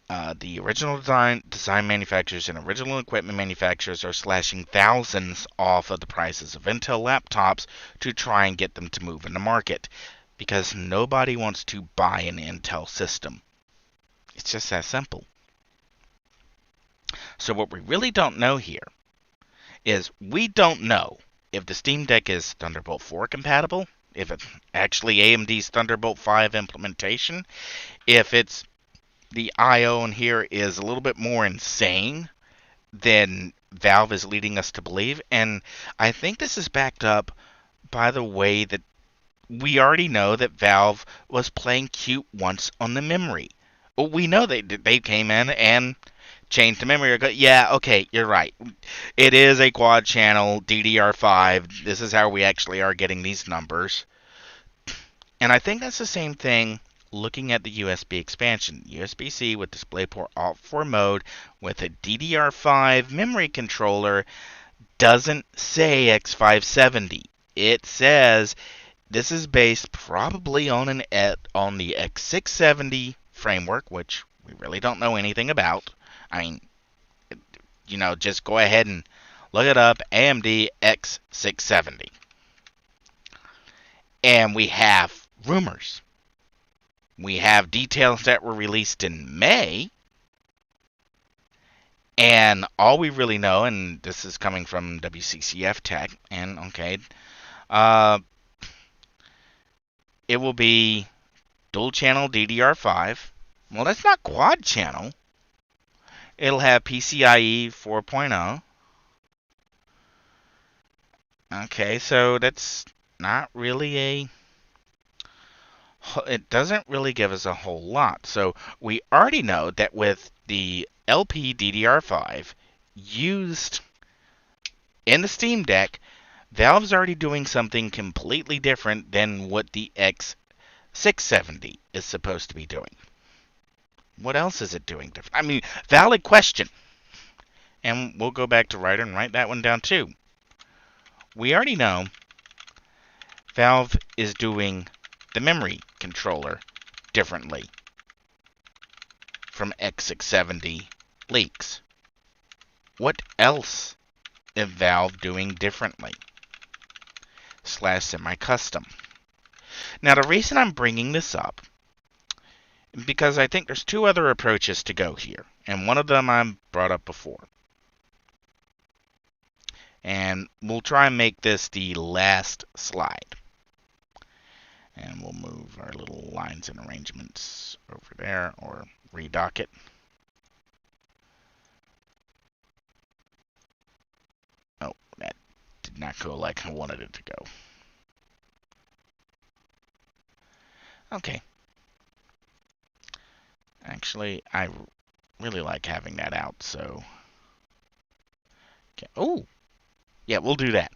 the original design manufacturers and original equipment manufacturers are slashing thousands off of the prices of Intel laptops to try and get them to move in the market, because nobody wants to buy an Intel system. It's just that simple. So what we really don't know here is we don't know if the Steam Deck is Thunderbolt 4 compatible, if it's actually AMD's Thunderbolt 5 implementation, if it's the I/O in here is a little bit more insane than Valve is leading us to believe. And I think this is backed up by the way that we already know that Valve was playing cute once on the memory. We know they came in and changed the memory. Yeah, okay, you're right. It is a quad channel DDR5. This is how we actually are getting these numbers. And I think that's the same thing looking at the USB expansion. USB-C with DisplayPort Alt4 mode with a DDR5 memory controller doesn't say X570. It says this is based probably on the X670 framework, which we really don't know anything about. I mean, just go ahead and look it up, AMD X670. And we have rumors. We have details that were released in May. And all we really know, and this is coming from WCCF Tech, and okay, it will be dual channel DDR5. Well, that's not quad channel. It'll have PCIe 4.0. Okay, so that's not really a it doesn't really give us a whole lot. So we already know that with the LPDDR5 used in the Steam Deck, Valve's already doing something completely different than what the X670 is supposed to be doing. What else is it doing different? I mean, valid question. And we'll go back to writer and write that one down too. We already know Valve is doing the memory controller differently from X670 leaks. What else is Valve doing differently? Slash semi-custom. Now, the reason I'm bringing this up is because I think there's two other approaches to go here, and one of them I brought up before. And we'll try and make this the last slide. And we'll move our little lines and arrangements over there, or redock it. Oh, that did not go like I wanted it to go. Okay. Actually, I really like having that out, so... Okay. Oh! Yeah, we'll do that.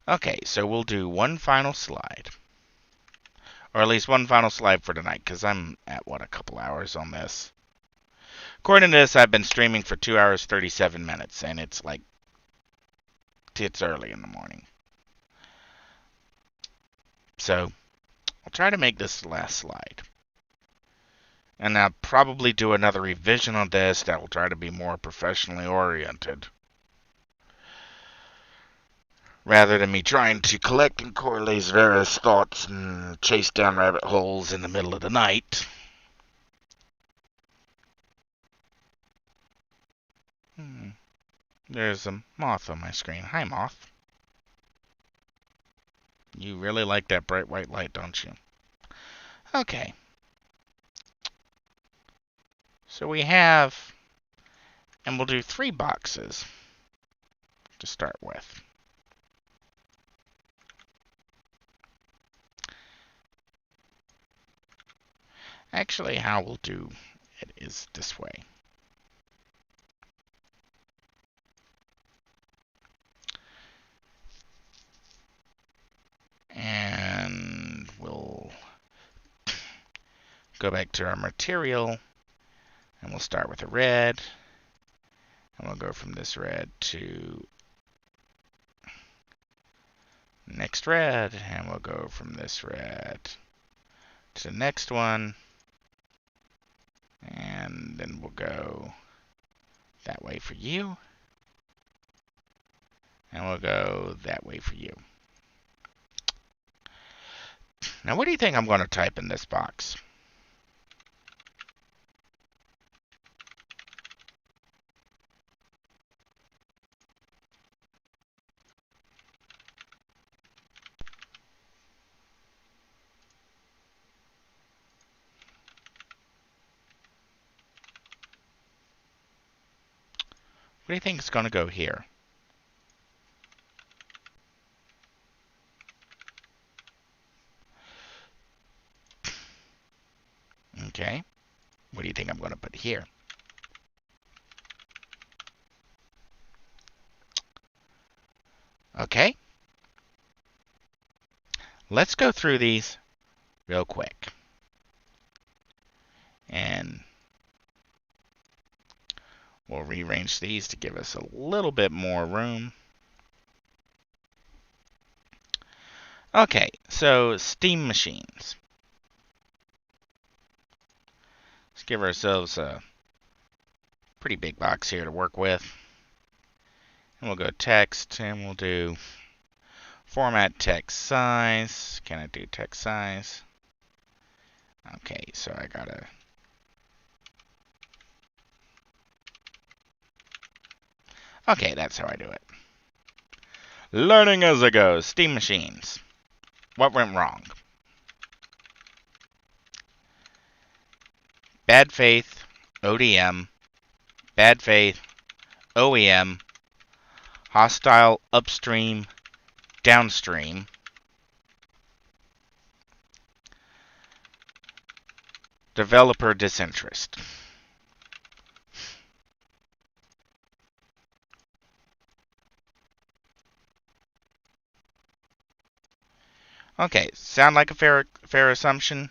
Okay, so we'll do one final slide. Or at least one final slide for tonight, because I'm at, what, a couple hours on this. According to this, I've been streaming for 2 hours, 37 minutes, and it's like... It's early in the morning. So, I'll try to make this the last slide. And I'll probably do another revision on this that will try to be more professionally oriented. Rather than me trying to collect and correlate various thoughts and chase down rabbit holes in the middle of the night. There's a moth on my screen. Hi, moth. You really like that bright white light, don't you? Okay. So we have, and we'll do 3 boxes to start with. Actually, how we'll do it is this way. And we'll go back to our material, and we'll start with a red, and we'll go from this red to next red, and we'll go from this red to the next one, and then we'll go that way for you, and we'll go that way for you. Now, what do you think I'm going to type in this box? What do you think is going to go here? Okay. What do you think I'm going to put here? Okay. Let's go through these real quick. And we'll rearrange these to give us a little bit more room. Okay, so steam machines. Let's give ourselves a pretty big box here to work with. And we'll go text, and we'll do format text size. Can I do text size? Okay, so I gotta... Okay, that's how I do it. Learning as I go. Steam machines. What went wrong? Bad faith, ODM, bad faith, OEM, hostile upstream, downstream, Developer disinterest. Okay, sound like a fair assumption?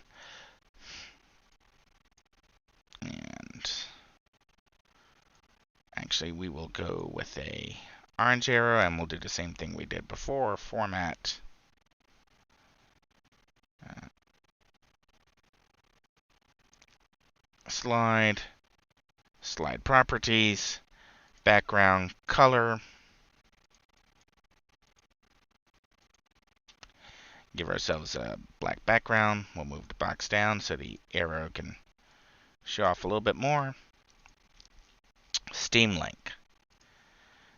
And actually, we will go with a orange arrow, and we'll do the same thing we did before. Format. Slide properties, background color. Give ourselves a black background. We'll move the box down so the arrow can show off a little bit more. Steam link.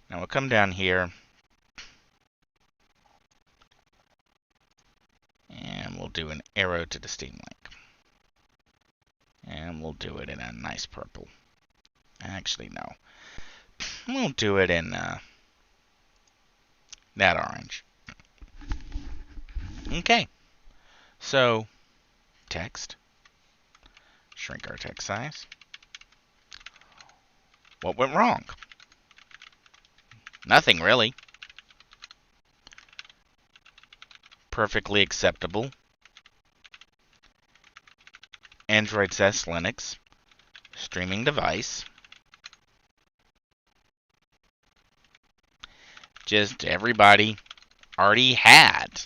Now we'll come down here and we'll do an arrow to the Steam link. And we'll do it in a nice purple. Actually, no. We'll do it in that orange. Okay. So, text. Shrink our text size. What went wrong? Nothing, really. Perfectly acceptable. Android says Linux. Streaming device. Just everybody already had.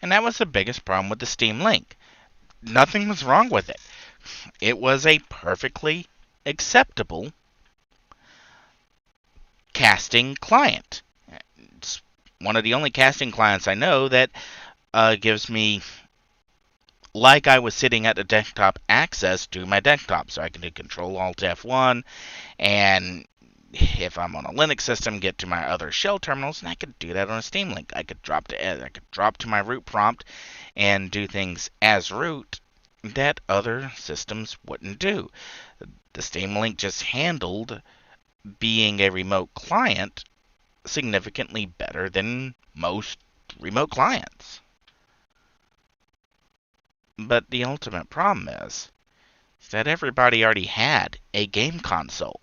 And that was the biggest problem with the Steam Link. Nothing was wrong with it. It was a perfectly acceptable casting client. It's one of the only casting clients I know that gives me, like I was sitting at the desktop, access to my desktop. So I can do Control-Alt-F1, and if I'm on a Linux system, get to my other shell terminals, and I could do that on a Steam Link. I could drop to my root prompt and do things as root that other systems wouldn't do. The Steam Link just handled being a remote client significantly better than most remote clients. But the ultimate problem is that everybody already had a game console,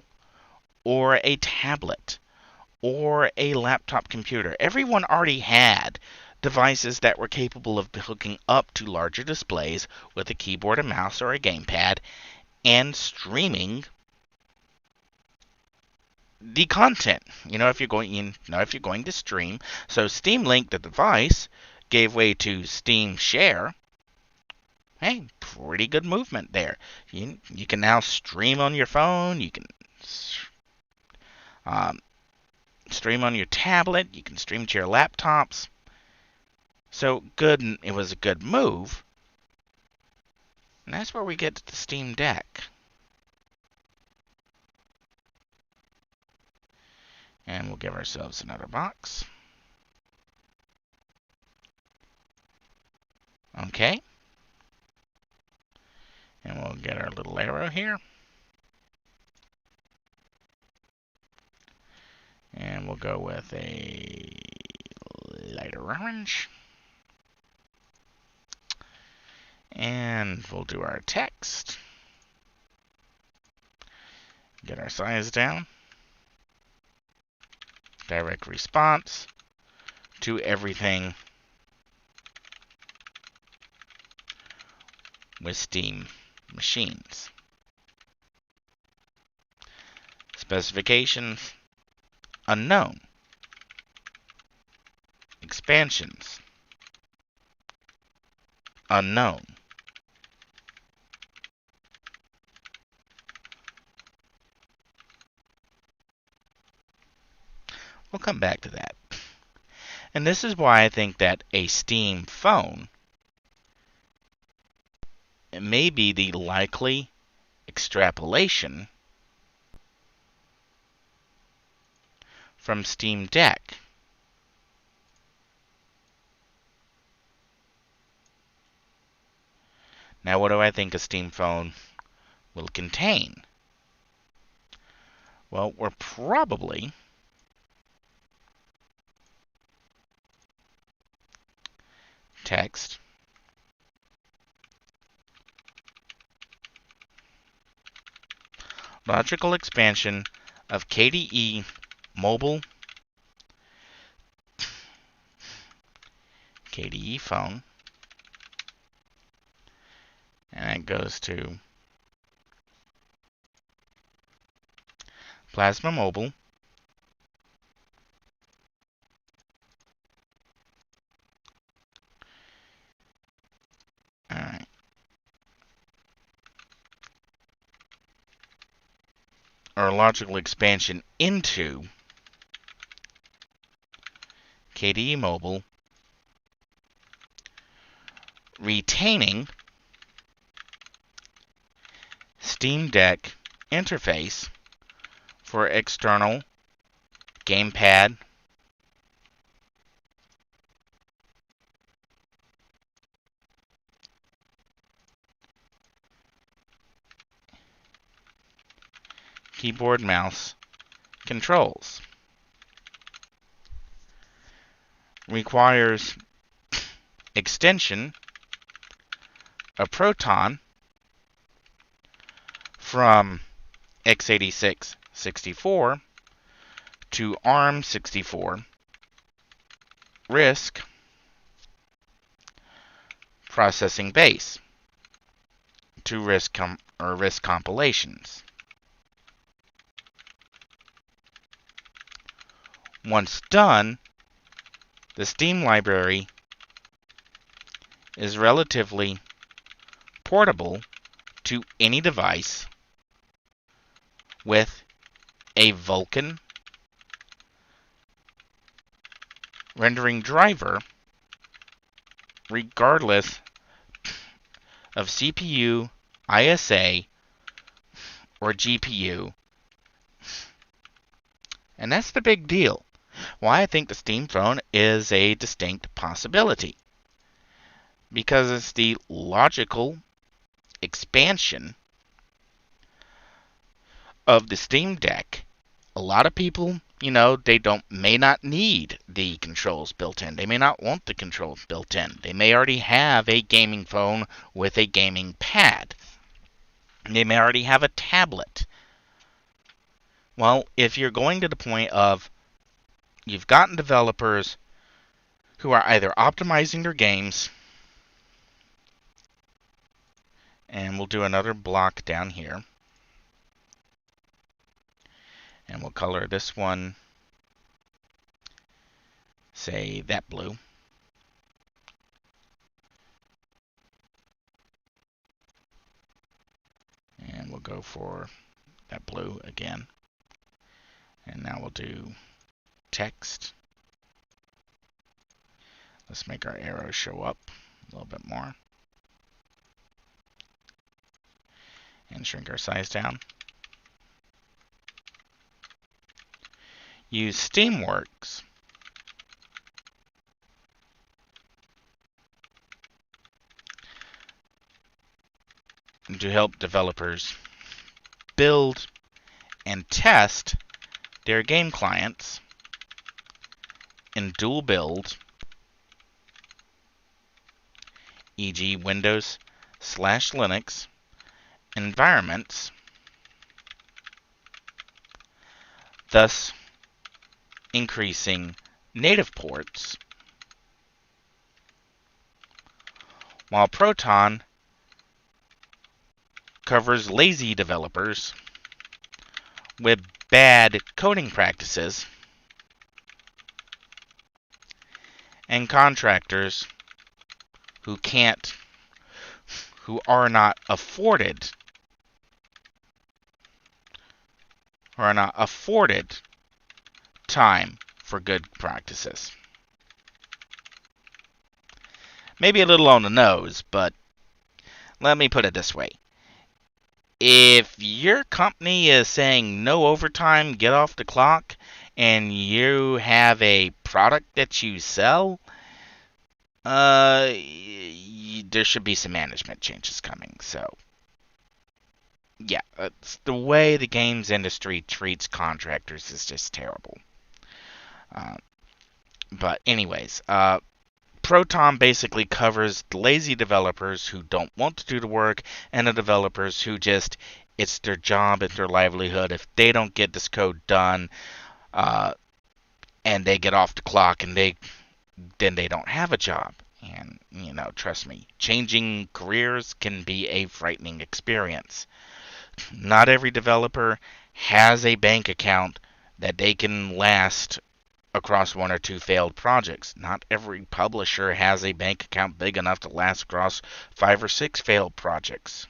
or a tablet, or a laptop computer. Everyone already had devices that were capable of hooking up to larger displays with a keyboard, a mouse, or a gamepad, and streaming the content. If you're going to stream. So Steam Link, the device, gave way to Steam Share. Hey, pretty good movement there. You can now stream on your phone. You can stream on your tablet. You can stream to your laptops. So good. It was a good move. And that's where we get to the SteamDeck. And we'll give ourselves another box. Okay. And we'll get our little arrow here. And we'll go with a lighter orange. And we'll do our text. Get our size down. Direct response to everything with Steam machines. Specifications unknown. Expansions unknown. We'll come back to that. And this is why I think that a Steam phone may be the likely extrapolation from SteamDeck. Now, what do I think a Steam phone will contain? Well, we're probably text, logical expansion of KDE mobile, KDE phone, and it goes to Plasma Mobile, alright, or logical expansion into KDE Mobile, retaining SteamDeck interface for external gamepad, keyboard, mouse controls. Requires extension of Proton from x86 64 to ARM 64, RISC processing base to RISC compilations. Once done, the Steam library is relatively portable to any device with a Vulkan rendering driver, regardless of CPU, ISA, or GPU. And that's the big deal. Why I think the Steam phone is a distinct possibility. Because it's the logical expansion of the Steam Deck. A lot of people, they may not need the controls built in. They may not want the controls built in. They may already have a gaming phone with a gaming pad. They may already have a tablet. Well, if you're going to the point of you've gotten developers who are either optimizing their games, and we'll do another block down here, and we'll color this one, say, that blue. And we'll go for that blue again. And now we'll do text. Let's make our arrows show up a little bit more. And shrink our size down. Use Steamworks to help developers build and test their game clients in dual build, e.g. Windows/Linux environments, thus increasing native ports, while Proton covers lazy developers with bad coding practices and contractors who are not afforded time for good practices. Maybe a little on the nose, but let me put it this way. If your company is saying no overtime, get off the clock, and you have a product that you sell, there should be some management changes coming. So, yeah, it's the way the games industry treats contractors is just terrible. Uh, but anyways, Proton basically covers the lazy developers who don't want to do the work and the developers who just, it's their job, it's their livelihood. If they don't get this code done, uh, and they get off the clock, and then they don't have a job. And, trust me, changing careers can be a frightening experience. Not every developer has a bank account that they can last across one or two failed projects. Not every publisher has a bank account big enough to last across 5 or 6 failed projects.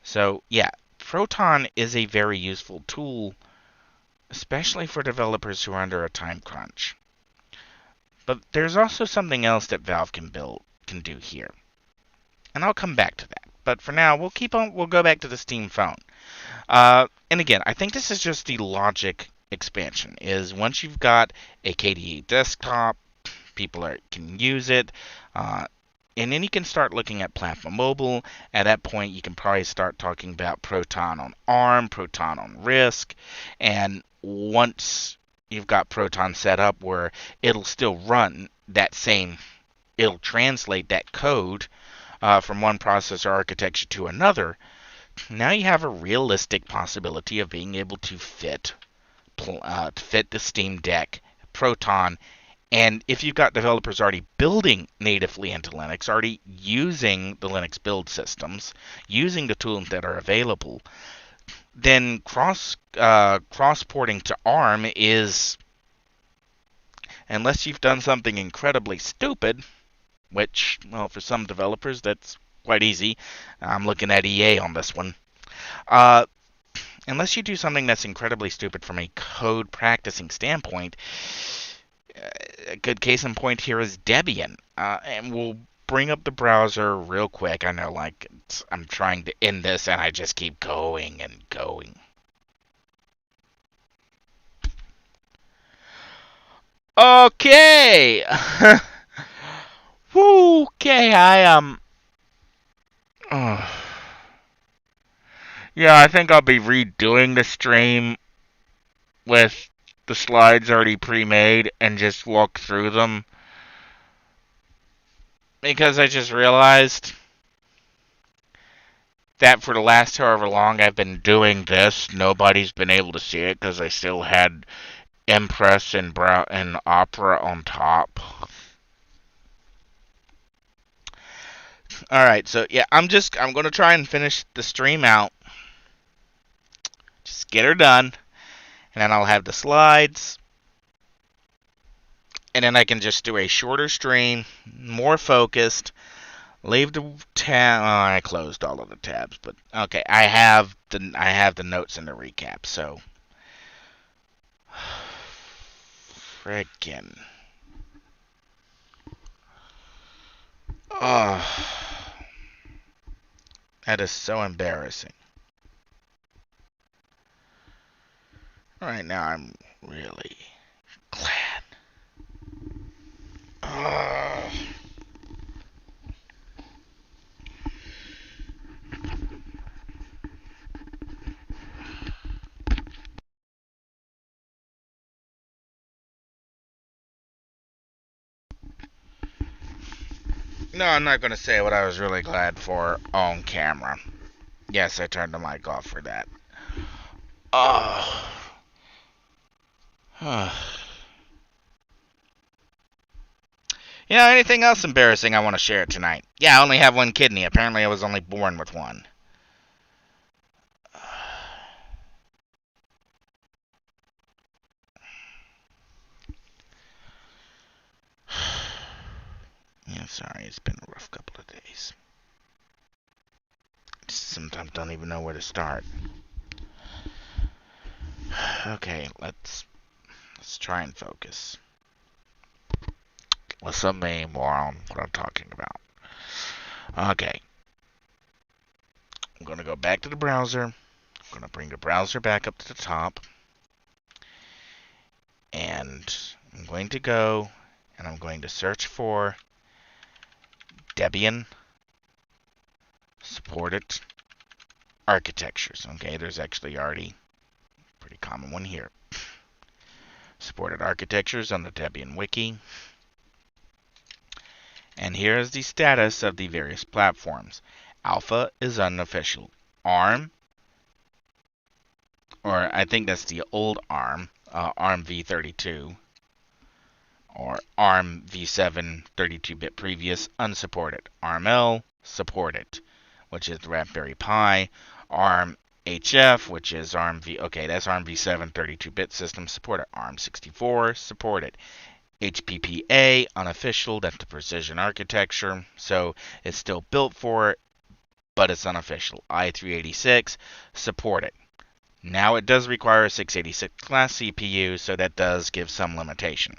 So, yeah, Proton is a very useful tool, especially for developers who are under a time crunch. But there's also something else that Valve can do here. And I'll come back to that. But for now, we'll go back to the Steam phone. And again, I think this is just the logic expansion, is once you've got a KDE desktop, people can use it, and then you can start looking at Platform Mobile. At that point, you can probably start talking about Proton on ARM, Proton on RISC, and once you've got Proton set up where it'll still run that same, it'll translate that code from one processor architecture to another, now you have a realistic possibility of being able to fit the SteamDeck Proton. And if you've got developers already building natively into Linux, already using the Linux build systems, using the tools that are available, then cross-porting to ARM is, unless you've done something incredibly stupid, which, well, for some developers, that's quite easy. I'm looking at EA on this one. Unless you do something that's incredibly stupid from a code practicing standpoint, a good case in point here is Debian. And we'll bring up the browser real quick. I know, I'm trying to end this, and I just keep going and going. Okay! Okay, yeah, I think I'll be redoing the stream with the slides already pre-made and just walk through them. Because I just realized that for the last however long I've been doing this, nobody's been able to see it because I still had Impress and Opera on top. Alright, so yeah, I'm going to try and finish the stream out. Just get her done. And then I'll have the slides. And then I can just do a shorter stream, more focused. Leave the tab. Oh, I closed all of the tabs, but okay. I have the notes and the recap. So, frickin'. Oh, that is so embarrassing. Right now, I'm really glad. No, I'm not going to say what I was really glad for on camera. Yes, I turned the mic off for that. Oh. Anything else embarrassing I want to share tonight? Yeah, I only have one kidney. Apparently I was only born with one. Yeah, sorry, it's been a rough couple of days. Sometimes don't even know where to start. Okay, let's try and focus. Listen me more on what I'm talking about. Okay. I'm going to go back to the browser. I'm going to bring the browser back up to the top. And I'm going to go and I'm going to search for Debian supported architectures. Okay, there's actually already a pretty common one here. Supported architectures on the Debian wiki. And here is the status of the various platforms. Alpha is unofficial. ARM, or I think that's the old ARM, ARM v32, or ARM v7 32-bit previous, unsupported. ARM-L, supported, which is the Raspberry Pi. ARM HF, which is ARM v, okay, that's ARM v7 32-bit system, supported. ARM64, supported. HPPA, unofficial, that's the precision architecture, so it's still built for it, but it's unofficial. i386, supported. Now it does require a 686 class CPU, so that does give some limitation.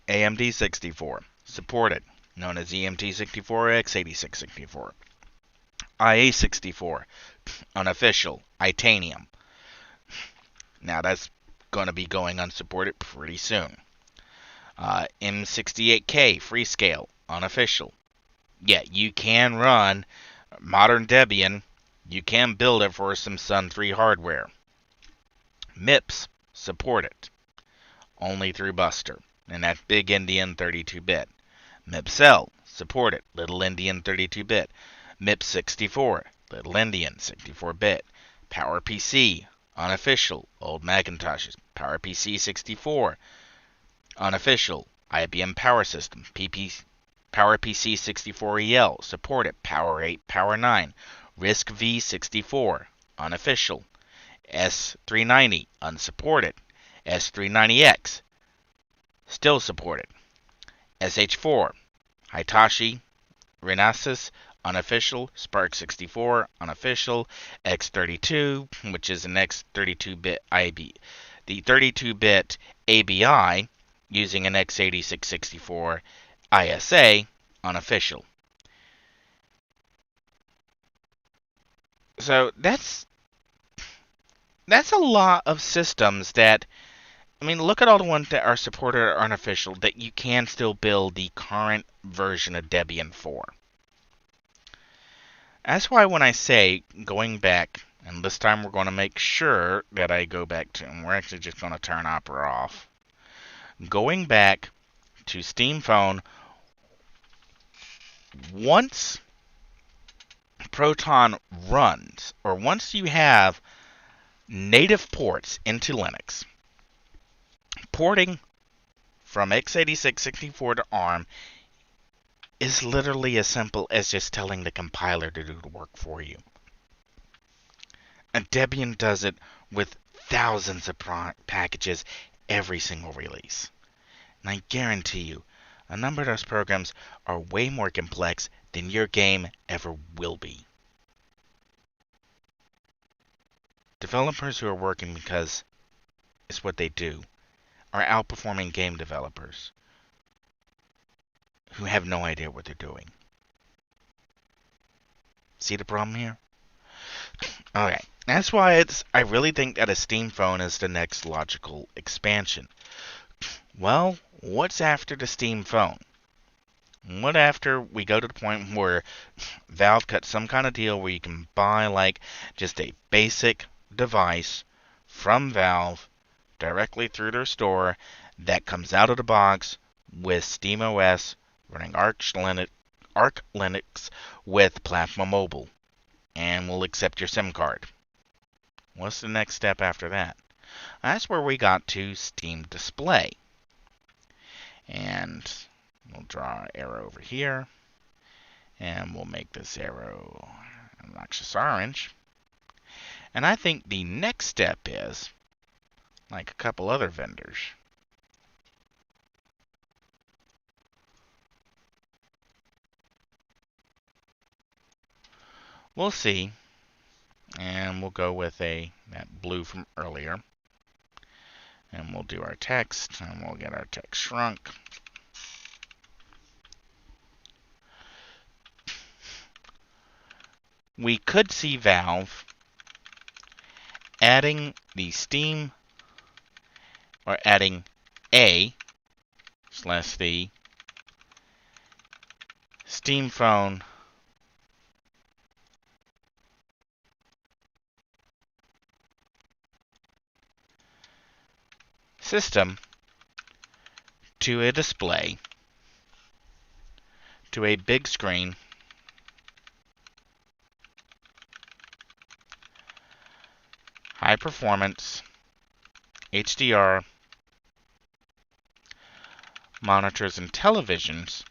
AMD 64, supported, known as EMT 64X 8664. IA 64, unofficial, Itanium. Now that's going to be going unsupported pretty soon. M68K, Freescale, unofficial. Yeah, you can run modern Debian. You can build it for some Sun 3 hardware. MIPS, supported. Only through Buster. And that's Big Indian 32-bit. MIPS-L, supported. Little Indian 32-bit. MIPS 64, Little Indian 64-bit. PowerPC, unofficial. Old Macintoshes. PowerPC 64, unofficial. IBM Power System. PowerPC 64EL, supported. Power 8, Power 9. RISC V 64, unofficial. S390, unsupported. S390X, still supported. SH4, Hitachi, Renesas, unofficial. Spark 64, unofficial. X32, which is an X32-bit IB. The 32-bit ABI, using an x86-64 ISA, unofficial. So that's a lot of systems that, I mean, look at all the ones that are supported or unofficial that you can still build the current version of Debian for. That's why when I say going back, and this time we're going to make sure that I go back to, and we're actually just going to turn Opera off. Going back to Steam Phone, once Proton runs, or once you have native ports into Linux, porting from x86-64 to ARM is literally as simple as just telling the compiler to do the work for you. And Debian does it with thousands of packages every single release. And I guarantee you, a number of those programs are way more complex than your game ever will be. Developers who are working because it's what they do are outperforming game developers who have no idea what they're doing. See the problem here? Okay, that's why I really think that a Steam Phone is the next logical expansion. Well, what's after the Steam Phone? What after we go to the point where Valve cuts some kind of deal where you can buy like just a basic device from Valve directly through their store that comes out of the box with SteamOS running Arch Linux with Plasma Mobile, and will accept your SIM card. What's the next step after that? That's where we got to Steam Display. And we'll draw an arrow over here, and we'll make this arrow obnoxious orange. And I think the next step is, like a couple other vendors, we'll see, and we'll go with that blue from earlier, and we'll do our text, and we'll get our text shrunk. We could see Valve adding the Steam, or adding A/the Steam Phone system to a display, to a big screen, high performance, HDR, monitors and televisions,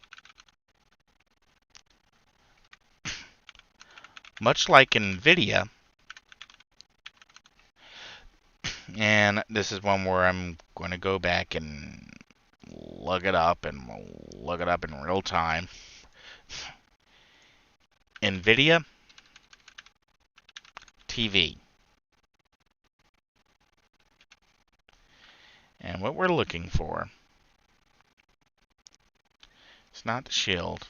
much like NVIDIA, and this is one where I'm going to go back and look it up, and we'll look it up in real time. NVIDIA TV. And what we're looking for, it's not the shield.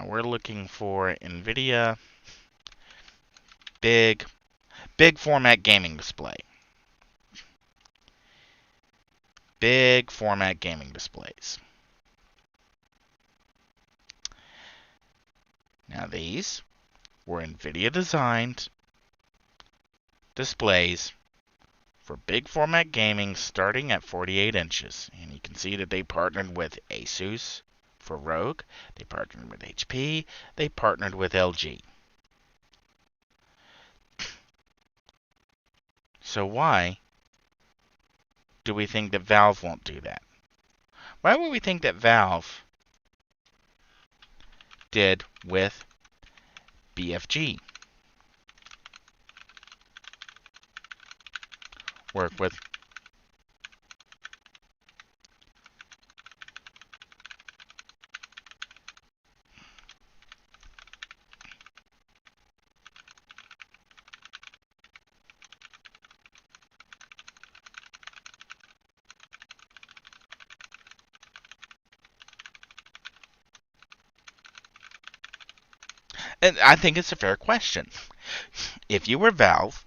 We're looking for NVIDIA big format gaming display. Big format gaming displays. Now these were NVIDIA designed displays for big format gaming starting at 48 inches. And you can see that they partnered with Asus for Rogue, they partnered with HP, they partnered with LG. So why do we think that Valve won't do that? Why would we think that Valve did with BFG? Work with and I think it's a fair question. If you were Valve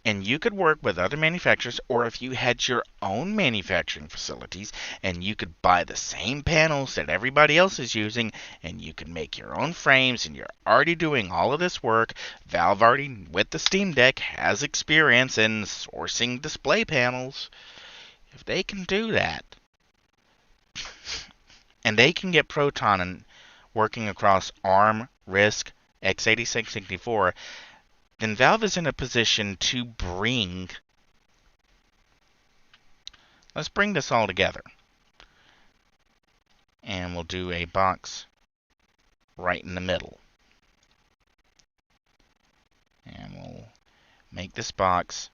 and you could work with other manufacturers, or if you had your own manufacturing facilities and you could buy the same panels that everybody else is using and you could make your own frames and you're already doing all of this work, Valve already, with the Steam Deck, has experience in sourcing display panels. If they can do that, and they can get Proton and working across ARM, RISC, x86-64, then Valve is in a position to bring... Let's bring this all together. And we'll do a box right in the middle. And we'll make this box,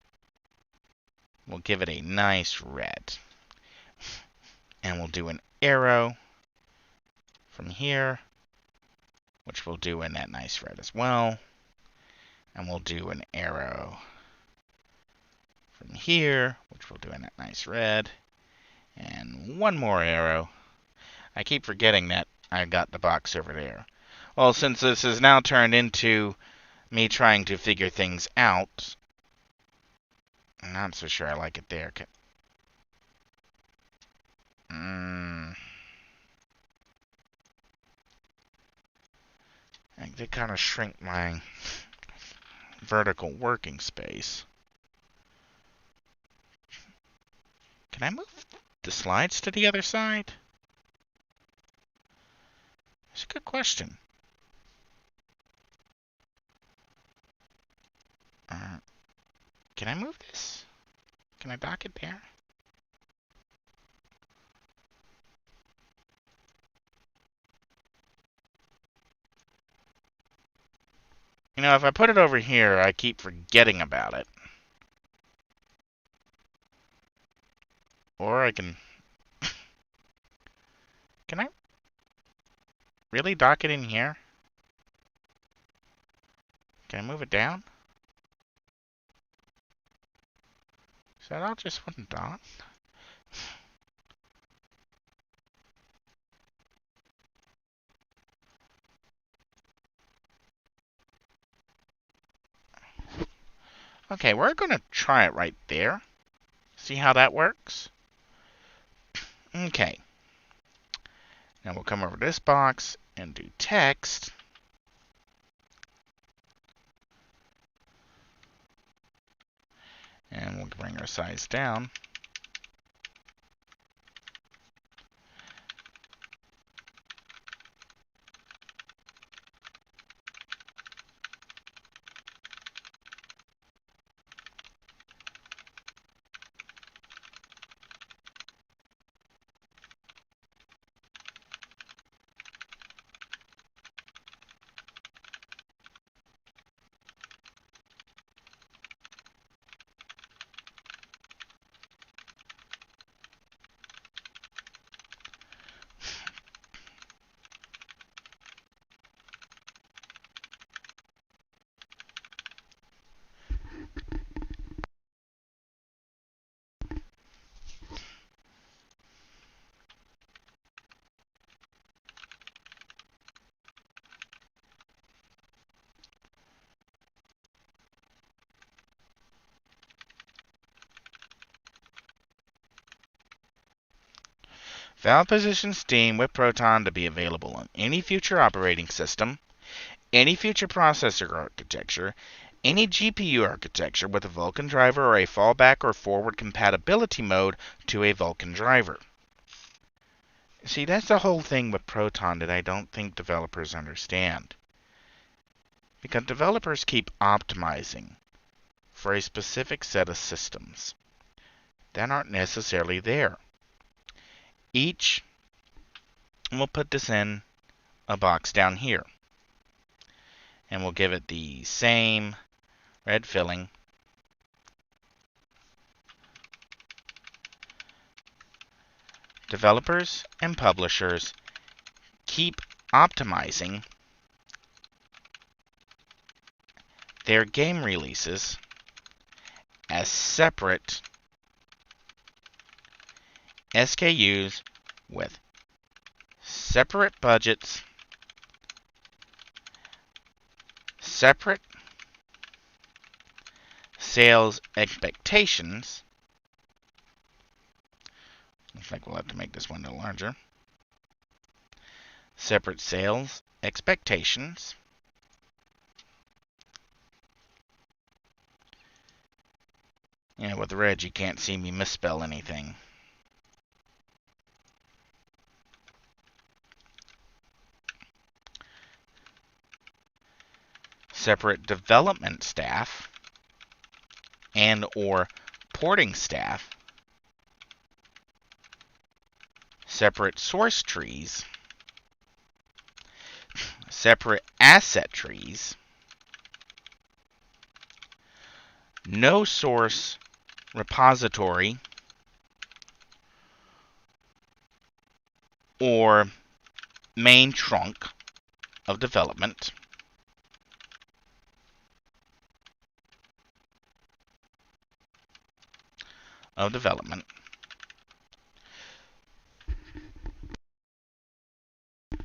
we'll give it a nice red. And we'll do an arrow from here, which we'll do in that nice red as well. And we'll do an arrow from here, which we'll do in that nice red. And one more arrow. I keep forgetting that I got the box over there. Well, since this has now turned into me trying to figure things out, I'm not so sure I like it there. I did kind of shrink my vertical working space. Can I move the slides to the other side? That's a good question. Can I move this? Can I dock it there? You know, if I put it over here, I keep forgetting about it. Or I can... Can I really dock it in here? Can I move it down? Is that all just one dot? Okay, we're going to try it right there. See how that works? Okay. Now we'll come over to this box and do text. And we'll bring our size down. Valve positions Steam with Proton to be available on any future operating system, any future processor architecture, any GPU architecture with a Vulkan driver or a fallback or forward compatibility mode to a Vulkan driver. See, that's the whole thing with Proton that I don't think developers understand. Because developers keep optimizing for a specific set of systems that aren't necessarily there. We'll put this in a box down here. And we'll give it the same red filling. Developers and publishers keep optimizing their game releases as separate SKUs with separate budgets, separate sales expectations. Looks like we'll have to make this window larger. Separate sales expectations. Yeah, with the red you can't see me misspell anything. Separate development staff and or porting staff, separate source trees, separate asset trees, no source repository or main trunk of development,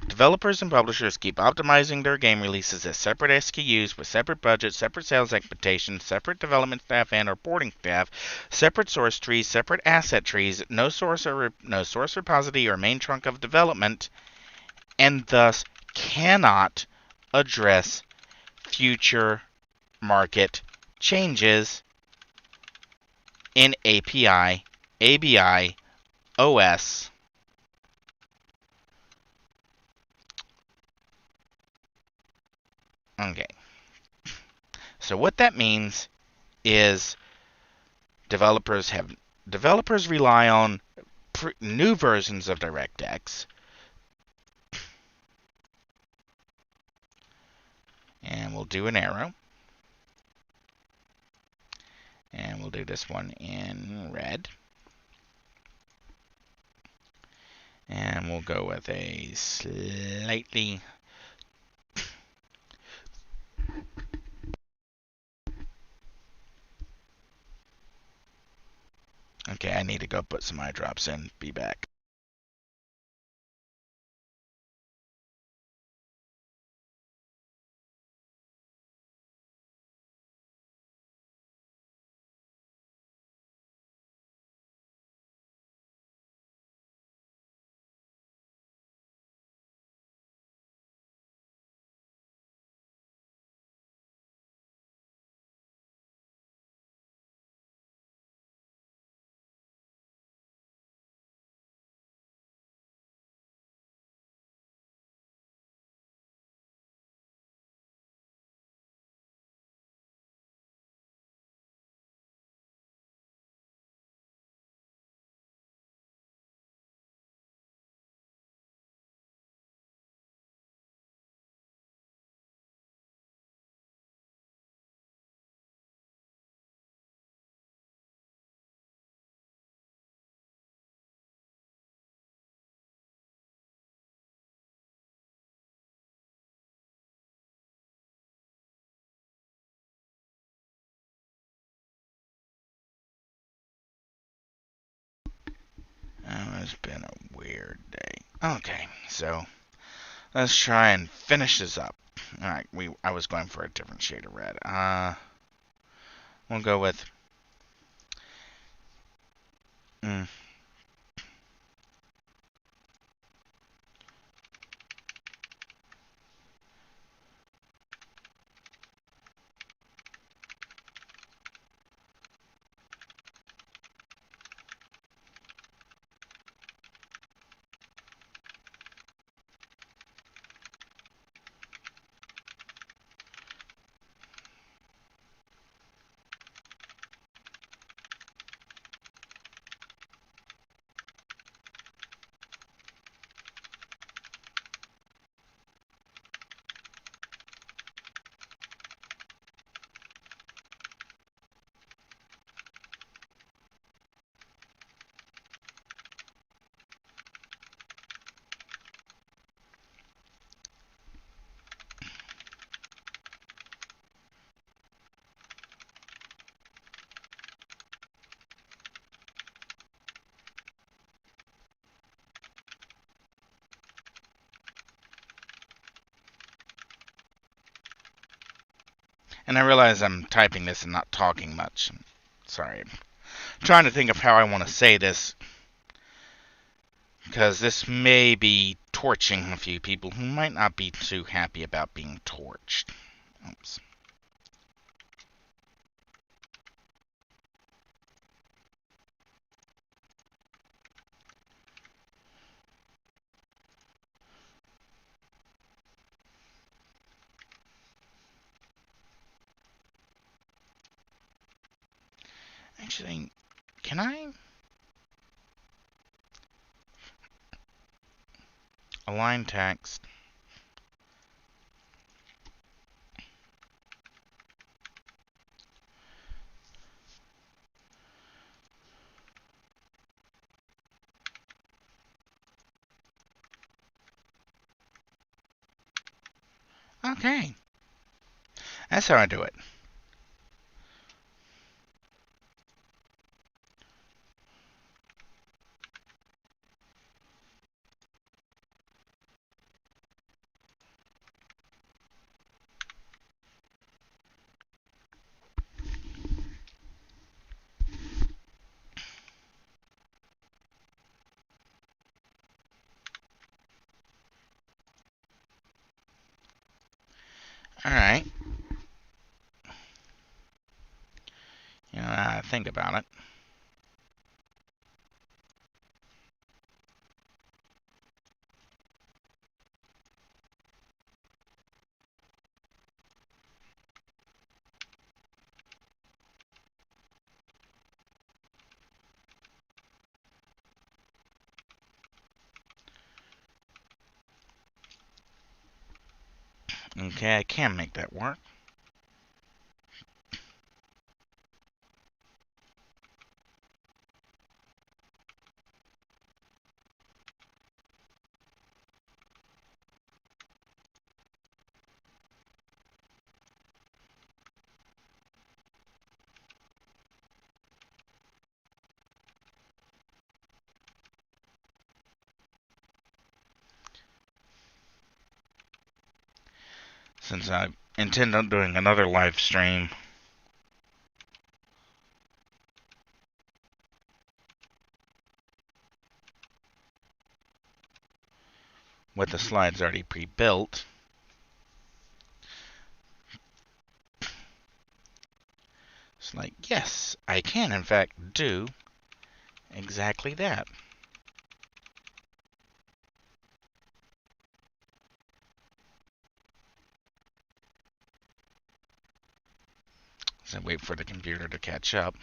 Developers and publishers keep optimizing their game releases as separate SKUs with separate budgets, separate sales expectations, separate development staff and or porting staff, separate source trees, separate asset trees, no source repository or main trunk of development, and thus cannot address future market changes in API, ABI, OS, okay. So what that means is developers rely on new versions of DirectX, and we'll do an arrow, and we'll do this one in red, and we'll go with a slightly okay, I need to go put some eye drops in. Be back. has been a weird day. Okay, so let's try and finish this up. Alright, I was going for a different shade of red. We'll go with and I realize I'm typing this and not talking much. Sorry. I'm trying to think of how I want to say this, because this may be torching a few people who might not be too happy about being torched. Oops. Actually, can I align text? Okay. That's how I do it. Alright. You know, think about it. Okay, I can make that work. Since I intend on doing another live stream with the slides already pre-built, it's like, yes, I can in fact do exactly that. So wait for the computer to catch up.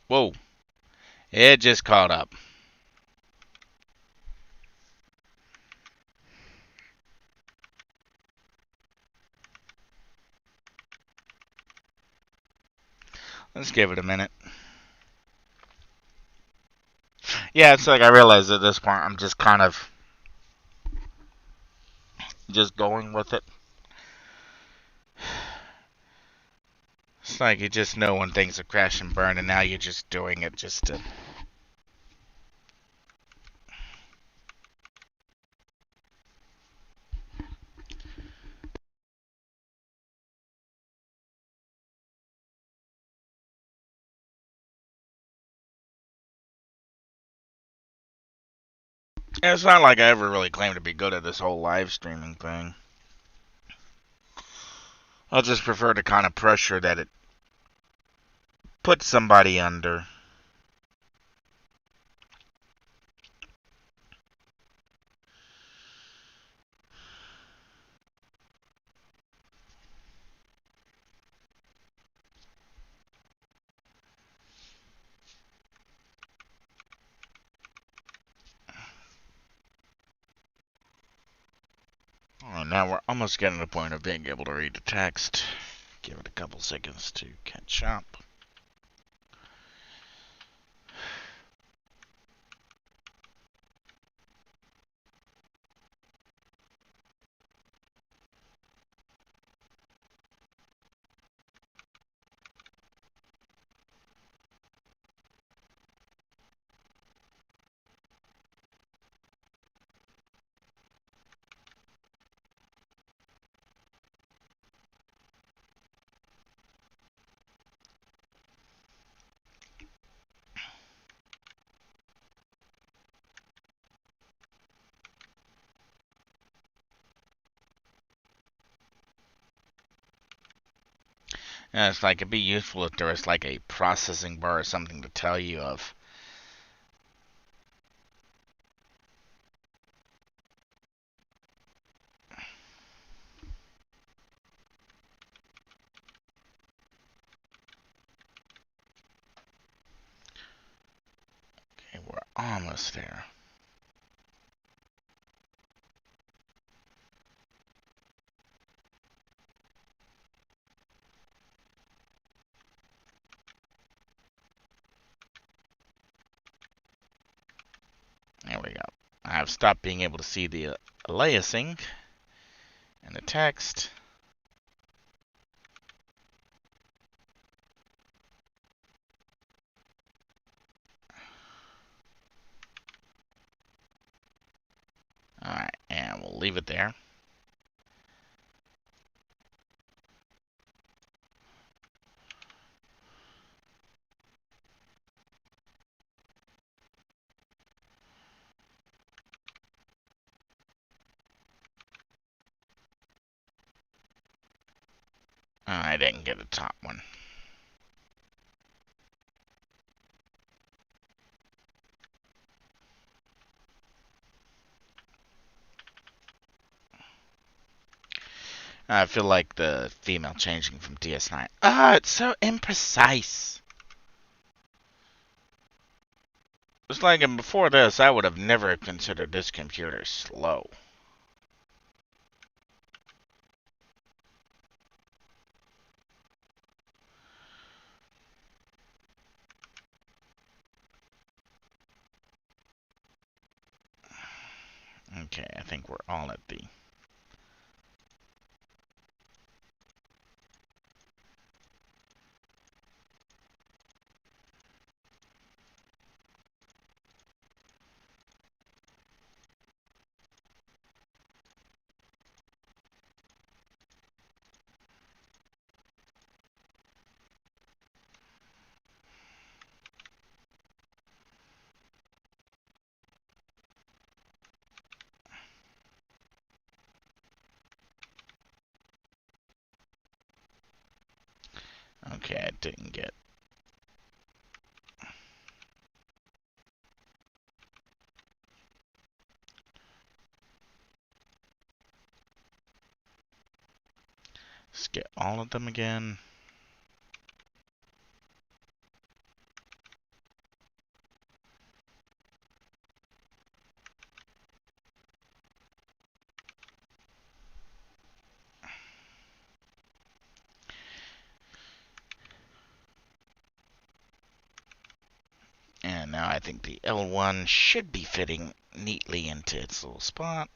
Whoa, it just caught up. Let's give it a minute. Yeah, it's like I realize at this point I'm just kind of just going with it. It's like you just know when things are crash and burn, and now you're just doing it just to. And it's not like I ever really claimed to be good at this whole live streaming thing. I just prefer the kind of pressure that it puts somebody under. Oh, now we're almost getting to the point of being able to read the text. Give it a couple seconds to catch up. And it's like it'd be useful if there was like a processing bar or something to tell you of. Okay, we're almost there. There we go. I've stopped being able to see the aliasing and the text. Alright, and we'll leave it there. I didn't get the top one. I feel like the female changing from DS9. Ah, it's so imprecise. It's like before this, I would have never considered this computer slow. Okay, I think we're all at the. Okay, I didn't get. Let's get all of them again. now I think the L1 should be fitting neatly into its little spot.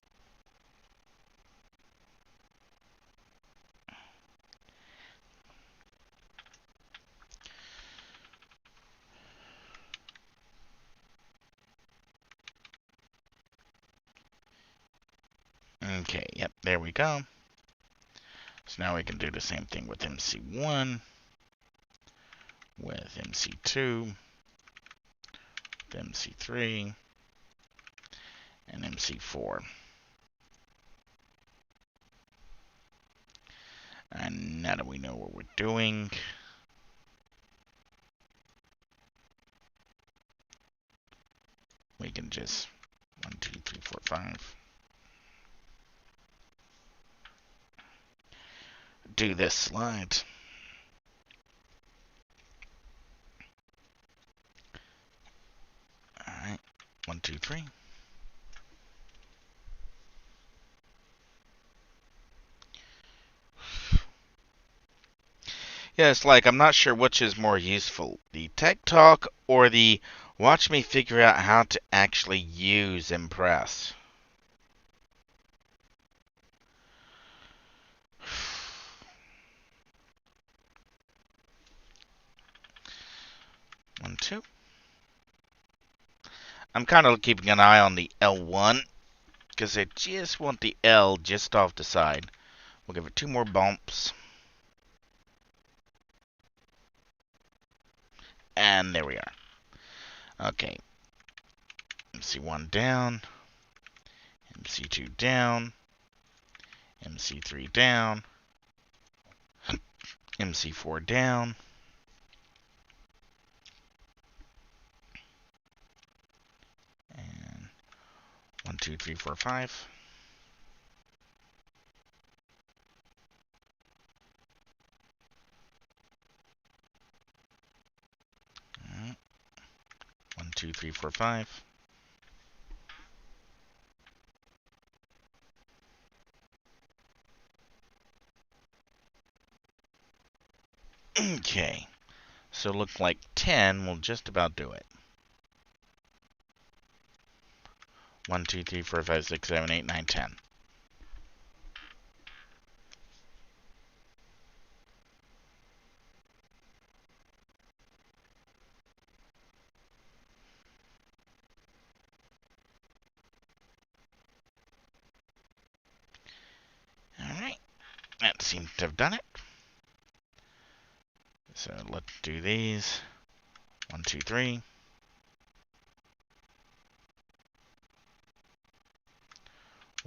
Okay, yep, there we go. So now we can do the same thing with MC1, with MC2, with MC3, and MC4. And now that we know what we're doing, we can just 1, 2, 3, 4, 5. Do this slide. Alright, 1, 2, 3. Yeah, it's like I'm not sure which is more useful, the tech talk or the watch me figure out how to actually use Impress. One, two. I'm kind of keeping an eye on the L1 because I just want the L just off the side. We'll give it 2 more bumps. And there we are. Okay. MC1 down. MC2 down. MC3 down. MC4 down. And 1, 2, 3, 4, 5. Alright. 1, 2, 3, 4, 5. Okay. So look like 10 will just about do it. 1, 2, 3, 4, 5, 6, 7, 8, 9, 10. Alright. That seems to have done it. So let's do these. 1, 2, 3.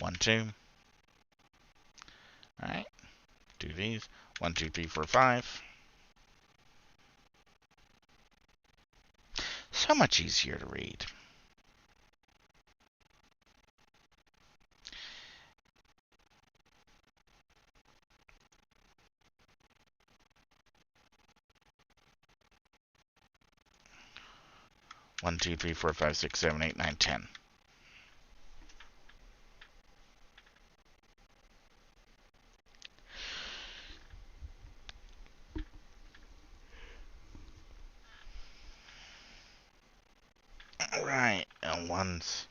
1, 2. Alright. Do these. 1, 2, 3, 4, 5. So much easier to read. One, 2, 3, 4, 5, 6, 7, 8, 9, 10. Alright, and ones.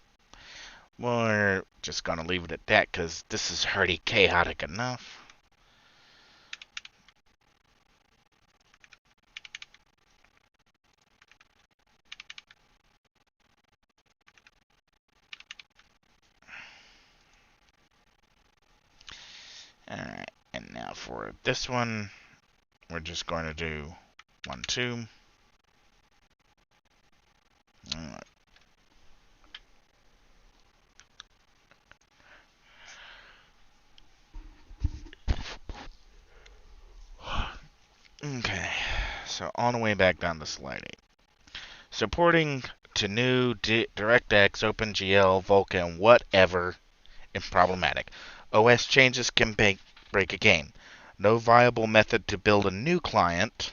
We're just gonna leave it at that because this is already chaotic enough. Alright, and now for this one, we're just going to do 1, 2. Alright. Okay, so all the way back down to slide 8. Supporting to new DirectX, OpenGL, Vulkan, whatever, is problematic. OS changes can break a game. No viable method to build a new client.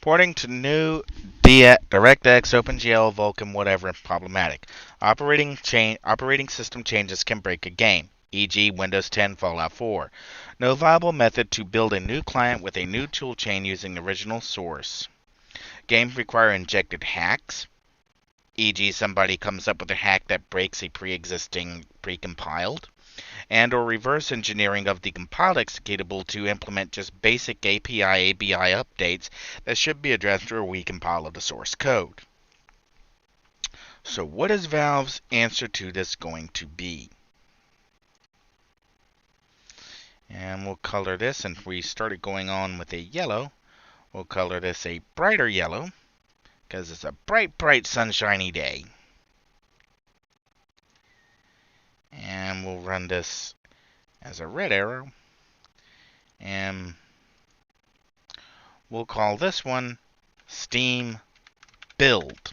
Porting to new DirectX, OpenGL, Vulkan, whatever, problematic. Operating system changes can break a game, e.g. Windows 10, Fallout 4. No viable method to build a new client with a new toolchain using the original source. Games require injected hacks, e.g. somebody comes up with a hack that breaks a pre-existing precompiled, and or reverse engineering of the compiled executable to implement just basic API ABI updates that should be addressed through a recompile of the source code. So what is Valve's answer to this going to be? And we'll color this, and if we started going on with a yellow, we'll color this a brighter yellow, because it's a bright, bright, sunshiny day. And we'll run this as a red arrow, and we'll call this one Steam Build.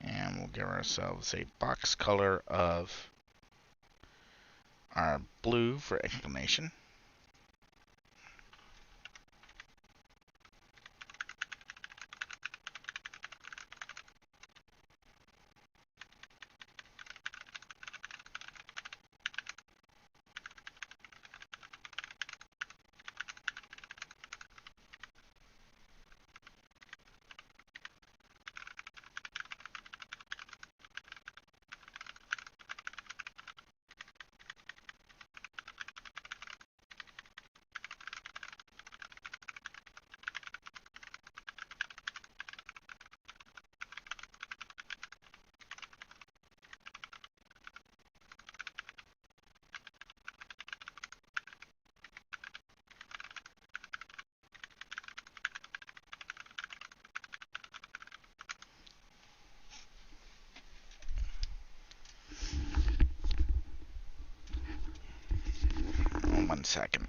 And we'll give ourselves a box color of our blue for exclamation. One second.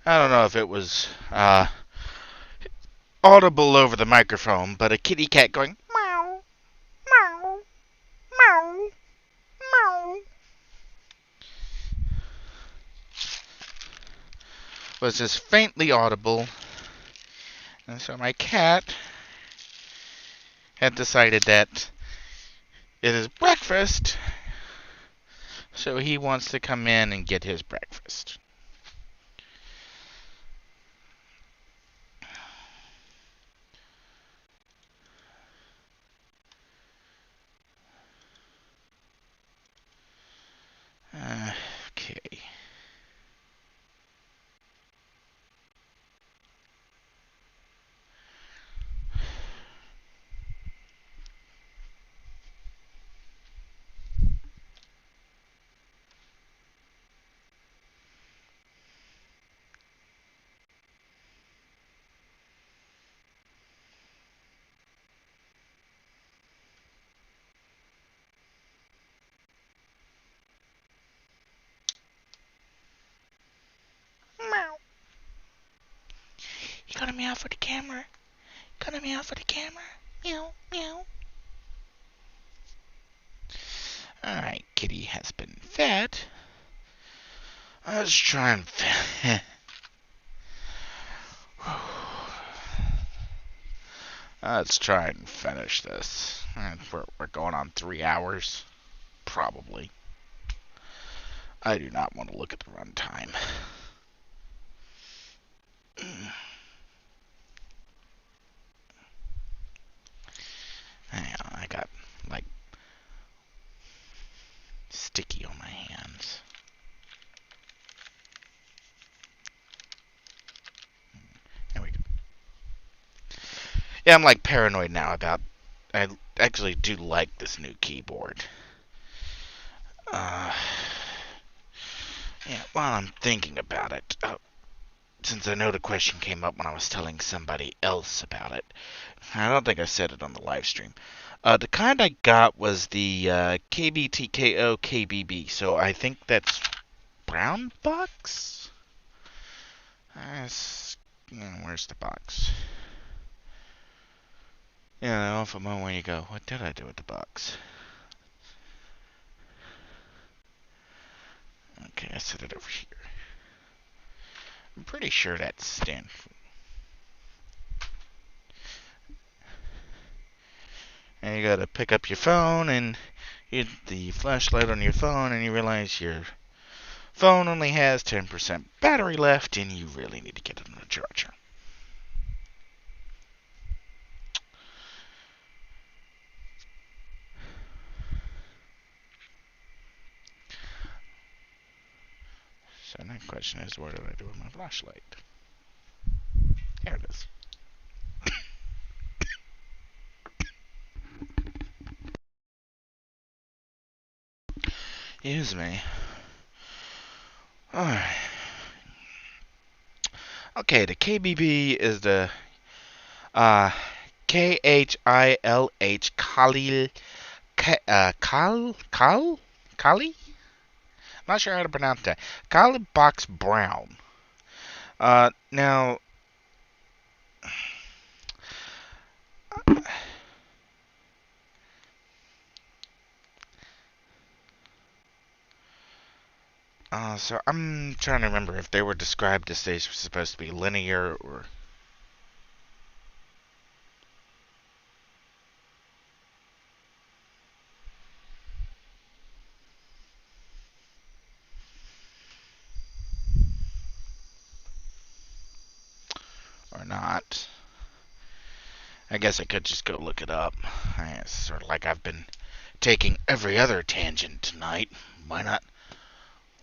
I don't know if it was audible over the microphone, but a kitty cat going meow, meow, meow, meow was just faintly audible. And so my cat had decided that it is breakfast, so he wants to come in and get his breakfast. Okay. Meow. You gonna meow for the camera? Gonna meow for the camera? Meow, meow. Alright, kitty has been fed. Let's try and let's try and finish this. We're going on 3 hours. Probably. I do not want to look at the runtime. Hang on, I got, like, sticky on my hands. There we go. Yeah, I'm, like, paranoid now about... I actually do like this new keyboard. Yeah, while I'm thinking about it, since I know the question came up when I was telling somebody else about it, I don't think I said it on the live stream. The kind I got was the KBTKO KBB, so I think that's brown box? Where's the box? Yeah, off a moment when you go, what did I do with the box? Okay, I set it over here. I'm pretty sure that's Stanford. And you gotta pick up your phone and hit the flashlight on your phone, and you realize your phone only has 10% battery left, and you really need to get it on a charger. So the next question is, what did I do with my flashlight? There it is. Excuse me. Alright. Okay, the KBB is the KHILH Khalil Kali? Not sure how to pronounce that. Kali Box Brown. Now so I'm trying to remember if they were described as they were supposed to be linear or not. I guess I could just go look it up. It's sort of like I've been taking every other tangent tonight. Why not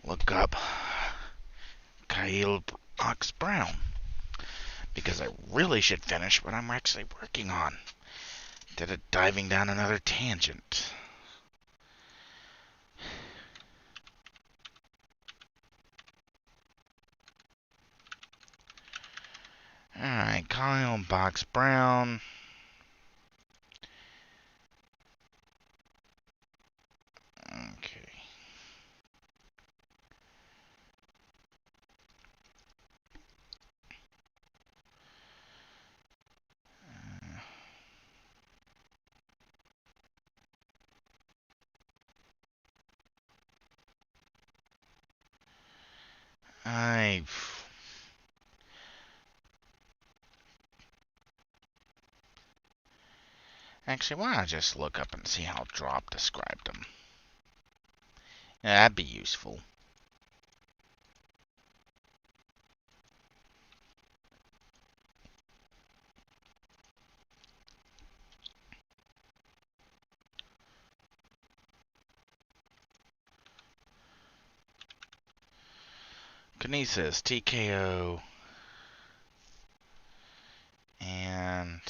look up Kyle Ox Brown? Because I really should finish what I'm actually working on, instead of diving down another tangent. Alright, Kyle Box Brown. Okay. Actually, why don't I just look up and see how Drop described them? Yeah, that'd be useful. Kinesis, TKO, and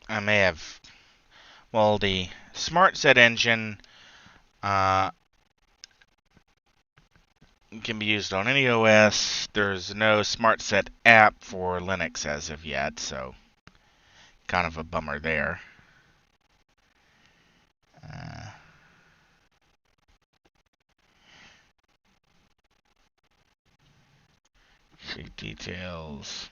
I may have, well, the Smart Set engine can be used on any OS. There's no Smart Set app for Linux as of yet, so kind of a bummer there. See details.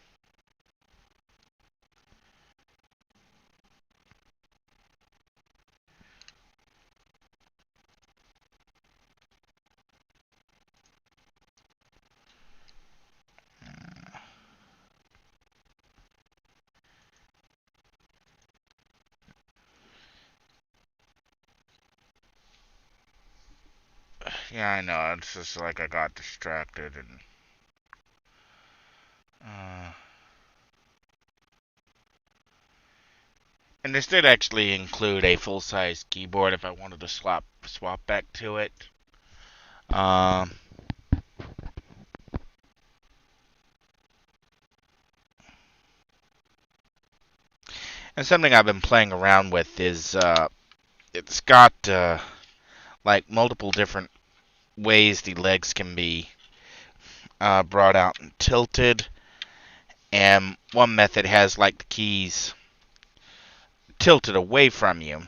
Yeah, I know. It's just like I got distracted and. And this did actually include a full-size keyboard if I wanted to swap back to it. And something I've been playing around with is it's got like multiple different ways the legs can be brought out and tilted, and one method has like the keys tilted away from you.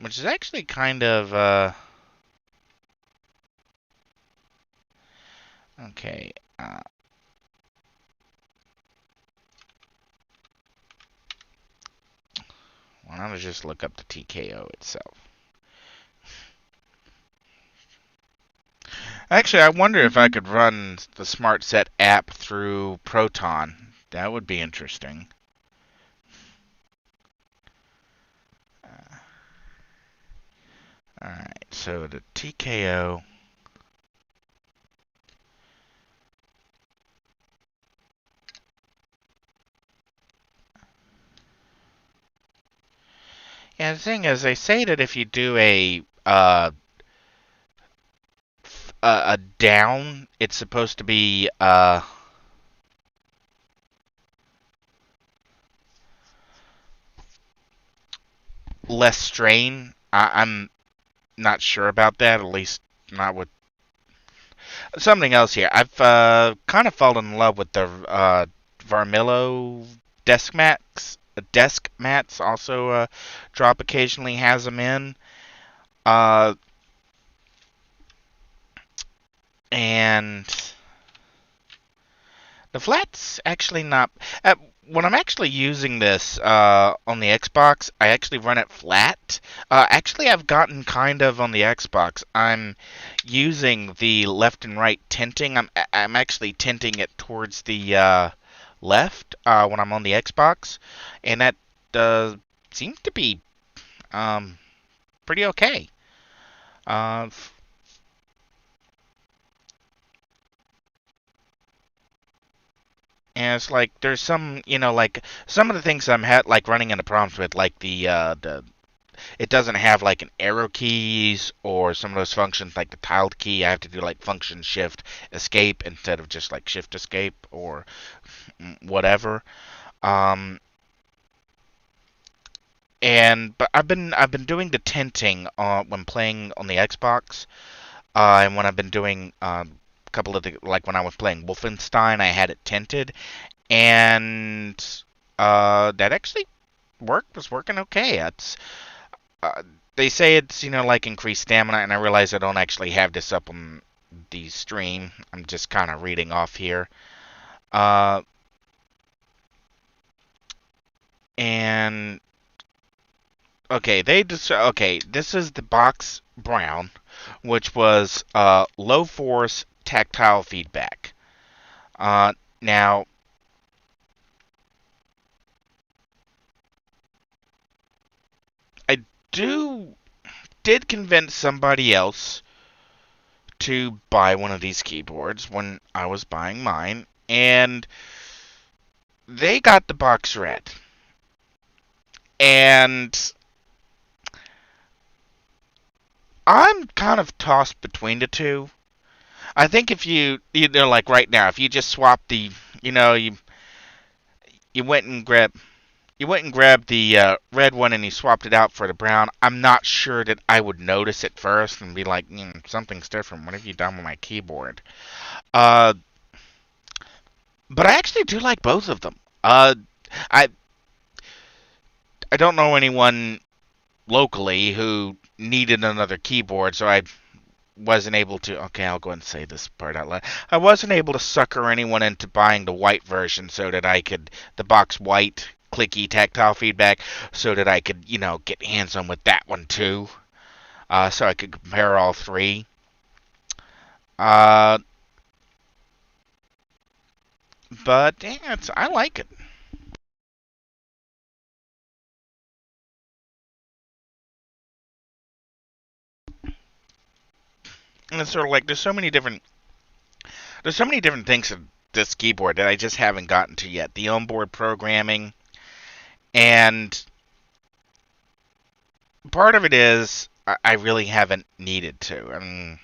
Which is actually kind of okay. Why don't I just look up the TKO itself? Actually, I wonder if I could run the Smart Set app through Proton. That would be interesting. Alright, so the TKO. Yeah, the thing is, they say that if you do a down, it's supposed to be less strain. I'm not sure about that, at least not with something else here. I've kind of fallen in love with the Varmillo desk mats. Desk mats also Drop occasionally has them in. And the flat's actually not. When I'm actually using this on the Xbox, I actually run it flat. Actually, I've gotten kind of on the Xbox. I'm using the left and right tinting. I'm actually tinting it towards the left when I'm on the Xbox, and that seems to be pretty okay. And it's like there's some, like some of the things I'm like running into problems with, like the it doesn't have like an arrow keys or some of those functions like the tiled key. I have to do like function shift escape instead of just like shift escape or whatever. But I've been doing the tinting when playing on the Xbox, and when I've been doing couple of the, like when I was playing Wolfenstein, I had it tinted, and that actually was working okay. It's they say it's like increased stamina, and I realize I don't actually have this up on the stream. I'm just kind of reading off here. Uh, and okay, okay. This is the box brown, which was low force tactile feedback. Now I do did convince somebody else to buy one of these keyboards when I was buying mine, and they got the box red. And I'm kind of tossed between the two. I think if like right now, if you just swap you went and grabbed the red one and you swapped it out for the brown, I'm not sure that I would notice it first and be like, something's different. What have you done with my keyboard? Uh, but I actually do like both of them. I I don't know anyone locally who needed another keyboard, so I wasn't able to. Okay, I'll go and say this part out loud. I wasn't able to sucker anyone into buying the white version so that I could the box white clicky tactile feedback, so that I could get hands on with that one too. So I could compare all three. Uh, but yeah, I like it. And it's sort of like there's so many different things in this keyboard that I just haven't gotten to yet. The onboard programming, and part of it is I really haven't needed to. I mean,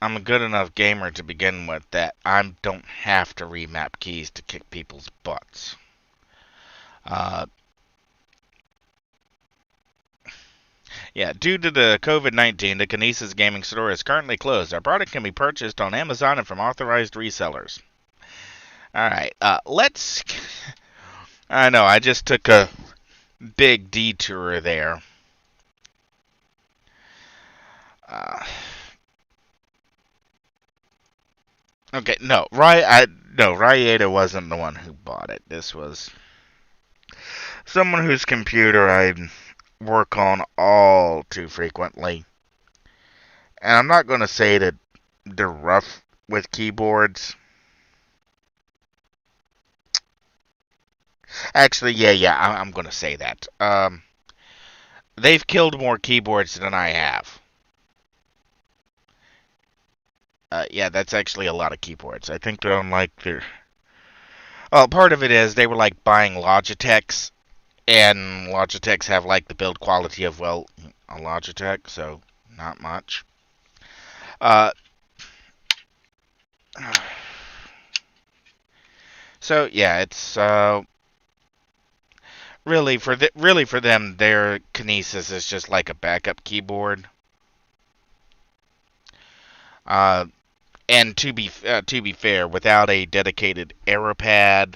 I'm a good enough gamer to begin with that I don't have to remap keys to kick people's butts. Yeah, due to the COVID-19, the Kinesis Gaming Store is currently closed. Our product can be purchased on Amazon and from authorized resellers. Alright, let's... I know, I just took a big detour there. Okay, no, Ryada wasn't the one who bought it. This was someone whose computer I work on all too frequently. And I'm not going to say that they're rough with keyboards. Actually, yeah, I'm going to say that. They've killed more keyboards than I have. Yeah, that's actually a lot of keyboards. I think they're on like their... Well, part of it is they were like buying Logitechs, and Logitechs have like the build quality of, well, a Logitech, so not much. So yeah, it's really for them, their Kinesis is just like a backup keyboard. And to be fair, without a dedicated arrow pad,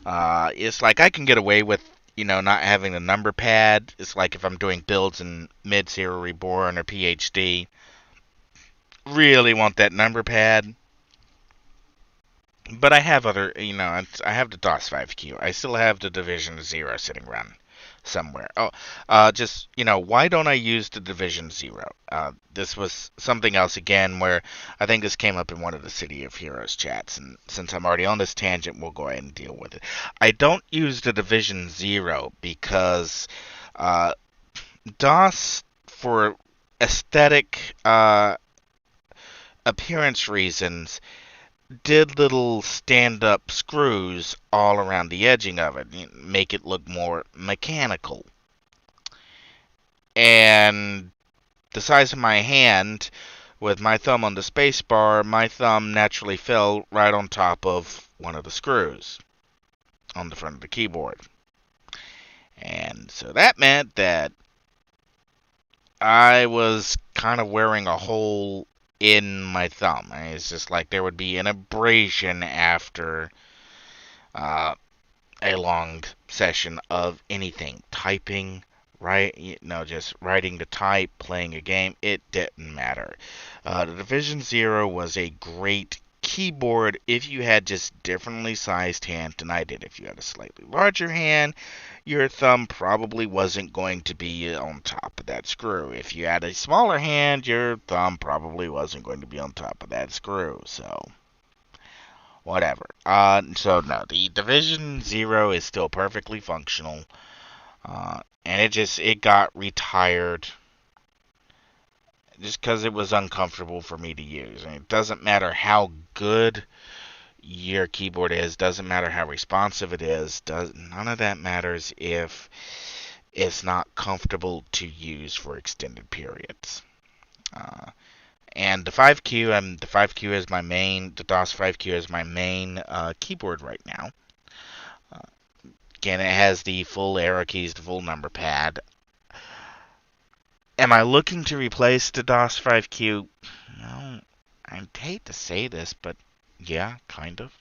it's like I can get away with not having a number pad. It's like if I'm doing builds in Mid-Zero Reborn or PhD, really want that number pad. But I have other, I have the DOS 5Q. I still have the Division Zero sitting around somewhere. Just, why don't I use the Division Zero? This was something else again where I think this came up in one of the City of Heroes chats, and since I'm already on this tangent, we'll go ahead and deal with it. I don't use the Division Zero because DOS, for aesthetic appearance reasons, did little stand-up screws all around the edging of it, make it look more mechanical. And the size of my hand, with my thumb on the spacebar, my thumb naturally fell right on top of one of the screws on the front of the keyboard. And so that meant that I was kind of wearing a hole in my thumb. It's just like there would be an abrasion after a long session of anything. Typing, just writing to type, playing a game, it didn't matter. The Division Zero was a great keyboard if you had just differently sized hand than I did. If you had a slightly larger hand, your thumb probably wasn't going to be on top of that screw. If you had a smaller hand, your thumb probably wasn't going to be on top of that screw. So, whatever. So no, the Division Zero is still perfectly functional. And it got retired just because it was uncomfortable for me to use. And it doesn't matter how good your keyboard is, doesn't matter how responsive it is, none of that matters if it's not comfortable to use for extended periods. And the 5Q, the 5Q is my main, the DOS 5Q is my main keyboard right now. Again, it has the full arrow keys, the full number pad. Am I looking to replace the DOS 5Q? No, I hate to say this, but yeah, kind of.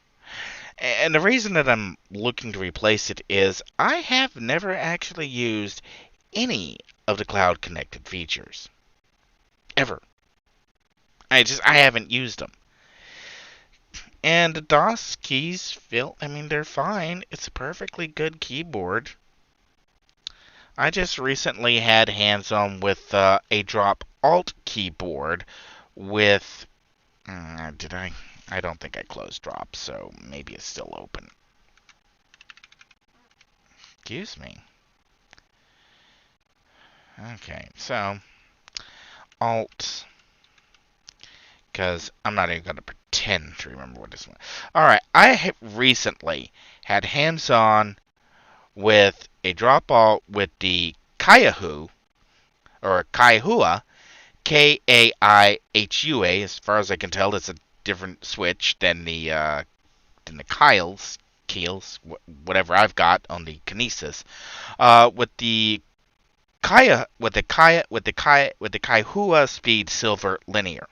And the reason that I'm looking to replace it is I have never actually used any of the cloud-connected features. Ever. I haven't used them. And the DOS keys they're fine. It's a perfectly good keyboard. I just recently had hands-on with a drop alt keyboard with... did I? I don't think I closed drop, so maybe it's still open. Excuse me. Okay, so... alt... because I'm not even going to pretend to remember what this one. Alright, I have recently had hands-on with a drop alt with the Kaihua, or Kaihua, Kaihua. As far as I can tell, it's a different switch than the keels, whatever I've got on the Kinesis. With the Kaihua Speed Silver Linear.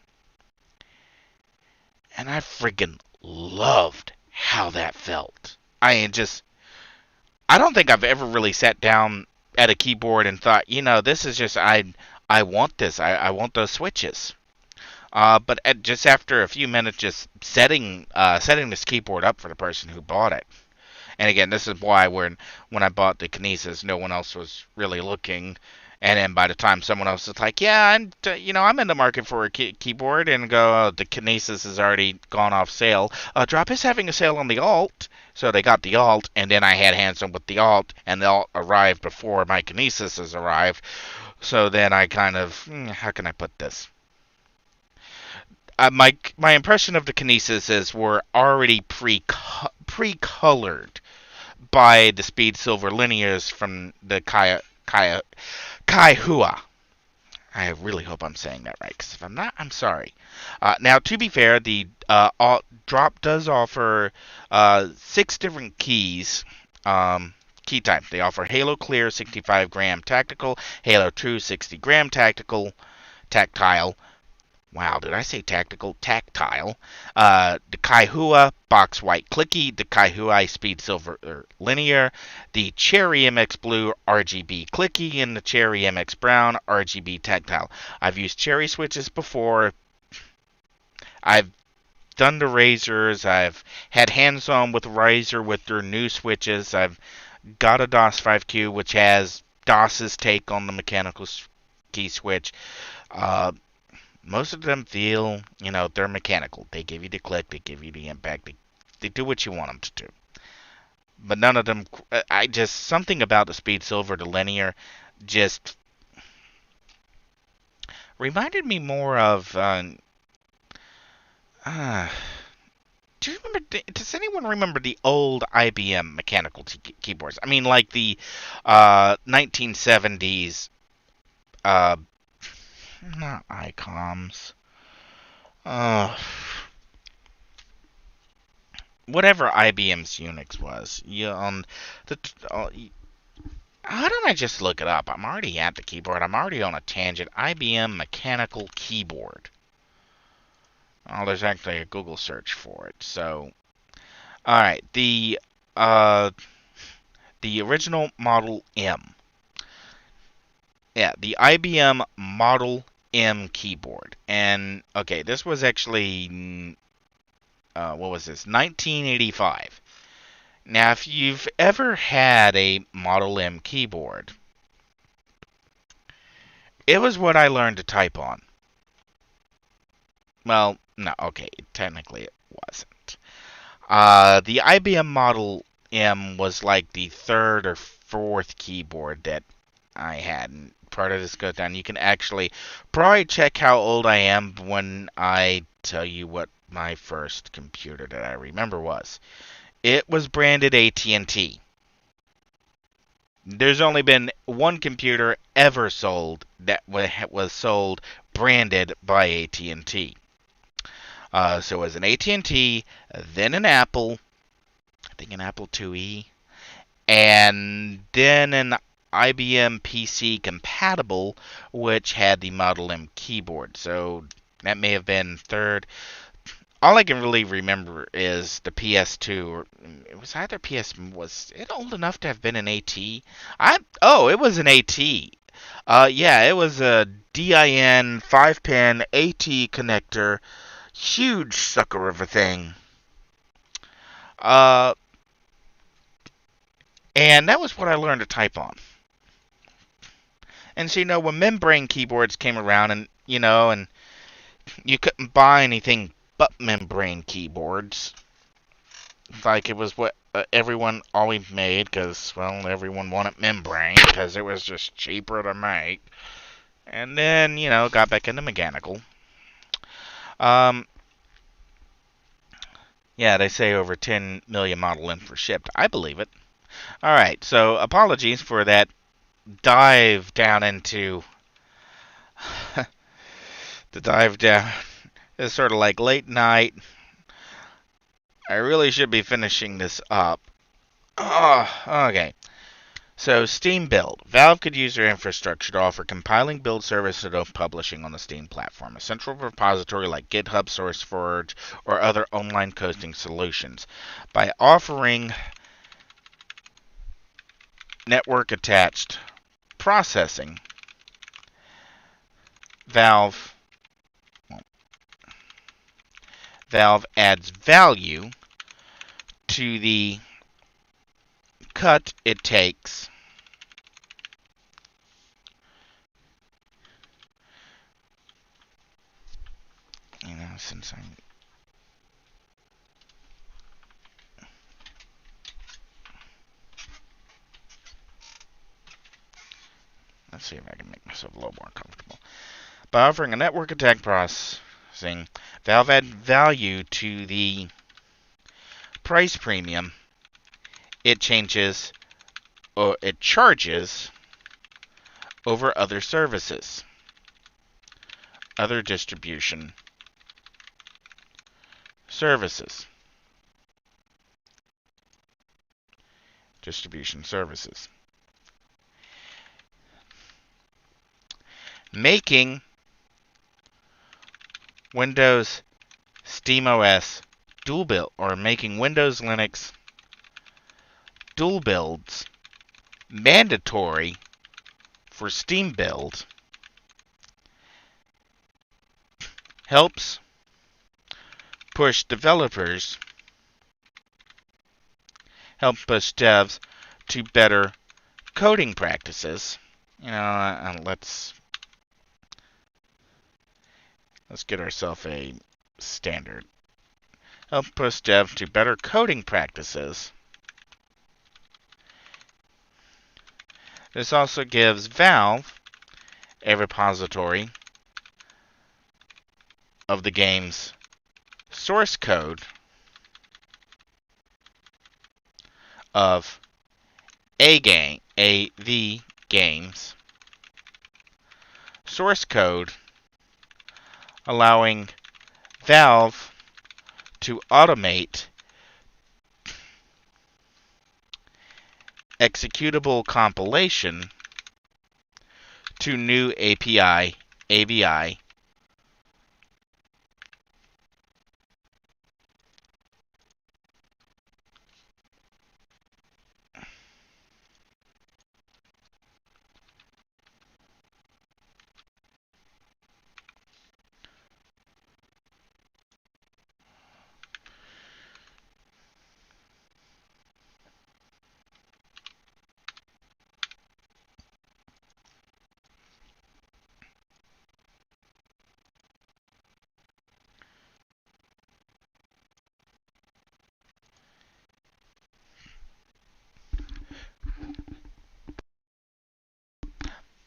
And I friggin' loved how that felt. I don't think I've ever really sat down at a keyboard and thought, this is just, I want this. I want those switches. But just after a few minutes just setting this keyboard up for the person who bought it. And again, this is why when I bought the Kinesis, no one else was really looking. And then by the time someone else is like, yeah, I'm in the market for a keyboard, and go, the Kinesis has already gone off sale. Drop is having a sale on the alt, so they got the alt, and then I had hands-on with the alt, and the alt arrived before my Kinesis has arrived. So then I kind of, how can I put this? My impression of the Kinesis is we're already pre-colored by the Speed Silver Linears from the Kaihua. I really hope I'm saying that right, because if I'm not, I'm sorry. Now, to be fair, the drop does offer 6 different keys, key type. They offer Halo Clear 65 gram tactical, Halo True 60 gram tactile. Wow, did I say tactical? Tactile. The Kaihua Box White Clicky, the Kaihua Speed Silver Linear, the Cherry MX Blue RGB Clicky, and the Cherry MX Brown RGB Tactile. I've used Cherry switches before. I've done the Razors. I've had hands-on with Razer with their new switches. I've got a DOS 5Q, which has DOS's take on the mechanical key switch. Most of them feel, they're mechanical. They give you the click, they give you the impact, they do what you want them to do. But none of them, something about the Speed Silver, the Linear, just reminded me more of, do you remember, does anyone remember the old IBM mechanical keyboards? I mean, like the 1970s, not ICOMs. Whatever IBM's Unix was. How don't I just look it up? I'm already at the keyboard. I'm already on a tangent. IBM mechanical keyboard. Oh, there's actually a Google search for it. So, alright. The original Model M. Yeah, the IBM Model M keyboard. And okay, this was actually what was this? 1985. Now, if you've ever had a Model M keyboard, it was what I learned to type on. Well, no, okay, technically it wasn't. The IBM Model M was like the third or fourth keyboard that I had. And part of this goes down. You can actually probably check how old I am when I tell you what my first computer that I remember was. It was branded AT&T. There's only been one computer ever sold that was sold branded by AT&T. So it was an AT&T, then an Apple, I think an Apple IIe, and then an IBM PC compatible, which had the Model M keyboard. So that may have been third. All I can really remember is the PS2, or it was either PS. Was it old enough to have been an AT? It was an AT. Yeah, it was a DIN 5-pin AT connector, huge sucker of a thing. Uh, and that was what I learned to type on. And so, when membrane keyboards came around, and you couldn't buy anything but membrane keyboards, like it was what everyone always made, because, well, everyone wanted membrane, because it was just cheaper to make. And then, got back into mechanical. Um, yeah, they say over 10 million Model M's were shipped. I believe it. Alright, so apologies for that dive down into the dive down. It's sort of like late night. I really should be finishing this up. Oh, okay. So, Steam Build. Valve could use their infrastructure to offer compiling build service and publishing on the Steam platform, a central repository like GitHub, SourceForge, or other online hosting solutions. By offering network-attached processing, Valve adds value to the cut it takes since let's see if I can make myself a little more comfortable. By offering a network attack processing, Valve adds value to the price premium it charges over other services, other distribution services. Making Windows SteamOS dual build, or making Windows Linux dual builds mandatory for Steam Build helps push devs to better coding practices. Let's get ourselves a standard. Help push devs to better coding practices. This also gives Valve a repository of the game's source code of the game's source code, allowing Valve to automate executable compilation to new AVI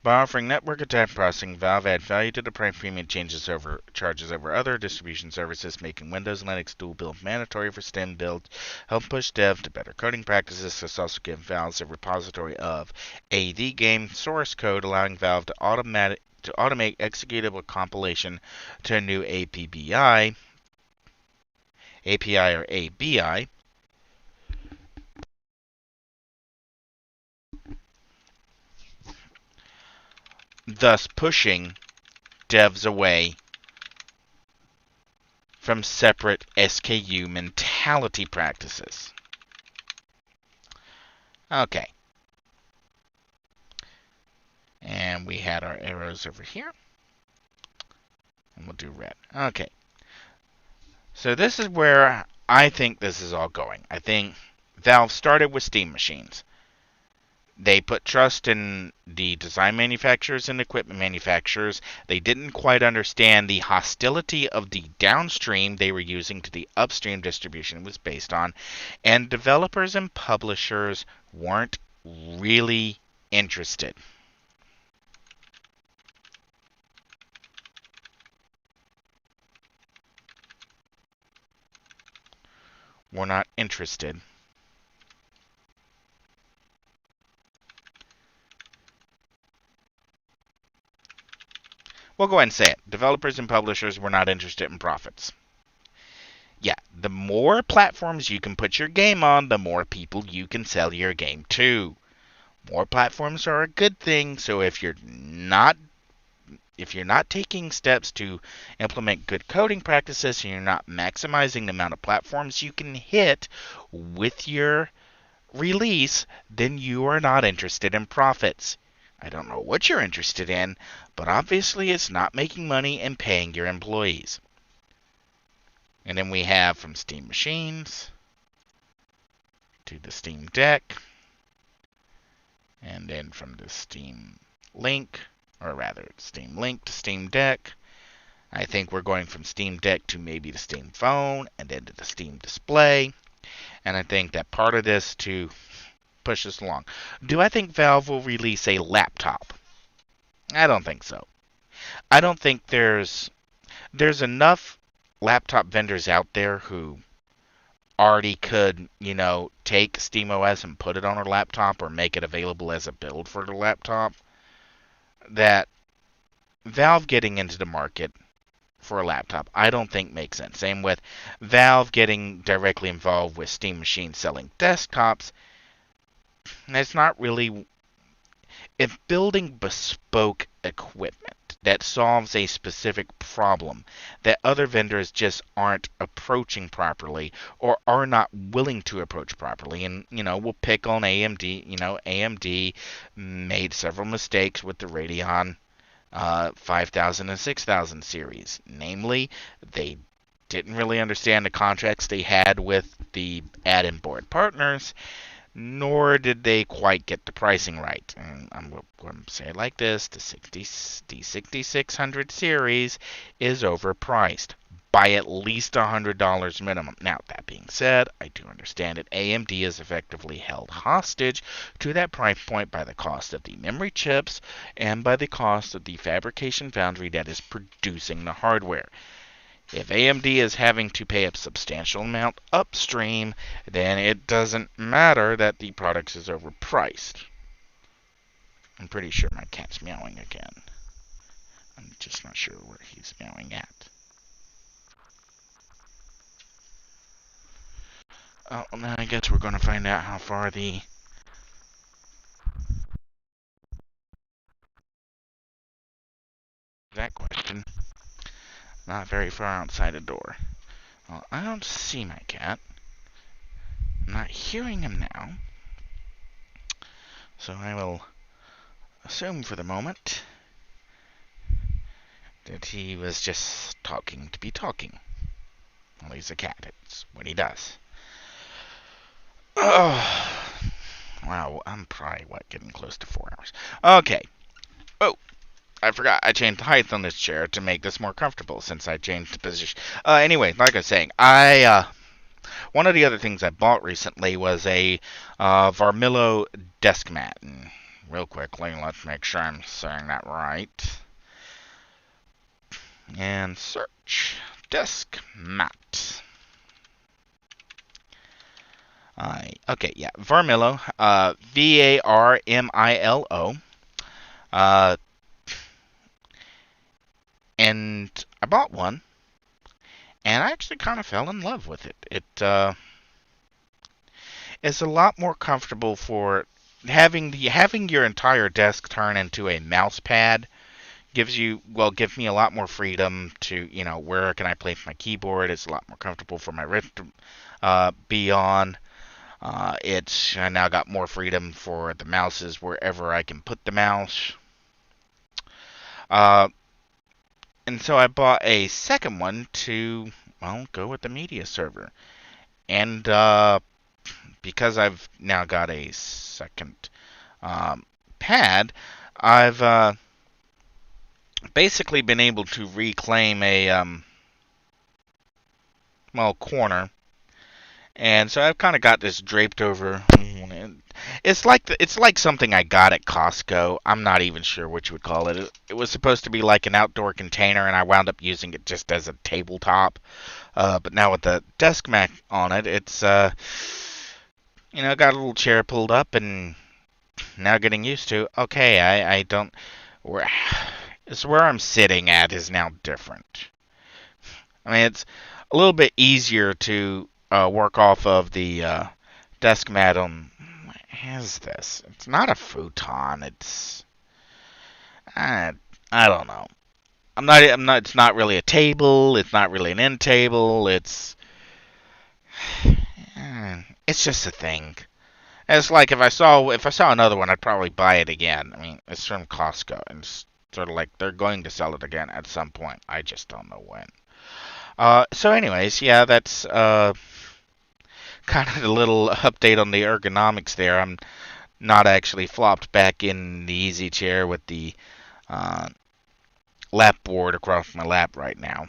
By offering network attack processing, Valve add value to the price premium charges over other distribution services, making Windows and Linux dual build mandatory for STEM builds, help push dev to better coding practices. This also gives Valve a repository of AD game source code, allowing Valve to automate executable compilation to a new API or ABI, thus pushing devs away from separate SKU mentality practices. Okay. And we had our arrows over here. And we'll do red. Okay. So this is where I think this is all going. I think Valve started with Steam machines. They put trust in the design manufacturers and equipment manufacturers. They didn't quite understand the hostility of the downstream they were using to the upstream distribution it was based on. And developers and publishers weren't really interested. We're not interested. We'll go ahead and say it. Developers and publishers were not interested in profits. Yeah, the more platforms you can put your game on, the more people you can sell your game to. More platforms are a good thing, so if you're not taking steps to implement good coding practices and you're not maximizing the amount of platforms you can hit with your release, then you are not interested in profits. I don't know what you're interested in, but obviously it's not making money and paying your employees. And then we have from Steam Machines to the SteamDeck, and then from the Steam Link, or rather Steam Link to SteamDeck. I think we're going from SteamDeck to maybe the Steam Phone, and then to the Steam Display. And I think that part of this to push us along. Do I think Valve will release a laptop? I don't think so. I don't think there's enough laptop vendors out there who already could, take SteamOS and put it on a laptop or make it available as a build for the laptop, that Valve getting into the market for a laptop, I don't think makes sense. Same with Valve getting directly involved with Steam Machine selling desktops. That's not really... If building bespoke equipment that solves a specific problem that other vendors just aren't approaching properly or are not willing to approach properly, and, we'll pick on AMD. AMD made several mistakes with the Radeon 5000 and 6000 series. Namely, they didn't really understand the contracts they had with the add-in board partners, nor did they quite get the pricing right. And I'm going to say it like this: the 6600 series is overpriced by at least $100 minimum. Now, that being said, I do understand that AMD is effectively held hostage to that price point by the cost of the memory chips and by the cost of the fabrication foundry that is producing the hardware. If AMD is having to pay a substantial amount upstream, then it doesn't matter that the product is overpriced. I'm pretty sure my cat's meowing again. I'm just not sure where he's meowing at. Oh, now I guess we're going to find out how far that question. Not very far outside the door. Well, I don't see my cat. I'm not hearing him now. So I will assume for the moment that he was just talking to be talking. Well, he's a cat. It's what he does. Oh, wow, I'm probably, getting close to 4 hours. Okay. Oh, I forgot. I changed the height on this chair to make this more comfortable since I changed the position. Anyway, like I was saying, one of the other things I bought recently was a Varmillo desk mat. And real quickly. Let's make sure I'm saying that right. And search desk mat. Okay, yeah, Varmilo, Varmilo. Uh, and I bought one, and I actually kind of fell in love with it. It's a lot more comfortable for having your entire desk turn into a mouse pad. Gives me a lot more freedom to, where can I place my keyboard. It's a lot more comfortable for my wrist to be on. I now got more freedom for the mouses wherever I can put the mouse. And so I bought a second one to, go with the media server. And because I've now got a second pad, I've basically been able to reclaim a corner, and so I've kind of got this draped over. It's like something I got at Costco. I'm not even sure what you would call it. It was supposed to be like an outdoor container, and I wound up using it just as a tabletop. But now with the desk mat on it, it's got a little chair pulled up, and now getting used to. Okay, I don't. It's where I'm sitting at is now different. I mean, it's a little bit easier to work off of the desk mat on. What is this? It's not a futon. I don't know. I'm not. It's not really a table. It's not really an end table. It's just a thing. It's like if I saw another one, I'd probably buy it again. I mean, it's from Costco, and it's sort of like they're going to sell it again at some point. I just don't know when. So anyways, yeah, that's kind of a little update on the ergonomics there. I'm not actually flopped back in the easy chair with the lap board across my lap right now.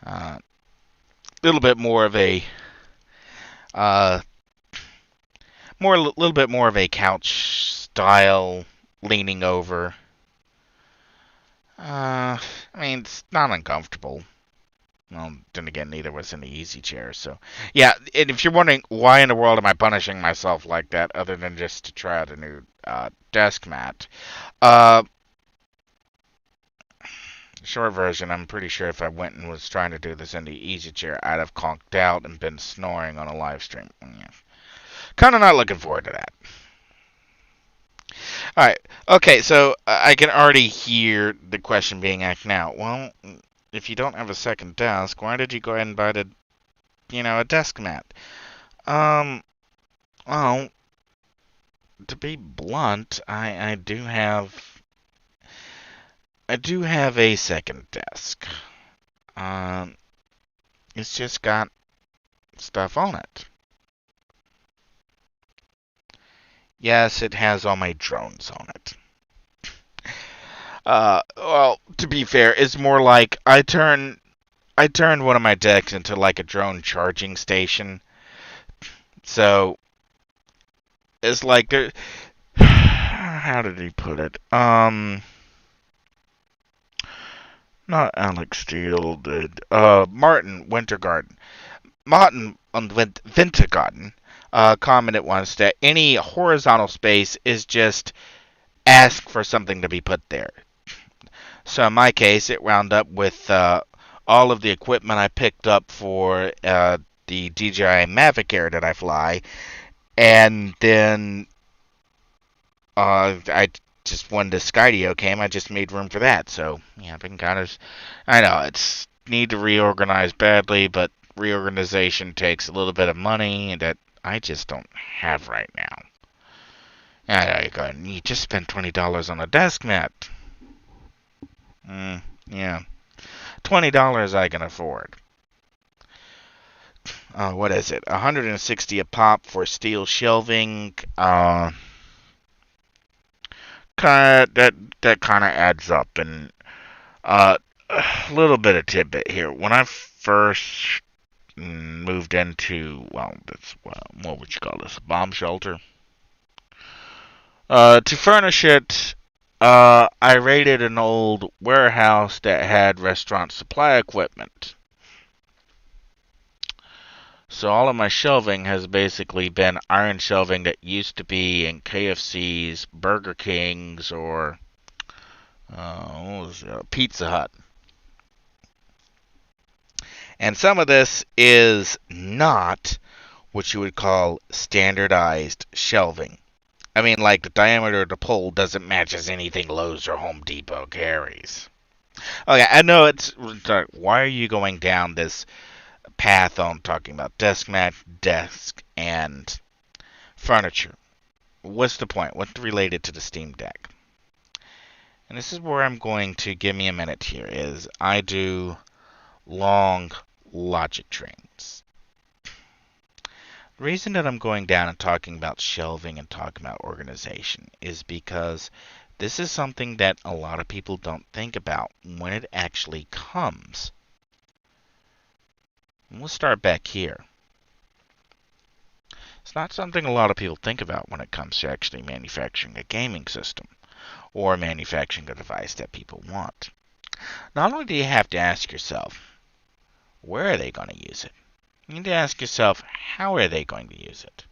A little bit more of a little bit more of a couch style leaning over. I mean, it's not uncomfortable. Well, then again, neither was in the easy chair. So, yeah, and if you're wondering why in the world am I punishing myself like that, other than just to try out a new desk mat, short version, I'm pretty sure if I went and was trying to do this in the easy chair, I'd have conked out and been snoring on a live stream. Yeah. Kind of not looking forward to that. Alright, okay, so I can already hear the question being asked now. Well, if you don't have a second desk, why did you go ahead and buy a desk mat? Well, to be blunt, I do have a second desk. It's just got stuff on it. Yes, it has all my drones on it. Well, to be fair, it's more like I turned one of my decks into like a drone charging station. So it's like there. How did he put it? Not Alex Steele did. Martin Wintergarden. Martin Wintergarden commented once that any horizontal space is just ask for something to be put there. So in my case, it wound up with all of the equipment I picked up for the DJI Mavic Air that I fly, and then I just when the Skydio came, I just made room for that. So yeah, I've been I know it's need to reorganize badly, but reorganization takes a little bit of money that I just don't have right now. You just spent $20 on a desk mat. Yeah. $20 I can afford. What is it? $160 a pop for steel shelving. That kind of adds up. And a little bit of tidbit here. When I first moved into, what would you call this? A bomb shelter? To furnish it, I raided an old warehouse that had restaurant supply equipment. So all of my shelving has basically been iron shelving that used to be in KFC's, Burger King's, or Pizza Hut. And some of this is not what you would call standardized shelving. I mean, like the diameter of the pole doesn't match as anything Lowe's or Home Depot carries. Okay, I know it's. Why are you going down this path on talking about desk mat, desk, and furniture? What's the point? What's related to the Steam Deck? And this is where I'm going to give me a minute here. Is I do long logic trains. The reason that I'm going down and talking about shelving and talking about organization is because this is something that a lot of people don't think about when it actually comes. And we'll start back here. It's not something a lot of people think about when it comes to actually manufacturing a gaming system or manufacturing a device that people want. Not only do you have to ask yourself, where are they going to use it? You need to ask yourself, how are they going to use it?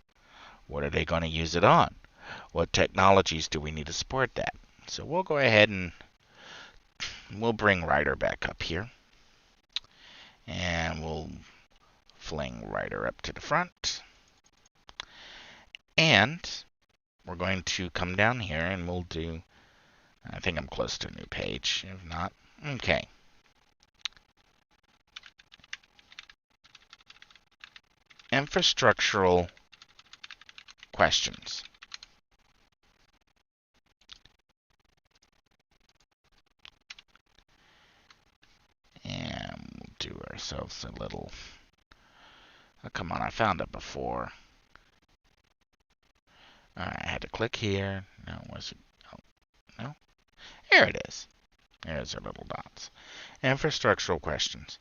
What are they going to use it on? What technologies do we need to support that? So we'll go ahead and we'll bring Ryder back up here. And we'll fling Ryder up to the front. And we're going to come down here and we'll do, I think I'm close to a new page. If not, okay. Infrastructural questions. And we'll do ourselves a little, oh, come on, I found it before. Alright, I had to click here. No, was it? Oh, no. Here it is. There's our little dots. Infrastructural questions.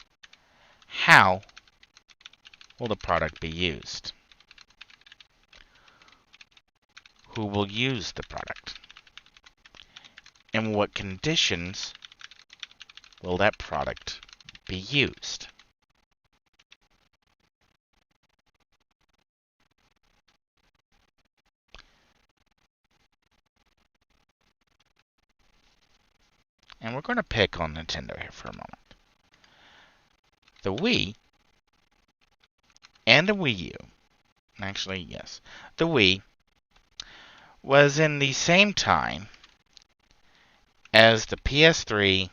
How will the product be used? Who will use the product? In what conditions will that product be used? And we're going to pick on Nintendo here for a moment. The Wii and the Wii U, actually, yes, the Wii was in the same time as the PS3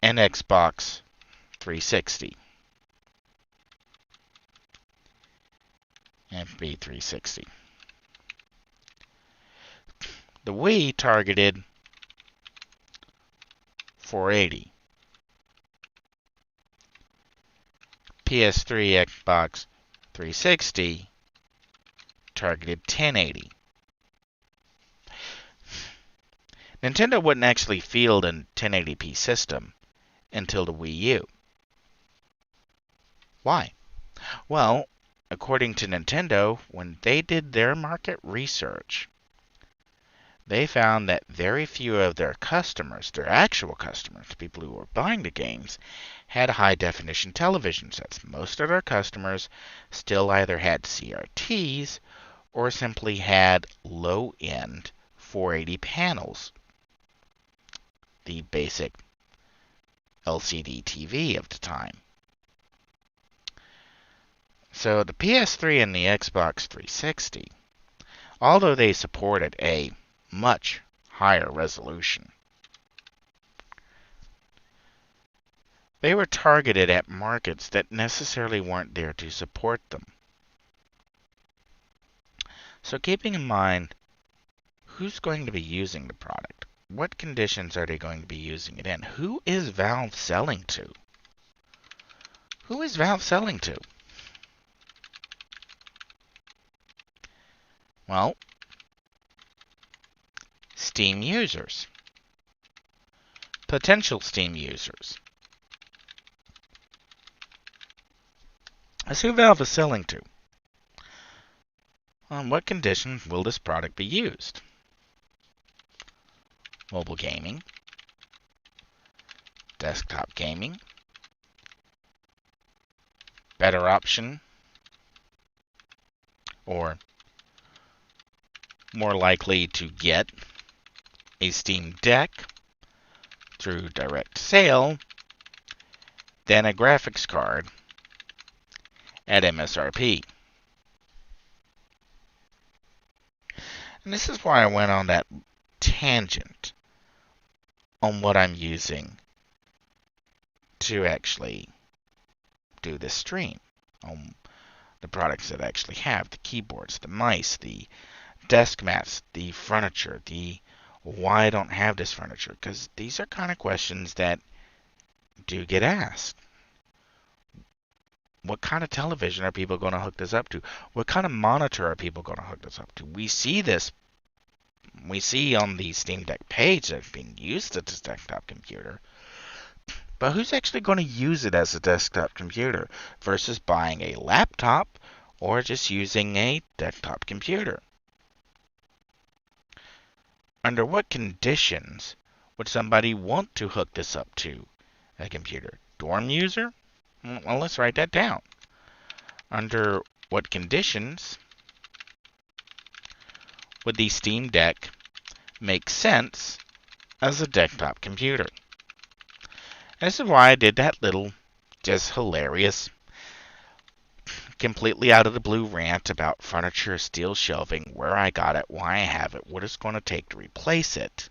and Xbox 360 and B360. The Wii targeted 480. PS3, Xbox 360 targeted 1080. Nintendo wouldn't actually field a 1080p system until the Wii U. Why? Well, according to Nintendo, when they did their market research, they found that very few of their customers, their actual customers, people who were buying the games, had high-definition television sets. Most of their customers still either had CRTs or simply had low-end 480 panels, the basic LCD TV of the time. So the PS3 and the Xbox 360, although they supported a much higher resolution, they were targeted at markets that necessarily weren't there to support them. So keeping in mind who's going to be using the product, what conditions are they going to be using it in, who is Valve selling to? Who is Valve selling to? Well, Steam users, potential Steam users. That's who Valve is selling to. On what conditions will this product be used? Mobile gaming, desktop gaming, better option, or more likely to get a Steam Deck through direct sale than a graphics card at MSRP. And this is why I went on that tangent on what I'm using to actually do this stream, on the products that I actually have, the keyboards, the mice, the desk mats, the furniture, the why I don't have this furniture, because these are kind of questions that do get asked. What kind of television are people going to hook this up to? What kind of monitor are people going to hook this up to? We see on the Steam Deck page that it's being used as a desktop computer, but who's actually going to use it as a desktop computer versus buying a laptop or just using a desktop computer? Under what conditions would somebody want to hook this up to a computer? Dorm user? Well, let's write that down. Under what conditions would the Steam Deck make sense as a desktop computer? And this is why I did that little, just hilarious, completely out of the blue rant about furniture, steel shelving, where I got it, why I have it, what it's going to take to replace it.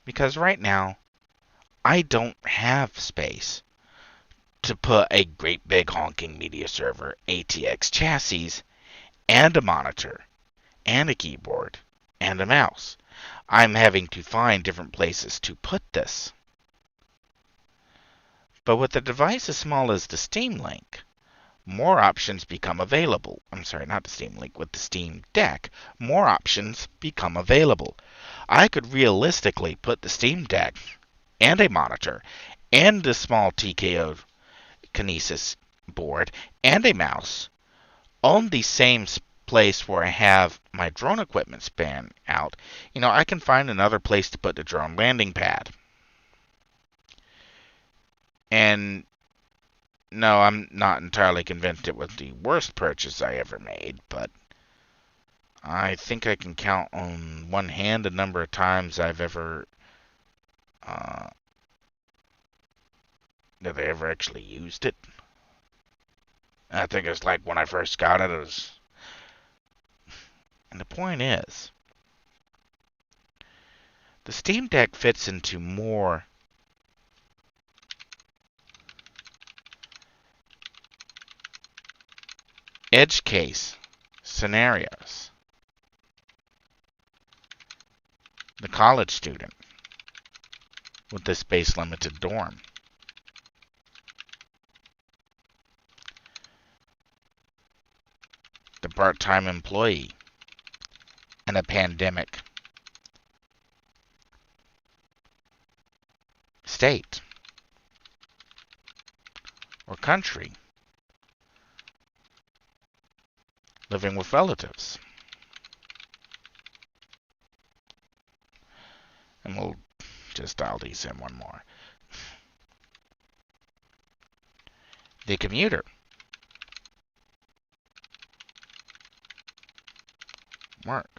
Because right now, I don't have space to put a great big honking media server, ATX chassis, and a monitor, and a keyboard, and a mouse. I'm having to find different places to put this. But with a device as small as the Steam Link, more options become available. I'm sorry, not the Steam Link, with the Steam Deck, more options become available. I could realistically put the Steam Deck and a monitor and a small TKO Kinesis board and a mouse on the same place where I have my drone equipment span out. I can find another place to put the drone landing pad. And no, I'm not entirely convinced it was the worst purchase I ever made, but I think I can count on one hand the number of times I've ever that I ever actually used it. I think it's like when I first got it, and the point is, the Steam Deck fits into more edge case scenarios. The college student with the space limited dorm. The part-time employee in a pandemic state or country, living with relatives. And we'll just dial these in one more. The commuter. Work.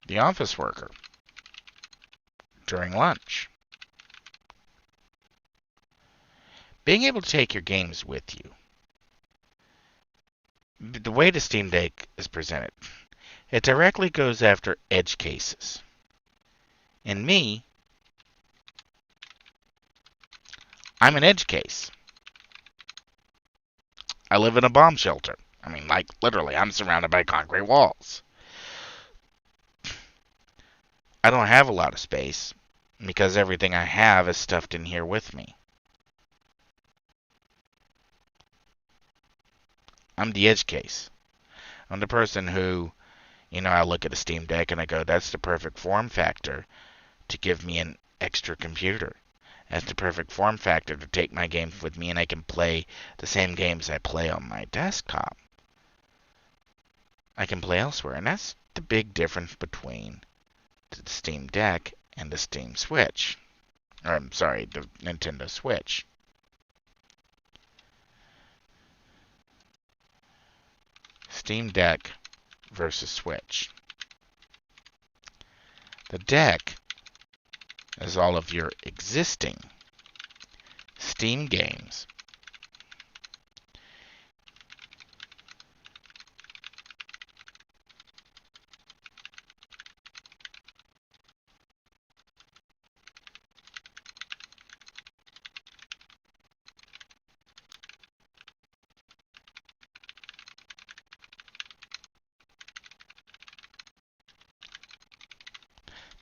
The office worker. During lunch. Being able to take your games with you. The way the Steam Deck is presented, it directly goes after edge cases. And me, I'm an edge case. I live in a bomb shelter. I mean, like, literally, I'm surrounded by concrete walls. I don't have a lot of space because everything I have is stuffed in here with me. I'm the edge case. I'm the person who, I look at a Steam Deck and I go, that's the perfect form factor to give me an extra computer. as the perfect form factor to take my games with me, and I can play the same games I play on my desktop. I can play elsewhere, and that's the big difference between the Steam Deck and the Steam Switch. Or, I'm sorry, the Nintendo Switch. Steam Deck versus Switch. The Deck is all of your existing Steam games.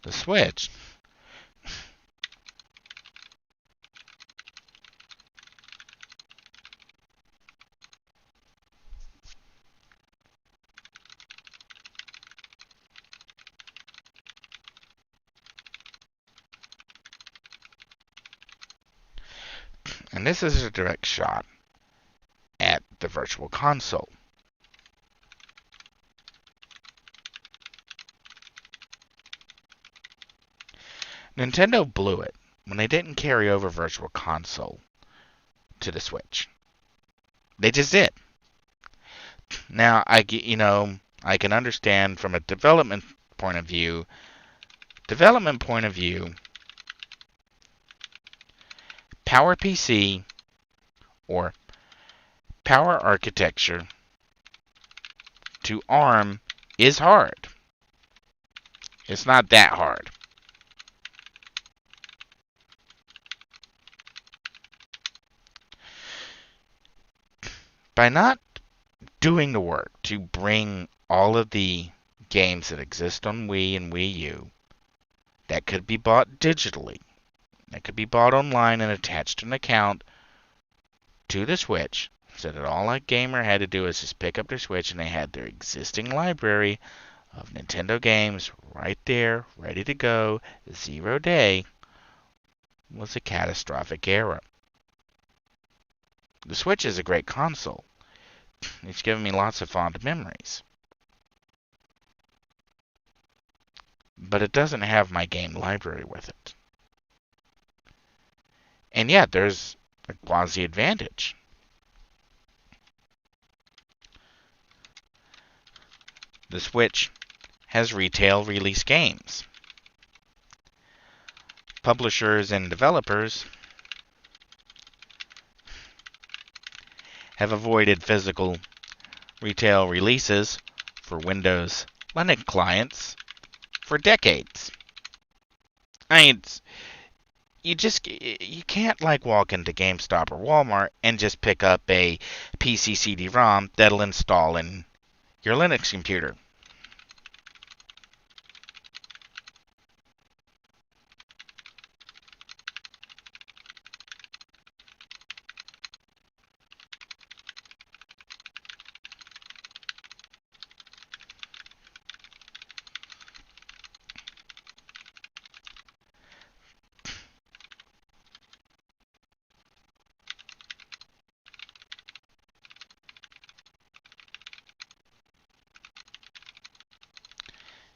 The Switch and this is a direct shot at the Virtual Console. Nintendo blew it when they didn't carry over Virtual Console to the Switch. They just did. Now, I can understand from a development point of view, PowerPC or power architecture to ARM is hard. It's not that hard. By not doing the work to bring all of the games that exist on Wii and Wii U that could be bought digitally, that could be bought online and attached to an account to the Switch, so that all a gamer had to do is just pick up their Switch and they had their existing library of Nintendo games right there, ready to go, 0 day, was a catastrophic error. The Switch is a great console. It's given me lots of fond memories. But it doesn't have my game library with it. And yet, there's a quasi-advantage. The Switch has retail release games. Publishers and developers have avoided physical retail releases for Windows Linux clients for decades. I mean, you can't like walk into GameStop or Walmart and just pick up a PC CD-ROM that'll install in your Linux computer.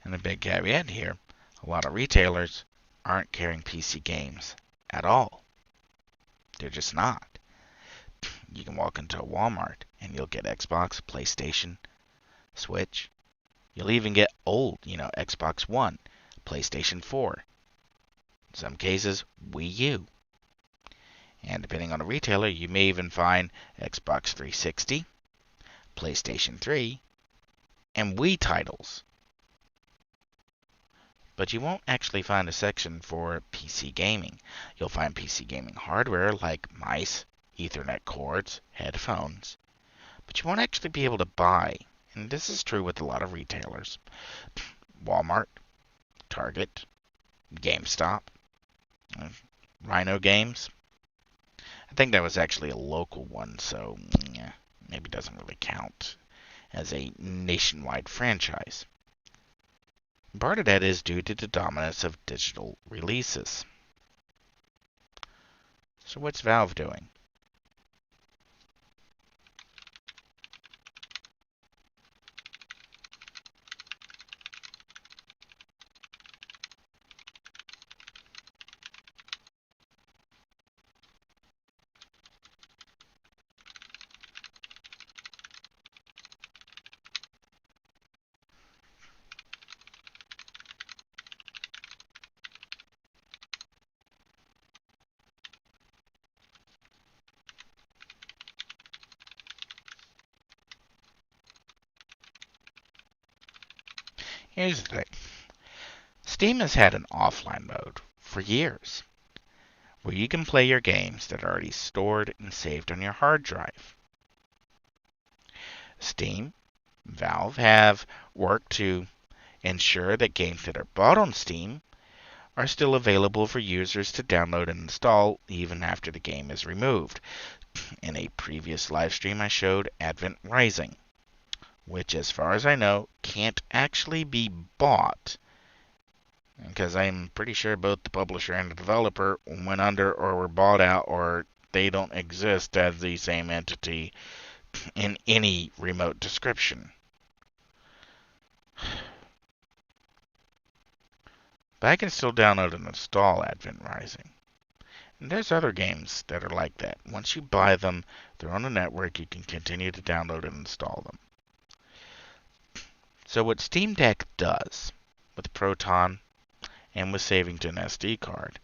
And a big caveat here, a lot of retailers aren't carrying PC games at all. They're just not. You can walk into a Walmart and you'll get Xbox, PlayStation, Switch. You'll even get old, Xbox One, PlayStation 4. In some cases, Wii U. And depending on the retailer, you may even find Xbox 360, PlayStation 3, and Wii titles. But you won't actually find a section for PC gaming. You'll find PC gaming hardware like mice, Ethernet cords, headphones. But you won't actually be able to buy, and this is true with a lot of retailers, Walmart, Target, GameStop, Rhino Games. I think that was actually a local one, so maybe doesn't really count as a nationwide franchise. Part of that is due to the dominance of digital releases. So what's Valve doing? Here's the thing. Steam has had an offline mode for years, where you can play your games that are already stored and saved on your hard drive. Steam, Valve have worked to ensure that games that are bought on Steam are still available for users to download and install even after the game is removed. In a previous live stream, I showed Advent Rising, which, as far as I know, can't actually be bought, because I'm pretty sure both the publisher and the developer went under or were bought out, or they don't exist as the same entity in any remote description. But I can still download and install Advent Rising. And there's other games that are like that. Once you buy them, they're on the network, you can continue to download and install them. So what SteamDeck does with Proton and with saving to an SD card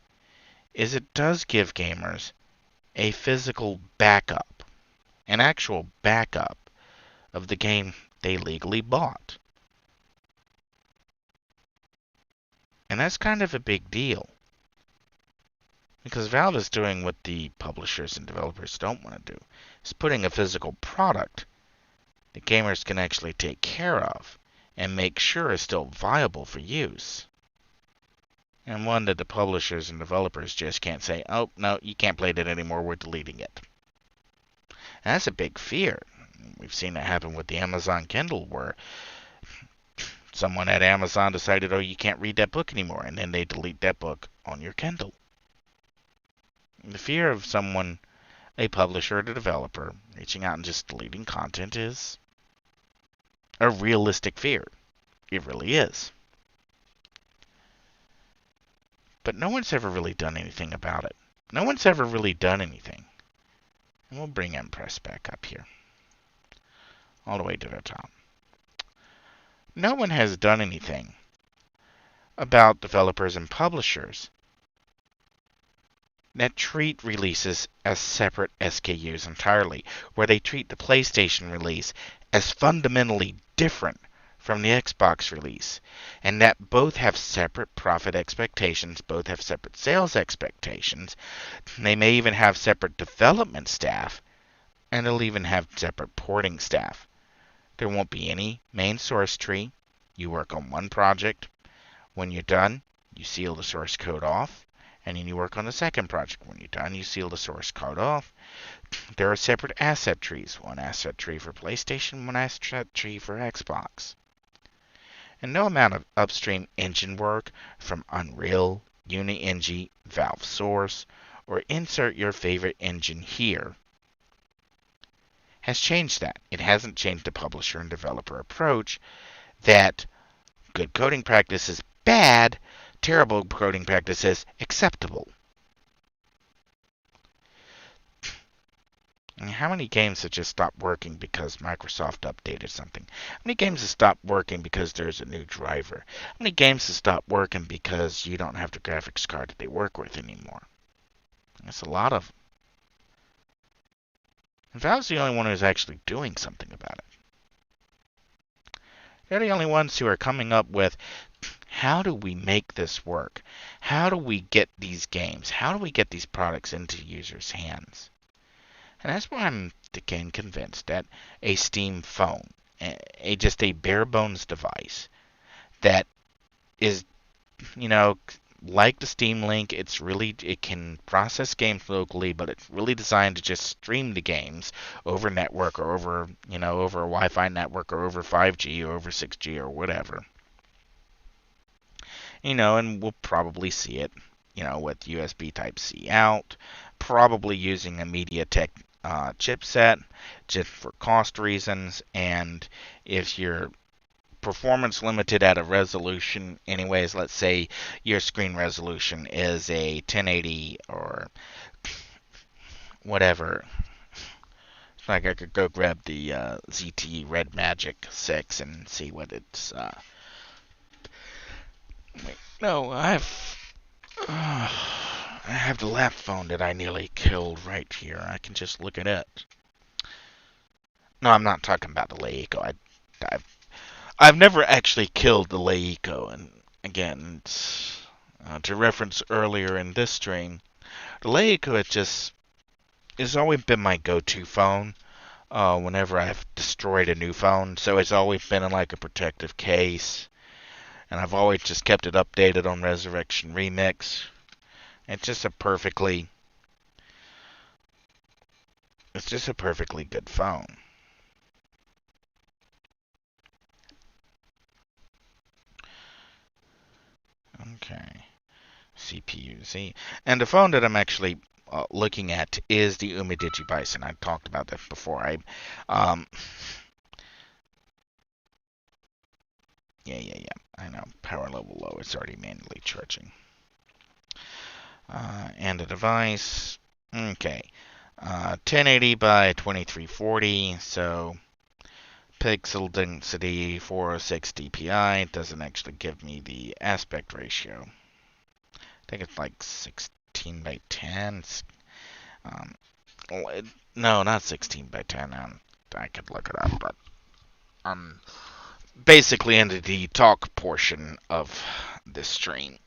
is it does give gamers a physical backup, an actual backup of the game they legally bought. And that's kind of a big deal, because Valve is doing what the publishers and developers don't want to do. It's putting a physical product that gamers can actually take care of and make sure is still viable for use. And one that the publishers and developers just can't say, oh, no, you can't play that anymore, we're deleting it. And that's a big fear. We've seen it happen with the Amazon Kindle, where someone at Amazon decided, oh, you can't read that book anymore, and then they delete that book on your Kindle. The fear of someone, a publisher or a developer, reaching out and just deleting content is a realistic fear. It really is. But no one's ever really done anything about it. No one's ever really done anything. And we'll bring Empress back up here, all the way to the top. No one has done anything about developers and publishers that treat releases as separate SKUs entirely, where they treat the PlayStation release as fundamentally different from the Xbox release, and that both have separate profit expectations, both have separate sales expectations. They may even have separate development staff, and they'll even have separate porting staff. There won't be any main source tree. You work on one project. When you're done, you seal the source code off, and then you work on the second project. When you're done, you seal the source code off. There are separate asset trees. One asset tree for PlayStation, one asset tree for Xbox. And no amount of upstream engine work from Unreal, UniEngine, Valve Source, or insert your favorite engine here has changed that. It hasn't changed the publisher and developer approach that good coding practice is bad, terrible coding practice is acceptable. And how many games have just stopped working because Microsoft updated something? How many games have stopped working because there's a new driver? How many games have stopped working because you don't have the graphics card that they work with anymore? That's a lot of them. And Valve's the only one who's actually doing something about it. They're the only ones who are coming up with, how do we make this work? How do we get these games? How do we get these products into users' hands? And that's why I'm again convinced that a Steam phone, just a bare bones device that is, like the Steam Link, it can process games locally, but it's really designed to just stream the games over network or over a Wi-Fi network or over 5G or over 6G or whatever. And we'll probably see it with USB Type-C out, probably using a MediaTek chipset just for cost reasons, and if you're performance limited at a resolution anyways, let's say your screen resolution is a 1080 or whatever. It's like I could go grab the ZTE Red Magic 6 and see what it's wait, no, I have the lap phone that I nearly killed right here. I can just look at it. No, I'm not talking about the Leico. I've never actually killed the Leico, and again, to reference earlier in this stream, the Leico it's always been my go-to phone whenever I've destroyed a new phone. So it's always been in like a protective case, and I've always just kept it updated on Resurrection Remix. It's just a perfectly good phone. Okay. CPU-Z. And the phone that I'm actually looking at is the Umidigi Bison. I talked about that before. Yeah. I know. Power level low. It's already manually charging. And the device. Okay. 1080 by 2340. So pixel density 406 dpi. Doesn't actually give me the aspect ratio. I think it's like 16 by 10. No, not 16 by 10. I could look it up, but basically into the talk portion of this stream.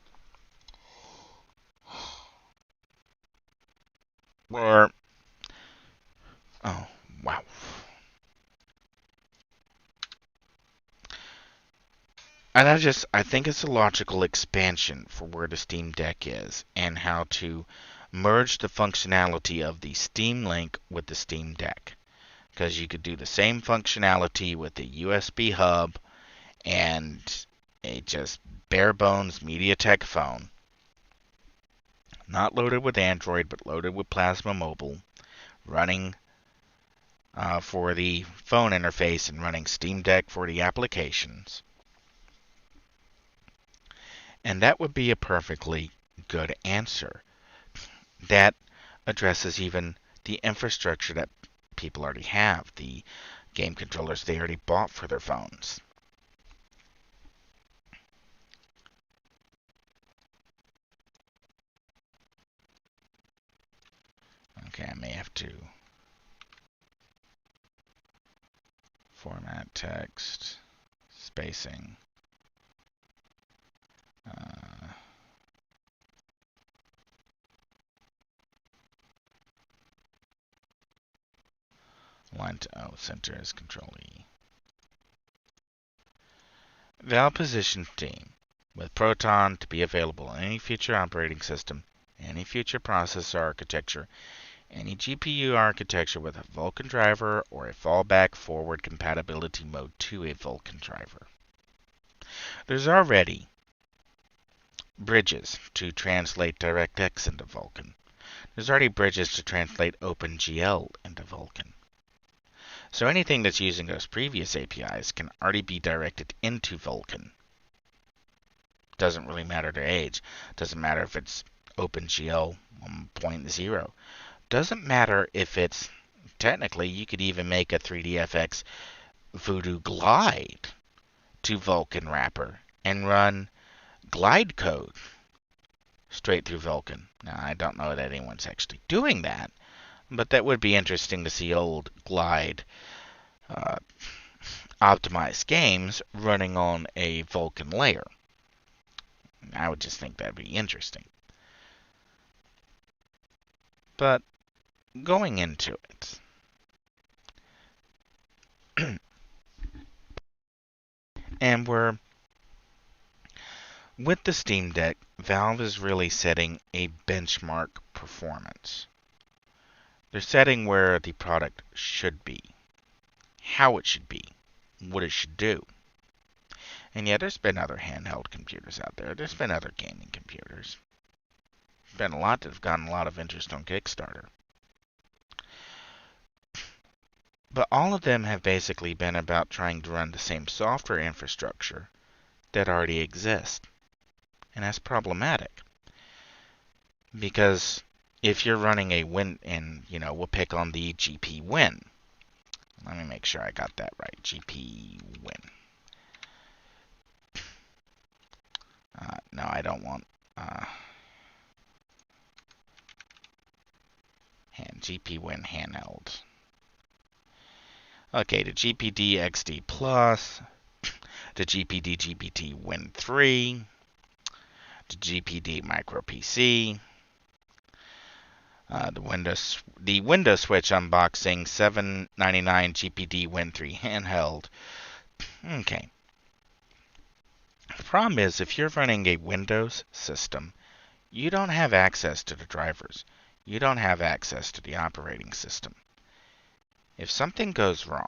Oh, wow. And I think it's a logical expansion for where the Steam Deck is and how to merge the functionality of the Steam Link with the Steam Deck. Because you could do the same functionality with the USB hub and a just bare bones MediaTek phone. Not loaded with Android, but loaded with Plasma Mobile, running for the phone interface and running Steam Deck for the applications. And that would be a perfectly good answer. That addresses even the infrastructure that people already have, the game controllers they already bought for their phones. Okay, I may have to format text, spacing. Line to O, center is Control E. Valve position Steam with Proton to be available on any future operating system, any future processor architecture, any GPU architecture with a Vulkan driver or a fallback forward compatibility mode to a Vulkan driver. There's already bridges to translate DirectX into Vulkan. There's already bridges to translate OpenGL into Vulkan. So anything that's using those previous APIs can already be directed into Vulkan. Doesn't really matter their age. Doesn't matter if it's OpenGL 1.0. Doesn't matter if it's, technically, you could even make a 3DFX Voodoo Glide to Vulkan wrapper and run glide code straight through Vulkan. Now, I don't know that anyone's actually doing that, but that would be interesting to see old glide optimized games running on a Vulkan layer. I would just think that'd be interesting. But going into it, and with the Steam Deck, Valve is really setting a benchmark performance. They're setting where the product should be, how it should be, what it should do. And yeah, there's been other handheld computers out there. There's been other gaming computers. been a lot that have gotten a lot of interest on Kickstarter. But all of them have basically been about trying to run the same software infrastructure that already exists. And that's problematic. Because if you're running a Win, and we'll pick on the GP Win. Let me make sure I got that right. GP Win. No, I don't want GP Win handheld. Okay, the GPD XD Plus, the GPD GPT Win 3, the GPD Micro PC, the Windows Switch unboxing, $7.99 GPD Win 3 handheld. Okay. The problem is, if you're running a Windows system, you don't have access to the drivers. You don't have access to the operating system. If something goes wrong,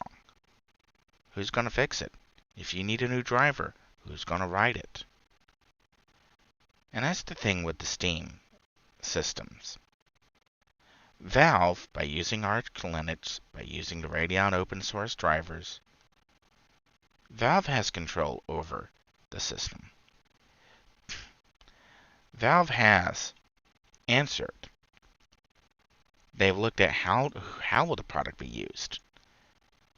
who's going to fix it? If you need a new driver, who's going to write it? And that's the thing with the Steam systems. Valve, by using Arch Linux, by using the Radeon open source drivers, Valve has control over the system. Valve has answered. They've looked at how will the product be used.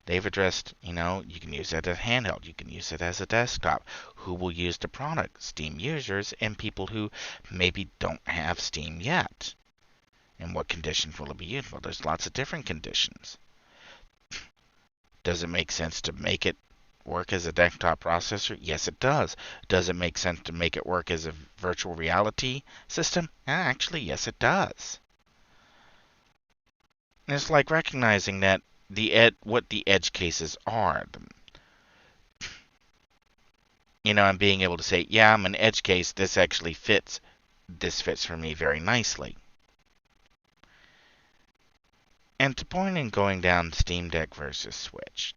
They've addressed, you can use it as a handheld, you can use it as a desktop. Who will use the product? Steam users and people who maybe don't have Steam yet. And what conditions will it be used? Well, there's lots of different conditions. Does it make sense to make it work as a desktop processor? Yes, it does. Does it make sense to make it work as a virtual reality system? Actually, yes, it does. And it's like recognizing that what the edge cases are. And being able to say, yeah, I'm an edge case. This actually fits. This fits for me very nicely. And to point in going down SteamDeck versus Switch,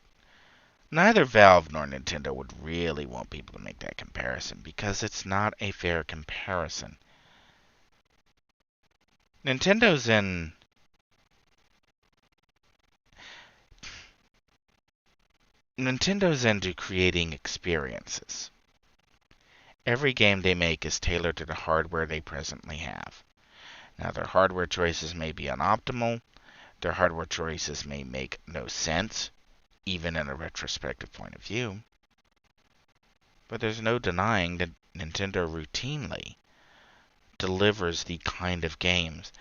neither Valve nor Nintendo would really want people to make that comparison because it's not a fair comparison. Nintendo's into creating experiences. Every game they make is tailored to the hardware they presently have. Now, their hardware choices may be unoptimal. Their hardware choices may make no sense, even in a retrospective point of view. But there's no denying that Nintendo routinely delivers the kind of games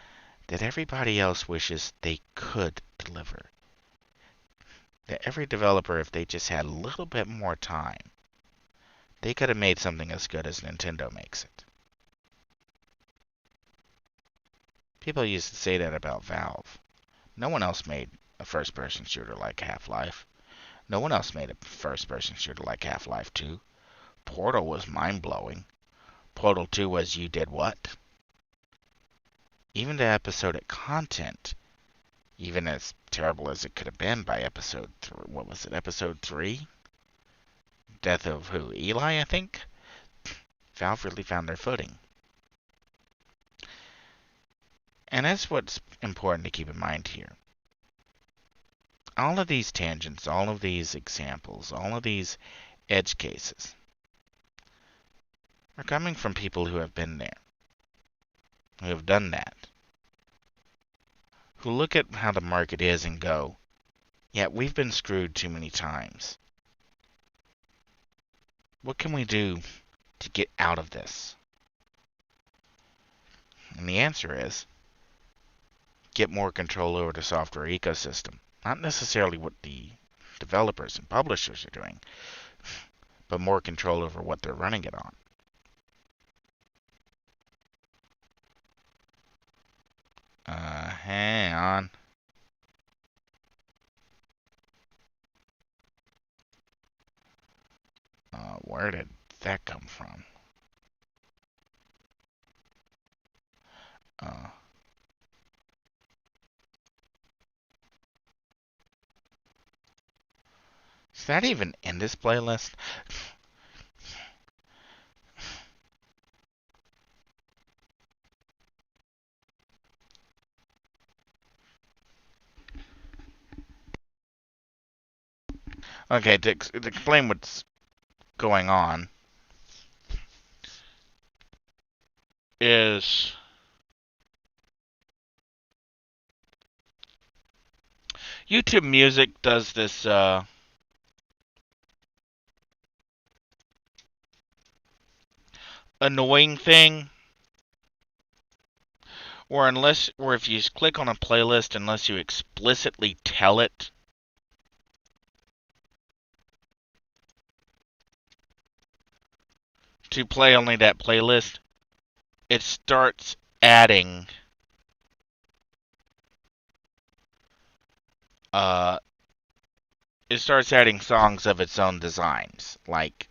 that everybody else wishes they could deliver. That every developer, if they just had a little bit more time, they could have made something as good as Nintendo makes it. People used to say that about Valve. No one else made a first-person shooter like Half-Life. No one else made a first-person shooter like Half-Life 2. Portal was mind-blowing. Portal 2 was you did what? Even the episodic content, even as terrible as it could have been by episode 3, what was it, episode 3? Death of who? Eli, I think? Valve really found their footing. And that's what's important to keep in mind here. All of these tangents, all of these examples, all of these edge cases are coming from people who have been there, who have done that, who look at how the market is and go, yeah, we've been screwed too many times. What can we do to get out of this? And the answer is, get more control over the software ecosystem. Not necessarily what the developers and publishers are doing, but more control over what they're running it on. Hang on. Where did that come from? Is that even in this playlist? Okay, to explain what's going on is YouTube Music does this annoying thing where if you click on a playlist, unless you explicitly tell it to play only that playlist, it starts adding uh songs of its own designs. Like,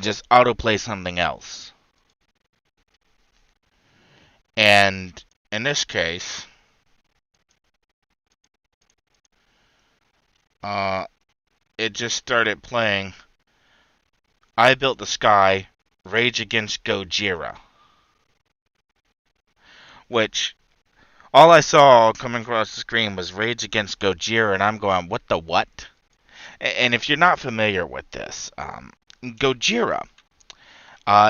just autoplay something else. And in this case, uh it just started playing I Built the Sky, Rage Against Gojira. Which, all I saw coming across the screen was Rage Against Gojira, and I'm going, what the what? And if you're not familiar with this, Gojira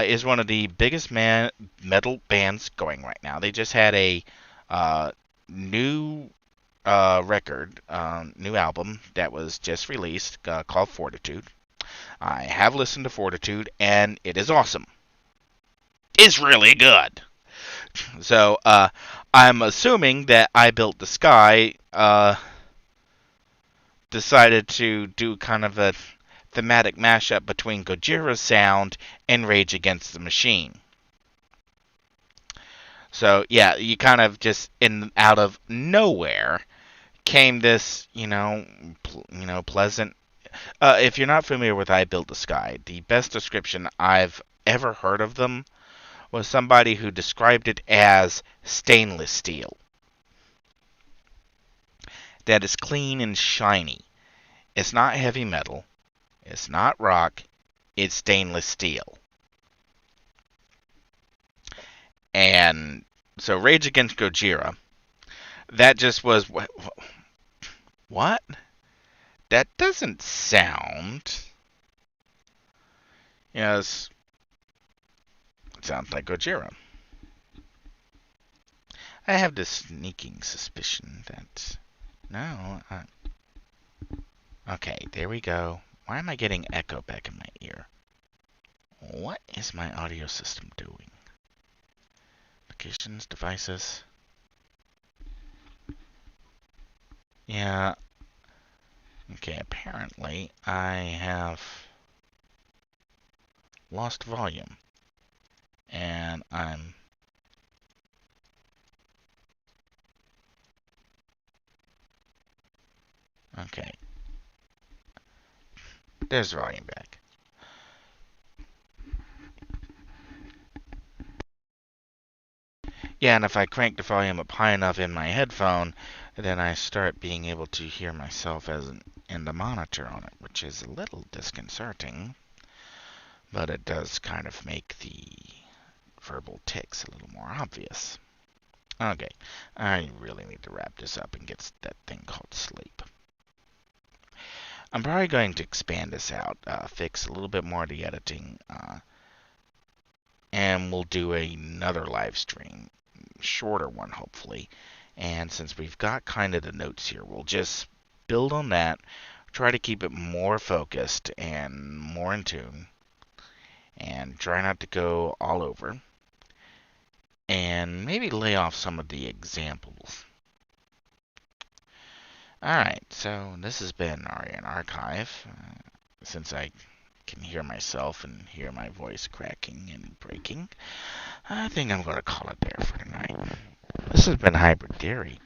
is one of the biggest metal bands going right now. They just had a new record, new album that was just released called Fortitude. I have listened to Fortitude, and it is awesome. It's really good. So I'm assuming that I Built the Sky decided to do kind of a thematic mashup between Gojira's sound and Rage Against the Machine. So yeah, you kind of just out of nowhere came this, pleasant. If you're not familiar with I Built the Sky, the best description I've ever heard of them was somebody who described it as stainless steel. That is clean and shiny. It's not heavy metal. It's not rock. It's stainless steel. And so Rage Against Gojira, that just was what? That doesn't sound. Yes, it sounds like Gojira. I have this sneaking suspicion that no. Okay, there we go. Why am I getting echo back in my ear? What is my audio system doing? Applications, devices. Yeah. Okay, apparently I have lost volume. And I'm... Okay. There's volume back. Yeah, and if I crank the volume up high enough in my headphone, then I start being able to hear myself in the monitor on it, which is a little disconcerting. But it does kind of make the verbal tics a little more obvious. Okay, I really need to wrap this up and get that thing called sleep. I'm probably going to expand this out, fix a little bit more of the editing, and we'll do another live stream, shorter one hopefully. And since we've got kind of the notes here, we'll just build on that, try to keep it more focused and more in tune, and try not to go all over, and maybe lay off some of the examples. Alright, so this has been Aurian Archive. Since I can hear myself and hear my voice cracking and breaking, I think I'm going to call it there for tonight. This has been Hybrid Theory.